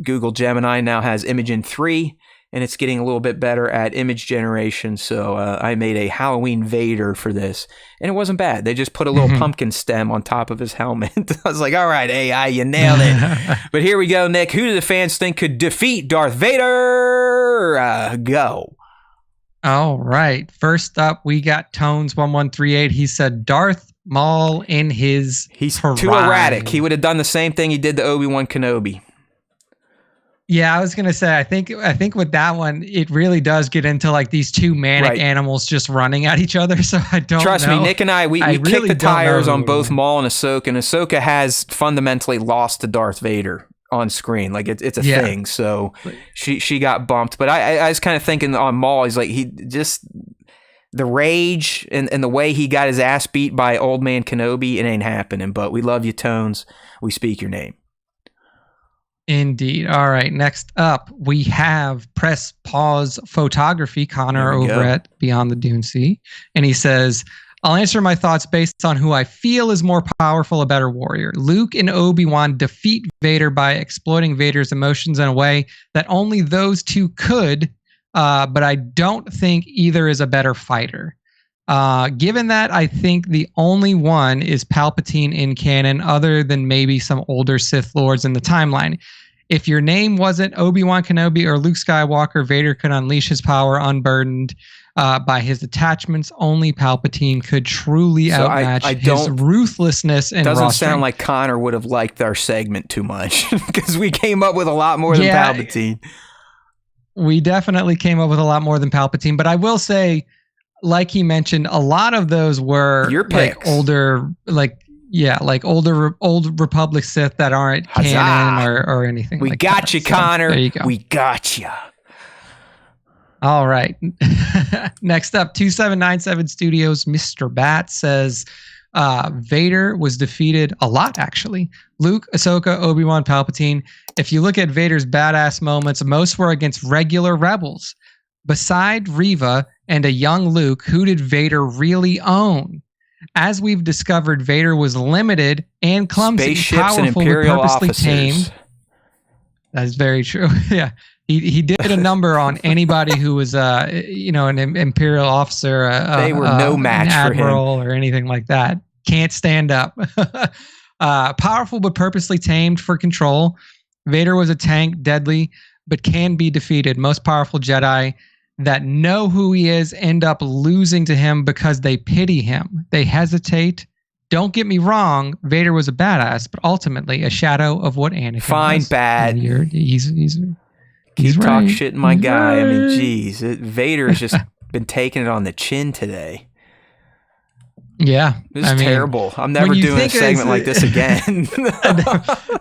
Google Gemini now has Imagen 3. And it's getting a little bit better at image generation. So I made a Halloween Vader for this. And it wasn't bad. They just put a little pumpkin stem on top of his helmet. I was like, all right, AI, you nailed it. But here we go, Nick. Who do the fans think could defeat Darth Vader? Go. All right. First up, we got Tones1138. He said Darth Maul in his He's prime. too erratic. He would have done the same thing he did to Obi-Wan Kenobi. Yeah, I was gonna say. I think with that one, it really does get into like these two manic animals just running at each other. So I don't trust know. me. Nick and I really kicked the tires on both know. Maul and Ahsoka, and Ahsoka has fundamentally lost to Darth Vader on screen. Like it's a thing. So she got bumped. But I was kind of thinking on Maul. He's like he just the rage and the way he got his ass beat by old man Kenobi. It ain't happening. But we love you, Tones. We speak your name. Indeed. All right. Next up, we have Press Pause Photography, Connor over at Beyond the Dune Sea. And he says, I'll answer my thoughts based on who I feel is more powerful, a better warrior. Luke and Obi-Wan defeat Vader by exploiting Vader's emotions in a way that only those two could, but I don't think either is a better fighter. Given that, I think the only one is Palpatine in canon, other than maybe some older Sith Lords in the timeline. If your name wasn't Obi-Wan Kenobi or Luke Skywalker, Vader could unleash his power unburdened by his attachments. Only Palpatine could truly outmatch his ruthlessness and doesn't raw sound strength. like Connor would have liked our segment too much because we came up with a lot more than Palpatine. We definitely came up with a lot more than Palpatine, but I will say, like he mentioned, a lot of those were your like older, old Republic Sith that aren't canon or anything. We like got that. you, So, Connor. there you go. We got you. All right. Next up, 2797 Studios, Mr. Bat says Vader was defeated a lot, actually. Luke, Ahsoka, Obi-Wan, Palpatine. If you look at Vader's badass moments, most were against regular rebels. Beside Reva and a young Luke, who did Vader really own? As we've discovered, Vader was limited and clumsy, Spaceships powerful, and Imperial purposely officers. tamed. That's very true. Yeah. He did a number on anybody who was an imperial officer. They were no match an for him. admiral or anything like that. Can't stand up. Powerful but purposely tamed for control. Vader was a tank, deadly, but can be defeated. Most powerful Jedi that know who he is end up losing to him because they pity him. They hesitate. Don't get me wrong, Vader was a badass, but ultimately a shadow of what Anakin Fine, was. bad. He's Keep right. talking shit in my He's guy. I mean, right. geez, Vader has just been taking it on the chin today. Yeah. This is terrible. I'm never when you doing a think segment like this again.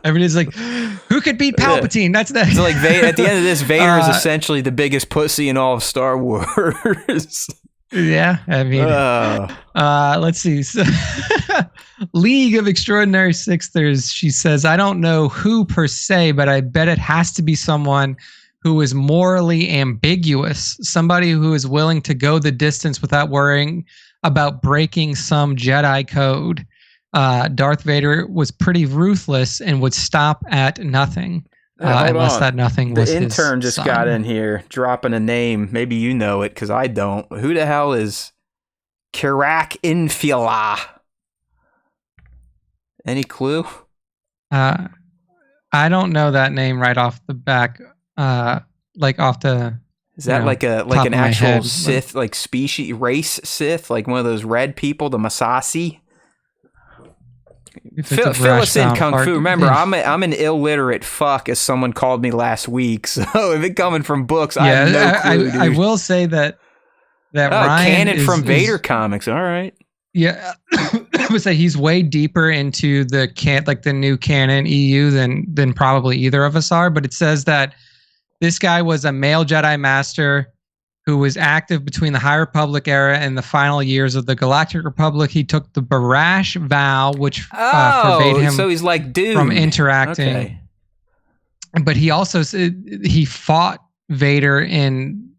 Everybody's like, who could beat Palpatine? That's the So like at the end of this, Vader is essentially the biggest pussy in all of Star Wars. Yeah, I mean, let's see. So, League of Extraordinary Sixthers, she says, I don't know who per se, but I bet it has to be someone who is morally ambiguous, somebody who is willing to go the distance without worrying about breaking some Jedi code. Darth Vader was pretty ruthless and would stop at nothing. Unless that nothing was the intern his just son. got in here dropping a name. Maybe you know it because I don't. Who the hell is Kirak Infila? Any clue? I don't know that name right off the back. Like off the. Is that like an actual Sith, like species, race Sith, like one of those red people, the Masasi? Fill us in, Kung Fu. Remember, I'm an illiterate fuck, as someone called me last week. So if it coming from books, I have no clue, dude. I will say that Ryan canon from Vader comics. All right. Yeah, I would say he's way deeper into the new canon EU than probably either of us are. But it says that this guy was a male Jedi Master who was active between the High Republic era and the final years of the Galactic Republic. He took the Barash vow, which forbade him so he's like Dune from interacting. Okay. But he also he fought Vader in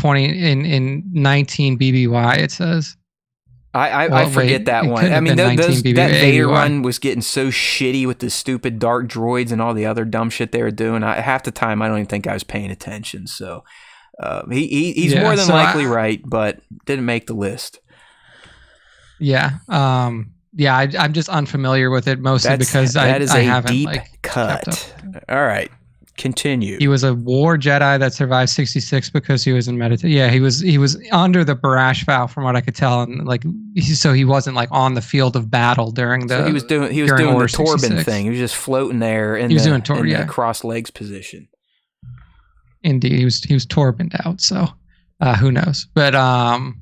19 BBY. It says. I forget that one. I mean, that Vader run was getting so shitty with the stupid dark droids and all the other dumb shit they were doing. Half the time, I don't even think I was paying attention. So he's more than likely right, but didn't make the list. Yeah. I'm just unfamiliar with it mostly because I haven't deep cut. All right. Continue. He was a war Jedi that survived 66 because he was in meditation. Yeah, he was under the Barash vow, from what I could tell, and he wasn't like on the field of battle during the. So he was doing the Torben thing. He was just floating there in the cross legs position. Indeed, he was Torbened out. So who knows? But all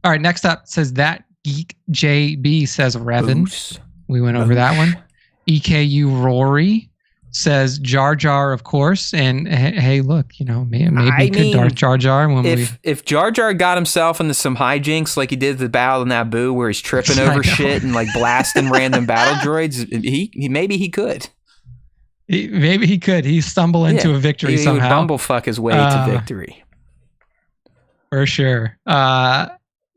right. Next up says that Geek JB says Revan. Oops. We went over that one. EKU Rory says Jar Jar, of course, and hey, look, maybe could Darth Jar Jar if Jar Jar got himself into some hijinks like he did at the Battle of Naboo, where he's tripping over shit and like blasting random battle droids, maybe he could. Maybe he could. He stumble into a victory somehow. He would bumblefuck his way to victory. For sure.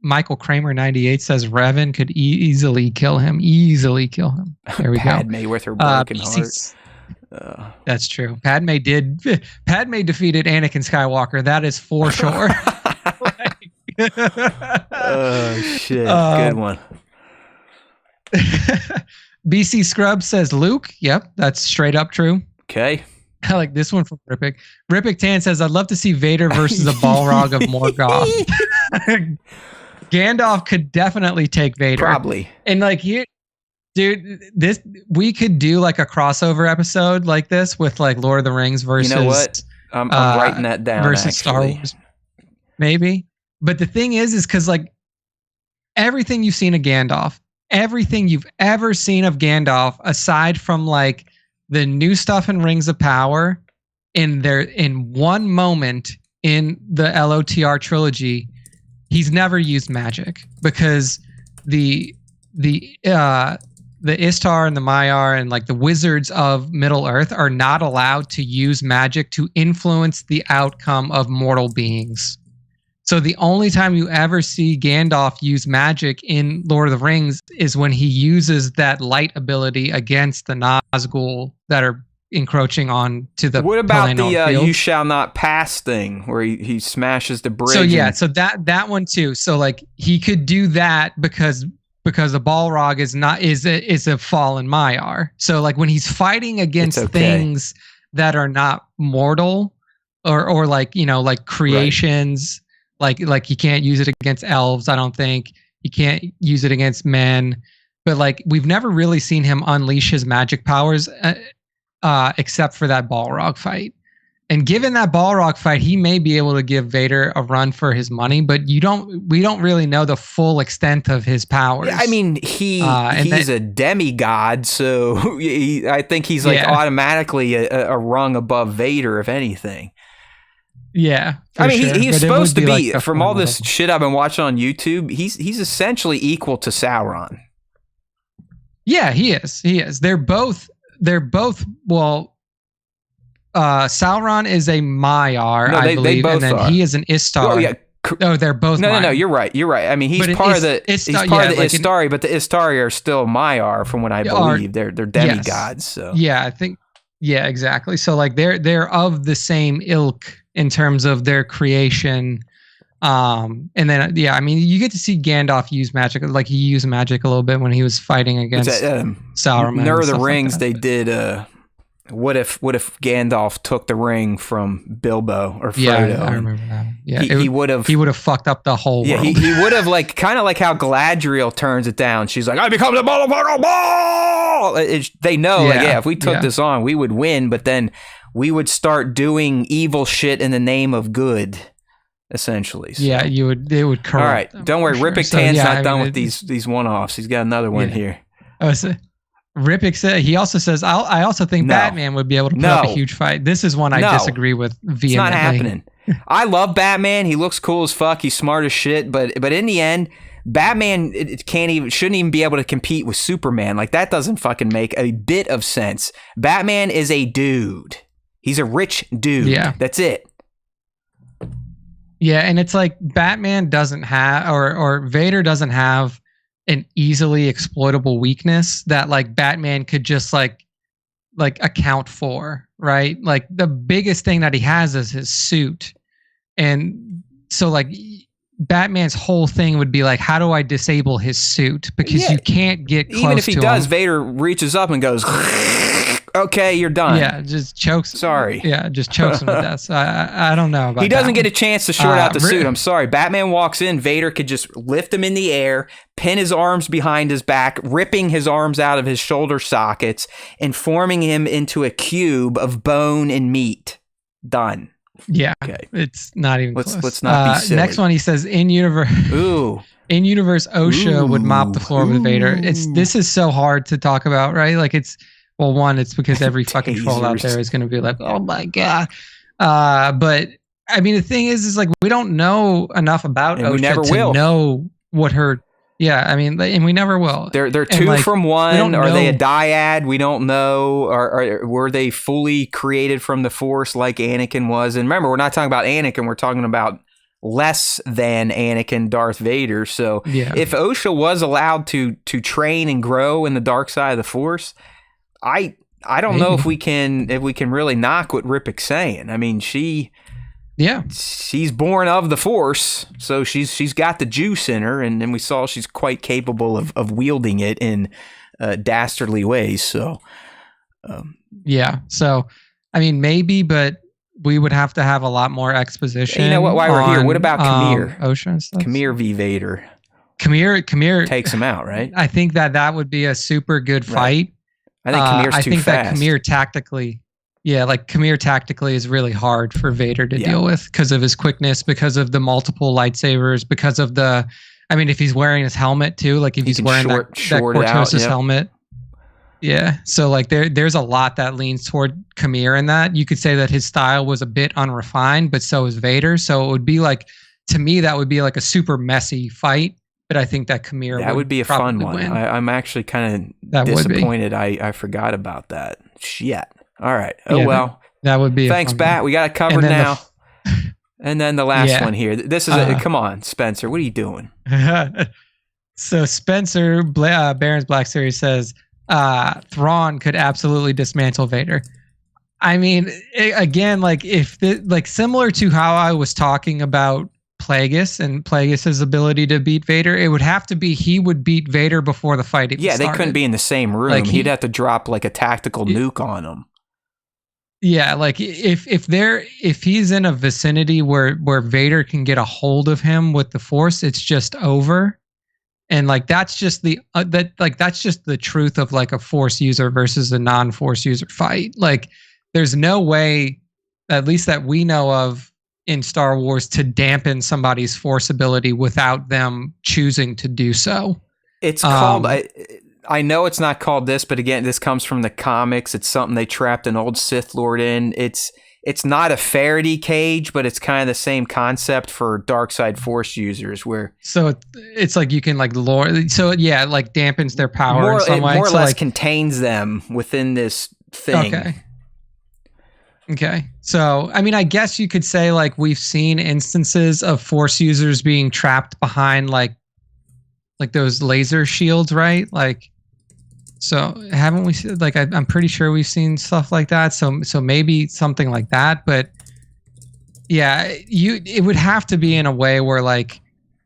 Michael Kramer 98 says Revan could easily kill him. There we go. Padme with her broken heart. That's true. Padme defeated Anakin Skywalker. That is for sure. Oh shit! Good one. BC Scrub says Luke. Yep, that's straight up true. Okay. I like this one from Rippick. Rippick Tan says, I'd love to see Vader versus a Balrog of Morgoth. Gandalf could definitely take Vader. Probably. And like here, dude, we could do like a crossover episode like this with like Lord of the Rings versus. You know what? I'm writing that down. Versus Star Wars, maybe. But the thing is because like everything you've seen of Gandalf, everything you've ever seen of Gandalf, aside from like the new stuff in Rings of Power, in one moment in the LOTR trilogy, he's never used magic because the Istar and the Maiar and like the wizards of Middle Earth are not allowed to use magic to influence the outcome of mortal beings. So the only time you ever see Gandalf use magic in Lord of the Rings is when he uses that light ability against the Nazgul that are encroaching on to the. What about the field. "you shall not pass" thing, where he smashes the bridge? So yeah, so that one too. So like he could do that because the Balrog is a fallen Maiar. So like when he's fighting against things that are not mortal or like, you know, like creations, like he can't use it against elves, I don't think. He can't use it against men. But like we've never really seen him unleash his magic powers except for that Balrog fight. And given that Balrog fight, he may be able to give Vader a run for his money, but we don't really know the full extent of his powers. Yeah, I mean, he's a demigod, so I think he's like automatically a rung above Vader, if anything. Yeah, I mean, sure. he's supposed to be, like from all this shit I've been watching on YouTube, he's essentially equal to Sauron. Yeah, he is. They're both well. Sauron is a Maiar, I believe, they both and then are. he is an Istar. Oh yeah. No, they're both. No. You're right. I mean, he's part of the Istari, but the Istari are still Maiar, from what I believe. They're demigods. Yes. So yeah, I think. Yeah, exactly. So like they're of the same ilk in terms of their creation. And then I mean, you get to see Gandalf use magic. Like he used magic a little bit when he was fighting against Sauron. Lord of the Rings, they did. What if Gandalf took the ring from Bilbo or Frodo? Yeah, I remember that. Yeah, he would have fucked up the whole world. He would have like kind of like how Galadriel turns it down. She's like, I become the motherfucker ball. They know, if we took this on, we would win. But then we would start doing evil shit in the name of good, essentially. So. Yeah, it would corrupt. All right, don't worry. Ripik Tan's not done with these one-offs. He's got another one here. Oh, so Ripik said, he also says, I also think Batman would be able to put up a huge fight. This is one I disagree with vehemently. It's not happening. I love Batman. He looks cool as fuck. He's smart as shit. But in the end, Batman shouldn't even be able to compete with Superman. Like that doesn't fucking make a bit of sense. Batman is a dude. He's a rich dude. Yeah. That's it. Yeah, and it's like Batman doesn't have, or Vader doesn't have an easily exploitable weakness that like Batman could just like account for, right? Like the biggest thing that he has is his suit. And so like Batman's whole thing would be like, how do I disable his suit? Because you can't get close to him. Even if he does, Vader reaches up and goes, okay, you're done. Yeah, just chokes. Sorry. Yeah, just chokes him to death. So I don't know about He doesn't get a chance to short out the suit. I'm sorry. Batman walks in, Vader could just lift him in the air, pin his arms behind his back, ripping his arms out of his shoulder sockets, and forming him into a cube of bone and meat. Done. Yeah, okay. It's not even close. Let's not be silly. Next one, he says, in universe, OSHA would mop the floor with Vader. This is so hard to talk about, right? Like it's because every fucking troll out there is going to be like, oh my God. But I mean, the thing is like, we don't know enough about OSHA to know what her, and we never will. They're two from one. Are they a dyad? We don't know. Or were they fully created from the Force like Anakin was? And remember, we're not talking about Anakin. We're talking about less than Anakin, Darth Vader. So if OSHA was allowed to train and grow in the dark side of the Force, I don't know if we can really knock what Ripik's saying. I mean, she's born of the Force, so she's got the juice in her, and we saw she's quite capable of wielding it in dastardly ways. So so I mean, maybe, but we would have to have a lot more exposition. You know what? While we're here, what about Khmer? OSHA and stuff. Khmer v. Vader. Khmer takes him out, right? I think that would be a super good fight. I think Khmer's too fast. That Khmer tactically is really hard for Vader to deal with because of his quickness, because of the multiple lightsabers, because of if he's wearing his helmet too, like if he's wearing that Cortosis helmet. Yeah. So like there's a lot that leans toward Khmer in that. You could say that his style was a bit unrefined, but so is Vader. So it would be like, to me, that would be like a super messy fight. But I think that Khmer would be a fun one. I'm actually kind of disappointed I forgot about that. Shit. All right. Well. That would be. Thanks, Bat. We got it covered now. And then the last one here. This is come on, Spencer. What are you doing? So Spencer, Baron's Black Series says, Thrawn could absolutely dismantle Vader. I mean, again, like like similar to how I was talking about Plagueis and Plagueis' ability to beat Vader, it would have to be he would beat Vader before the fight even started. They couldn't be in the same room. Like he'd have to drop like a tactical nuke on him. Yeah, like if he's in a vicinity where Vader can get a hold of him with the Force, it's just over. And like that's just that's just the truth of like a Force user versus a non-Force user fight. Like there's no way, at least that we know of in Star Wars, to dampen somebody's Force ability without them choosing to do so. It's called, I know it's not called this, but again, this comes from the comics. It's something they trapped an old Sith Lord in. It's not a Faraday cage, but it's kind of the same concept for dark side Force users where... So it's like you can like lure... So yeah, it like dampens their power in some way. More or less like, contains them within this thing. Okay. So, I mean, I guess you could say like we've seen instances of Force users being trapped behind like those laser shields, right? Like, so haven't we seen, like, I'm pretty sure we've seen stuff like that. So maybe something like that, but yeah, it would have to be in a way where like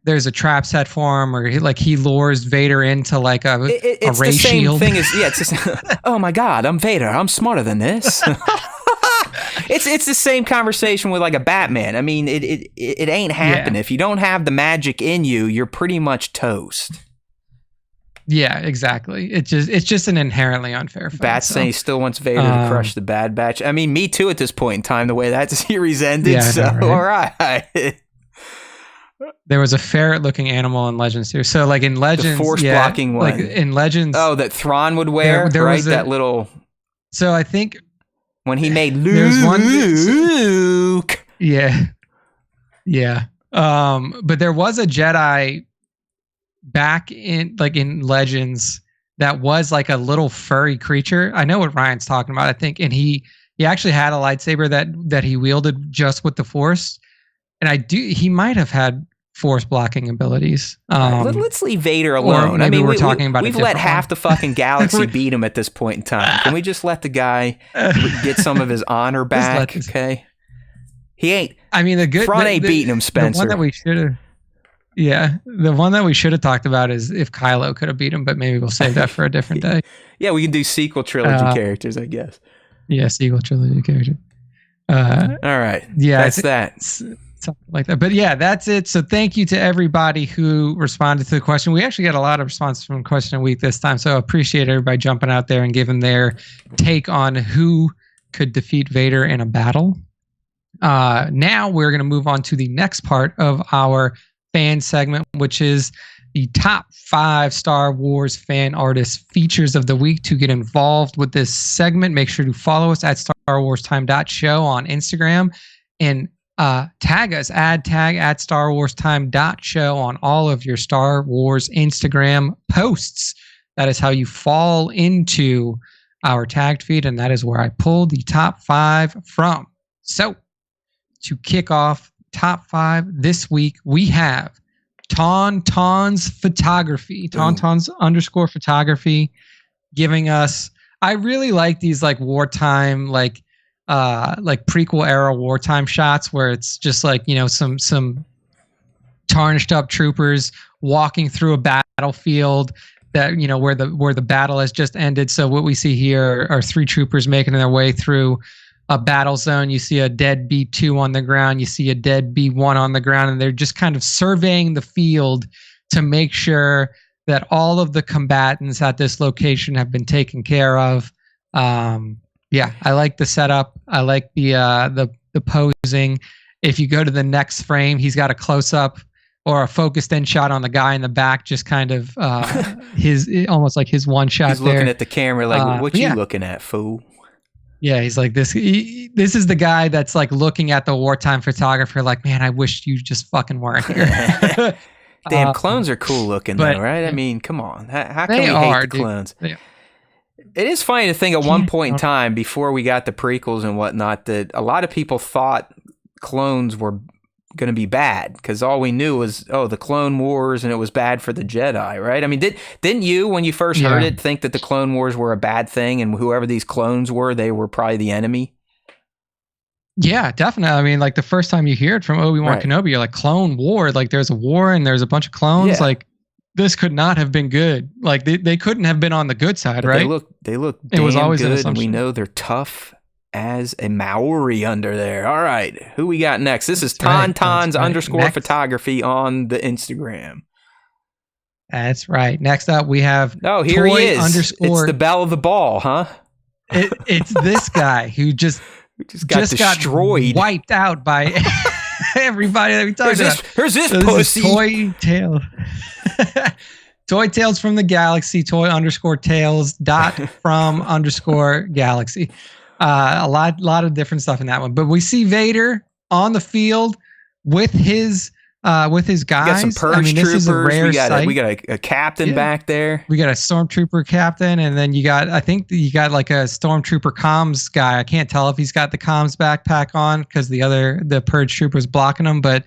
there's a trap set for him, or he lures Vader into like a ray shield. It's the same thing as, yeah, it's just, oh my God, I'm Vader. I'm smarter than this. It's the same conversation with like a Batman. I mean, it ain't happening. Yeah. If you don't have the magic in you, you're pretty much toast. Yeah, exactly. It's just an inherently unfair fight. Bat saying he still wants Vader to crush the Bad Batch. I mean, me too at this point in time, the way that series ended. Yeah, so, right? All right. There was a ferret-looking animal in Legends here. So, like in Legends, the force-blocking one. Like in Legends, that Thrawn would wear, there right? That little. So I think when he made Luke. Yeah. But there was a Jedi back in Legends that was like a little furry creature. I know what Ryan's talking about, I think, and he actually had a lightsaber that he wielded just with the Force, and he might have had Force blocking abilities. Let's leave Vader alone. I mean, we're talking about we've let half the fucking galaxy beat him at this point in time. Can we just let the guy get some of his honor back? Okay, he ain't. I mean, Thrawn ain't beating him, Spencer. The one that we should have. Yeah, the one that we should have talked about is if Kylo could have beat him, but maybe we'll save that for a different day. Yeah, we can do sequel trilogy characters, I guess. Yeah, sequel trilogy character. All right. Yeah, that's that. Something like that. But yeah, that's it. So thank you to everybody who responded to the question. We actually got a lot of responses from Question of the Week this time, so I appreciate everybody jumping out there and giving their take on who could defeat Vader in a battle. Now we're going to move on to the next part of our fan segment, which is the top 5 Star Wars fan artist features of the week. To get involved with this segment, make sure to follow us at StarWarsTime.show on Instagram and tag us, tag at StarWarsTime.show on all of your Star Wars Instagram posts. That is how you fall into our tagged feed, and that is where I pull the top 5 from. So to kick off top 5 this week, we have Tauntaun's Photography, Tauntaun's_photography, giving us, I really like these like wartime, like prequel era wartime shots where it's just like, you know, some tarnished up troopers walking through a battlefield that, you know, where the battle has just ended. So what we see here are 3 troopers making their way through a battle zone. You see a dead B2 on the ground. You see a dead B1 on the ground, and they're just kind of surveying the field to make sure that all of the combatants at this location have been taken care of. Yeah, I like the setup. I like the posing. If you go to the next frame, he's got a close up or a focused in shot on the guy in the back, just kind of his almost like his one shot. He's looking at the camera like, "What you looking at, fool?" Yeah, he's like this. This is the guy that's like looking at the wartime photographer, like, man, I wish you just fucking weren't here. Damn, clones are cool looking, though, right? I mean, come on, how can we hate the clones? It is funny to think at one point in time, before we got the prequels and whatnot, that a lot of people thought clones were going to be bad because all we knew was, the Clone Wars, and it was bad for the Jedi, right? I mean, didn't you, when you first heard it, think that the Clone Wars were a bad thing, and whoever these clones were, they were probably the enemy? Yeah, definitely. I mean, like the first time you hear it from Obi-Wan Right. Kenobi, you're like, clone war. Like there's a war and there's a bunch of clones. Yeah. Like this could not have been good. Like they couldn't have been on the good side, But right? they look It was damn always an good, and we assumption. know they're tough as a Maori under there. All right, who we got next? This is That's right, Tauntauns that's right. underscore Next. photography on the Instagram. That's right. Next up, we have Oh, here Toy he is. Underscore. It's the bell of the ball, huh? It's this guy who just We just got destroyed. wiped out by everybody that we talked about. Here's this So pussy. This is Toy Tales. Toy Tales from the Galaxy, toy underscore tales dot from underscore galaxy. A lot of different stuff in that one. But we see Vader on the field with his guys. We got some purge this is a troopers. rare sight. We got a captain back there. We got a stormtrooper captain, and then I think you got like a stormtrooper comms guy. I can't tell if he's got the comms backpack on because the purge trooper's blocking him, but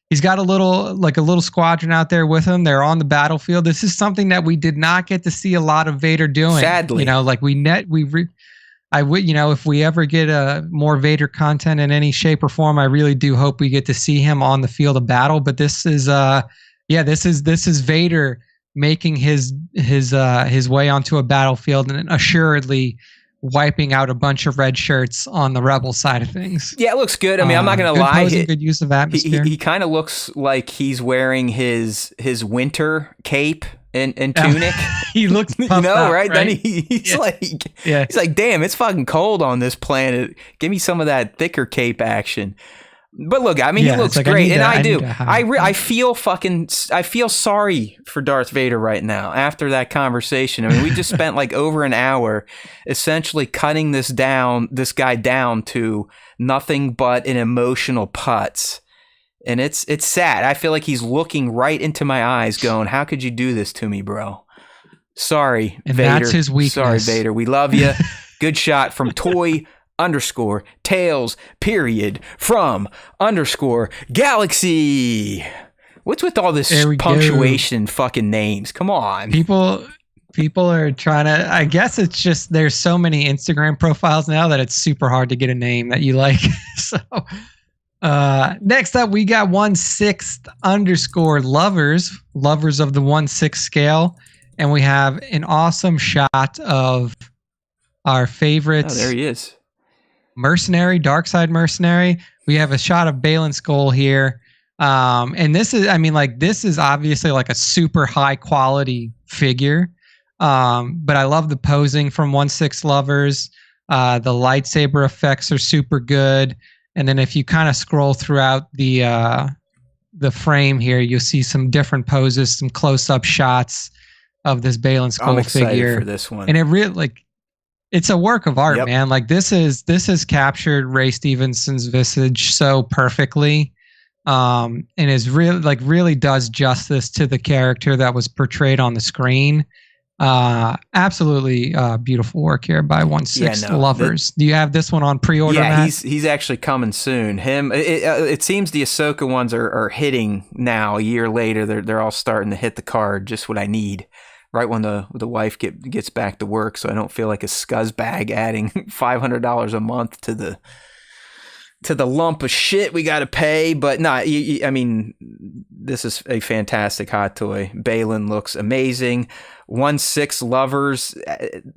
he's got a little squadron out there with him. They're on the battlefield. This is something that we did not get to see a lot of Vader doing. Sadly, if we ever get more Vader content in any shape or form, I really do hope we get to see him on the field of battle. But this is Vader making his way onto a battlefield and assuredly wiping out a bunch of red shirts on the rebel side of things. Yeah, it looks good. I mean, I'm not gonna good lie. Posing, good use of atmosphere. He kind of looks like he's wearing his winter cape and tunic. He looks puffed out, right? Then he's like, damn, it's fucking cold on this planet. Give me some of that thicker cape action. But look, I mean, he looks great, and I feel sorry for Darth Vader right now after that conversation. I mean, we just spent like over an hour essentially cutting this guy down to nothing but an emotional putz. And it's sad. I feel like he's looking right into my eyes going, how could you do this to me, bro? Sorry, and Vader. That's his weakness. Sorry, Vader. We love you. Good shot from Toy underscore Tales period from underscore Galaxy. What's with all this punctuation fucking names? Come on. People are trying to, I guess it's just there's so many Instagram profiles now that it's super hard to get a name that you like. So next up we got 1/6 underscore lovers of the 1/6 scale, and we have an awesome shot of our favorites. Oh, there he is. Mercenary, dark side mercenary. We have a shot of Balin Skull here. And this is obviously like a super high quality figure. But I love the posing from 1/6 lovers. The lightsaber effects are super good. And then if you kind of scroll throughout the frame here, you'll see some different poses, some close-up shots of this Balin Skull I'm excited figure. For this one. And it really it's a work of art, man. Like this has captured Ray Stevenson's visage so perfectly, and is really does justice to the character that was portrayed on the screen. Absolutely beautiful work here by 1/6 lovers. Do you have this one on pre-order? Yeah, Matt? he's actually coming soon. It seems the Ahsoka ones are hitting now. A year later, they're all starting to hit the card. Just what I need. Right when the wife gets back to work, so I don't feel like a scuzzbag adding $500 a month to the lump of shit we got to pay. But no, I mean, this is a fantastic hot toy. Balin looks amazing. 1/6 lovers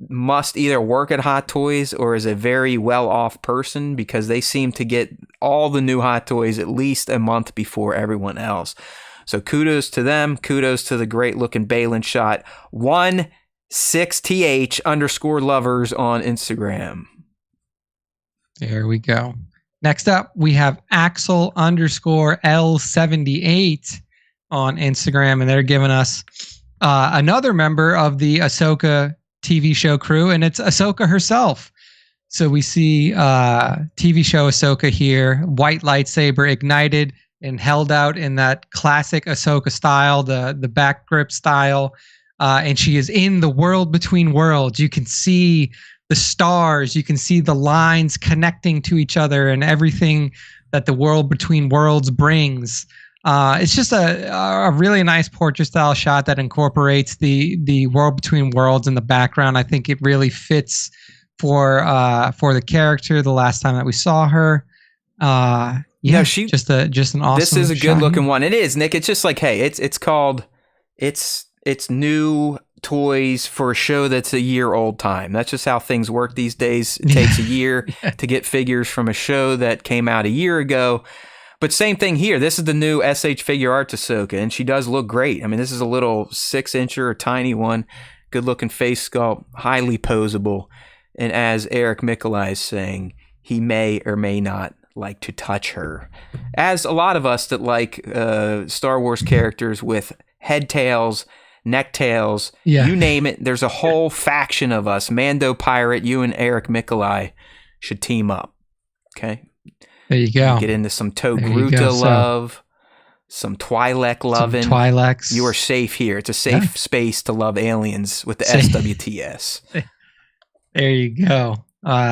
must either work at Hot Toys or is a very well-off person, because they seem to get all the new hot toys at least a month before everyone else. So kudos to them. Kudos to the great looking Balin shot. 1/6th underscore lovers on Instagram. There we go. Next up, we have Axel underscore L78 on Instagram, and they're giving us another member of the Ahsoka TV show crew, and it's Ahsoka herself. So we see TV show Ahsoka here, white lightsaber ignited and held out in that classic Ahsoka style, the back grip style. And she is in the world between worlds. You can see the stars, you can see the lines connecting to each other and everything that the world between worlds brings. It's just a really nice portrait style shot that incorporates the world between worlds in the background. I think it really fits for the character the last time that we saw her. Yeah, No, just an awesome. This is a shot. good looking one. It is, Nick. It's just like, hey, it's called it's new toys for a show that's a year old time. That's just how things work these days. It takes a year to get figures from a show that came out a year ago. But same thing here. This is the new SH Figure Arts Ahsoka, and she does look great. I mean, this is a little 6-incher, a tiny one, good looking face sculpt, highly posable. And as Eric Mikolai is saying, he may or may not like to touch her. As a lot of us that like Star Wars characters with head tails, neck tails, you name it, there's a whole faction of us. Mando Pirate, you and Eric Mikolai should team up. Okay? There you go. Get into some Togruta love, some Twi'lek loving. Some Twi'leks. You are safe here. It's a safe space to love aliens with the SWTS. There you go.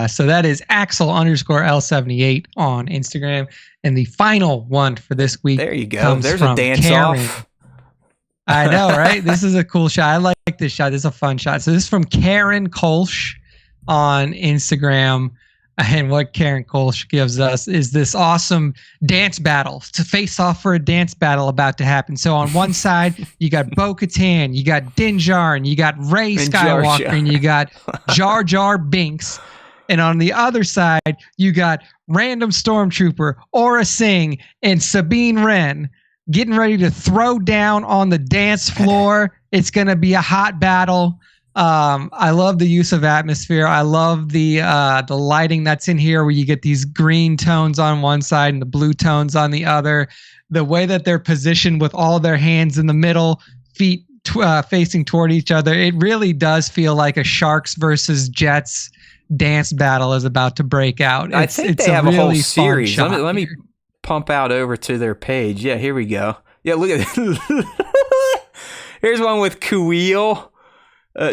So that is Axel_L78 on Instagram. And the final one for this week. There you go. There's a dance off. I know, right? This is a cool shot. I like this shot. This is a fun shot. So this is from Karen Kolsch on Instagram. And what Karen Kolsch gives us is this awesome dance battle. To face off for a dance battle about to happen. So on one side, you got Bo-Katan, you got Din Djarin, you got Rey Skywalker, and you got Jar Jar Binks. And on the other side, you got random stormtrooper, Aura Singh, and Sabine Wren getting ready to throw down on the dance floor. It's going to be a hot battle. I love the use of atmosphere. I love the lighting that's in here where you get these green tones on one side and the blue tones on the other. The way that they're positioned with all their hands in the middle, feet facing toward each other. It really does feel like a Sharks versus Jets dance battle is about to break out. I think they have a whole series. Let me pump out over to their page. Yeah, here we go. Yeah, look at it. Here's one with Kuiil.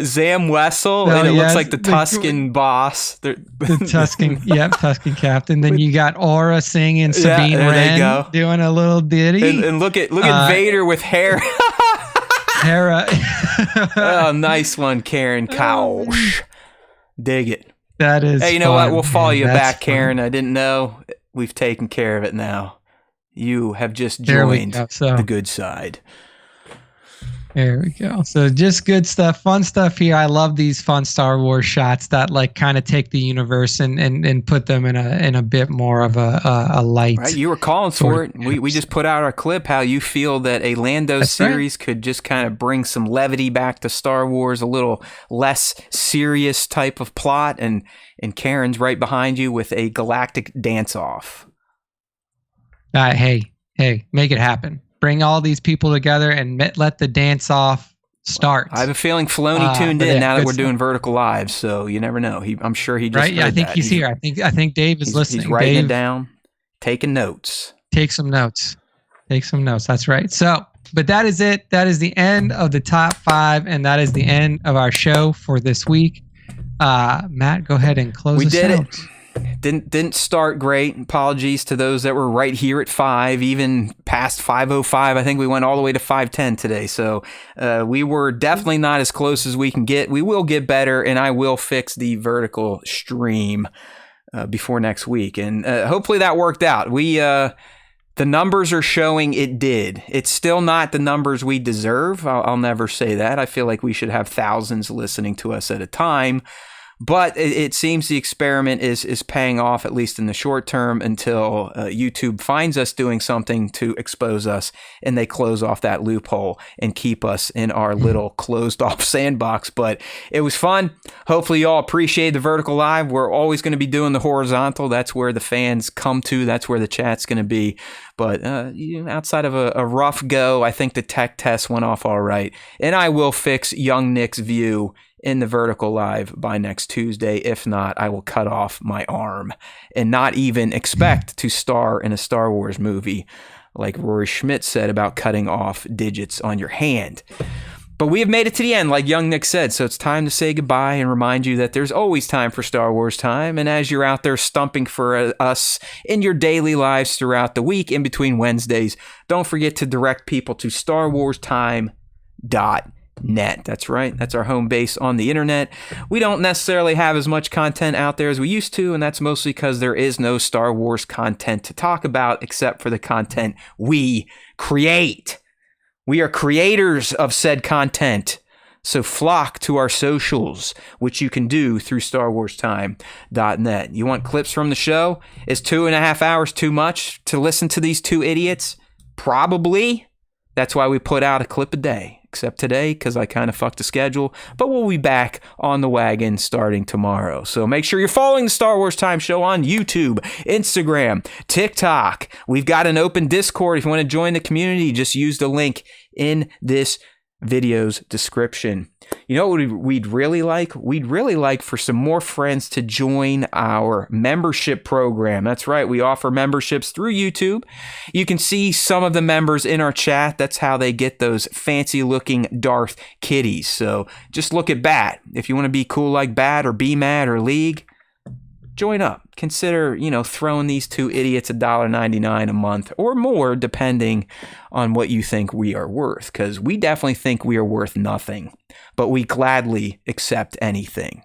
Zam Wessel, and it looks like the Tusken boss. The Tusken, Tusken captain. Then you got Aura Singh and Sabine Wren doing a little ditty. And look at Vader with hair. Hera. Oh, nice one, Karen Kausch. Dig it. That is. Hey, you know what? We'll follow you back, Karen. I didn't know. We've taken care of it now. You have just joined the good side. There we go. So just good stuff, fun stuff here. I love these fun Star Wars shots that like kind of take the universe and put them in a bit more of a light. Right, you were calling for it. We just put out our clip how you feel that a Lando series could just kind of bring some levity back to Star Wars, a little less serious type of plot, and Karen's right behind you with a galactic dance-off. Hey, make it happen. Bring all these people together and let the dance off start. I have a feeling Filoni tuned in now that we're doing Vertical Live, so you never know. I'm sure he just right. Yeah, I think he's here. I think Dave is listening. He's writing it down, taking notes. Take some notes. That's right. So, but that is it. That is the end of the top 5, and that is the end of our show for this week. Matt, go ahead and close. We did it. Didn't start great. Apologies to those that were right here at 5, even past 5:05. I think we went all the way to 5:10 today. So we were definitely not as close as we can get. We will get better, and I will fix the vertical stream before next week. And hopefully that worked out. The numbers are showing it did. It's still not the numbers we deserve. I'll never say that. I feel like we should have thousands listening to us at a time. But it seems the experiment is paying off, at least in the short term, until YouTube finds us doing something to expose us, and they close off that loophole and keep us in our little closed-off sandbox. But it was fun. Hopefully you all appreciate the Vertical Live. We're always going to be doing the horizontal. That's where the fans come to. That's where the chat's going to be. But outside of a rough go, I think the tech test went off all right. And I will fix young Nick's view in the Vertical Live by next Tuesday. If not, I will cut off my arm and not even expect to star in a Star Wars movie like Rory Schmidt said about cutting off digits on your hand. But we have made it to the end, like young Nick said, so it's time to say goodbye and remind you that there's always time for Star Wars time. And as you're out there stumping for us in your daily lives throughout the week, in between Wednesdays, don't forget to direct people to StarWarsTime.tv. net. That's right. That's our home base on the internet. We don't necessarily have as much content out there as we used to, and that's mostly because there is no Star Wars content to talk about except for the content we create. We are creators of said content. So flock to our socials, which you can do through StarWarsTime.net. You want clips from the show? Is 2.5 hours too much to listen to these two idiots? Probably. That's why we put out a clip a day. Except today, because I kind of fucked the schedule. But we'll be back on the wagon starting tomorrow. So make sure you're following the Star Wars Time Show on YouTube, Instagram, TikTok. We've got an open Discord. If you want to join the community, just use the link in this video's description. You know what we'd really like? We'd really like for some more friends to join our membership program. That's right. We offer memberships through YouTube. You can see some of the members in our chat. That's how they get those fancy looking Darth kitties. So just look at Bat. If you want to be cool like Bat or B-Mad or League, join up. Consider, throwing these two idiots $1.99 a month or more, depending on what you think we are worth. Because we definitely think we are worth nothing, but we gladly accept anything.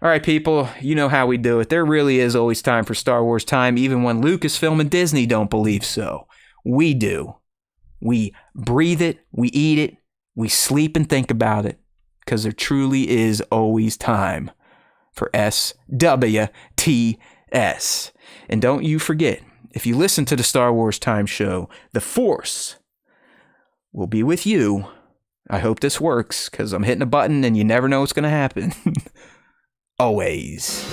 All right, people, you know how we do it. There really is always time for Star Wars Time, even when Lucasfilm and Disney don't believe so. We do. We breathe it, we eat it, we sleep and think about it, because there truly is always time for SWTS. And don't you forget, if you listen to the Star Wars Time Show, the Force will be with you. I hope this works, because I'm hitting a button and you never know what's going to happen. Always.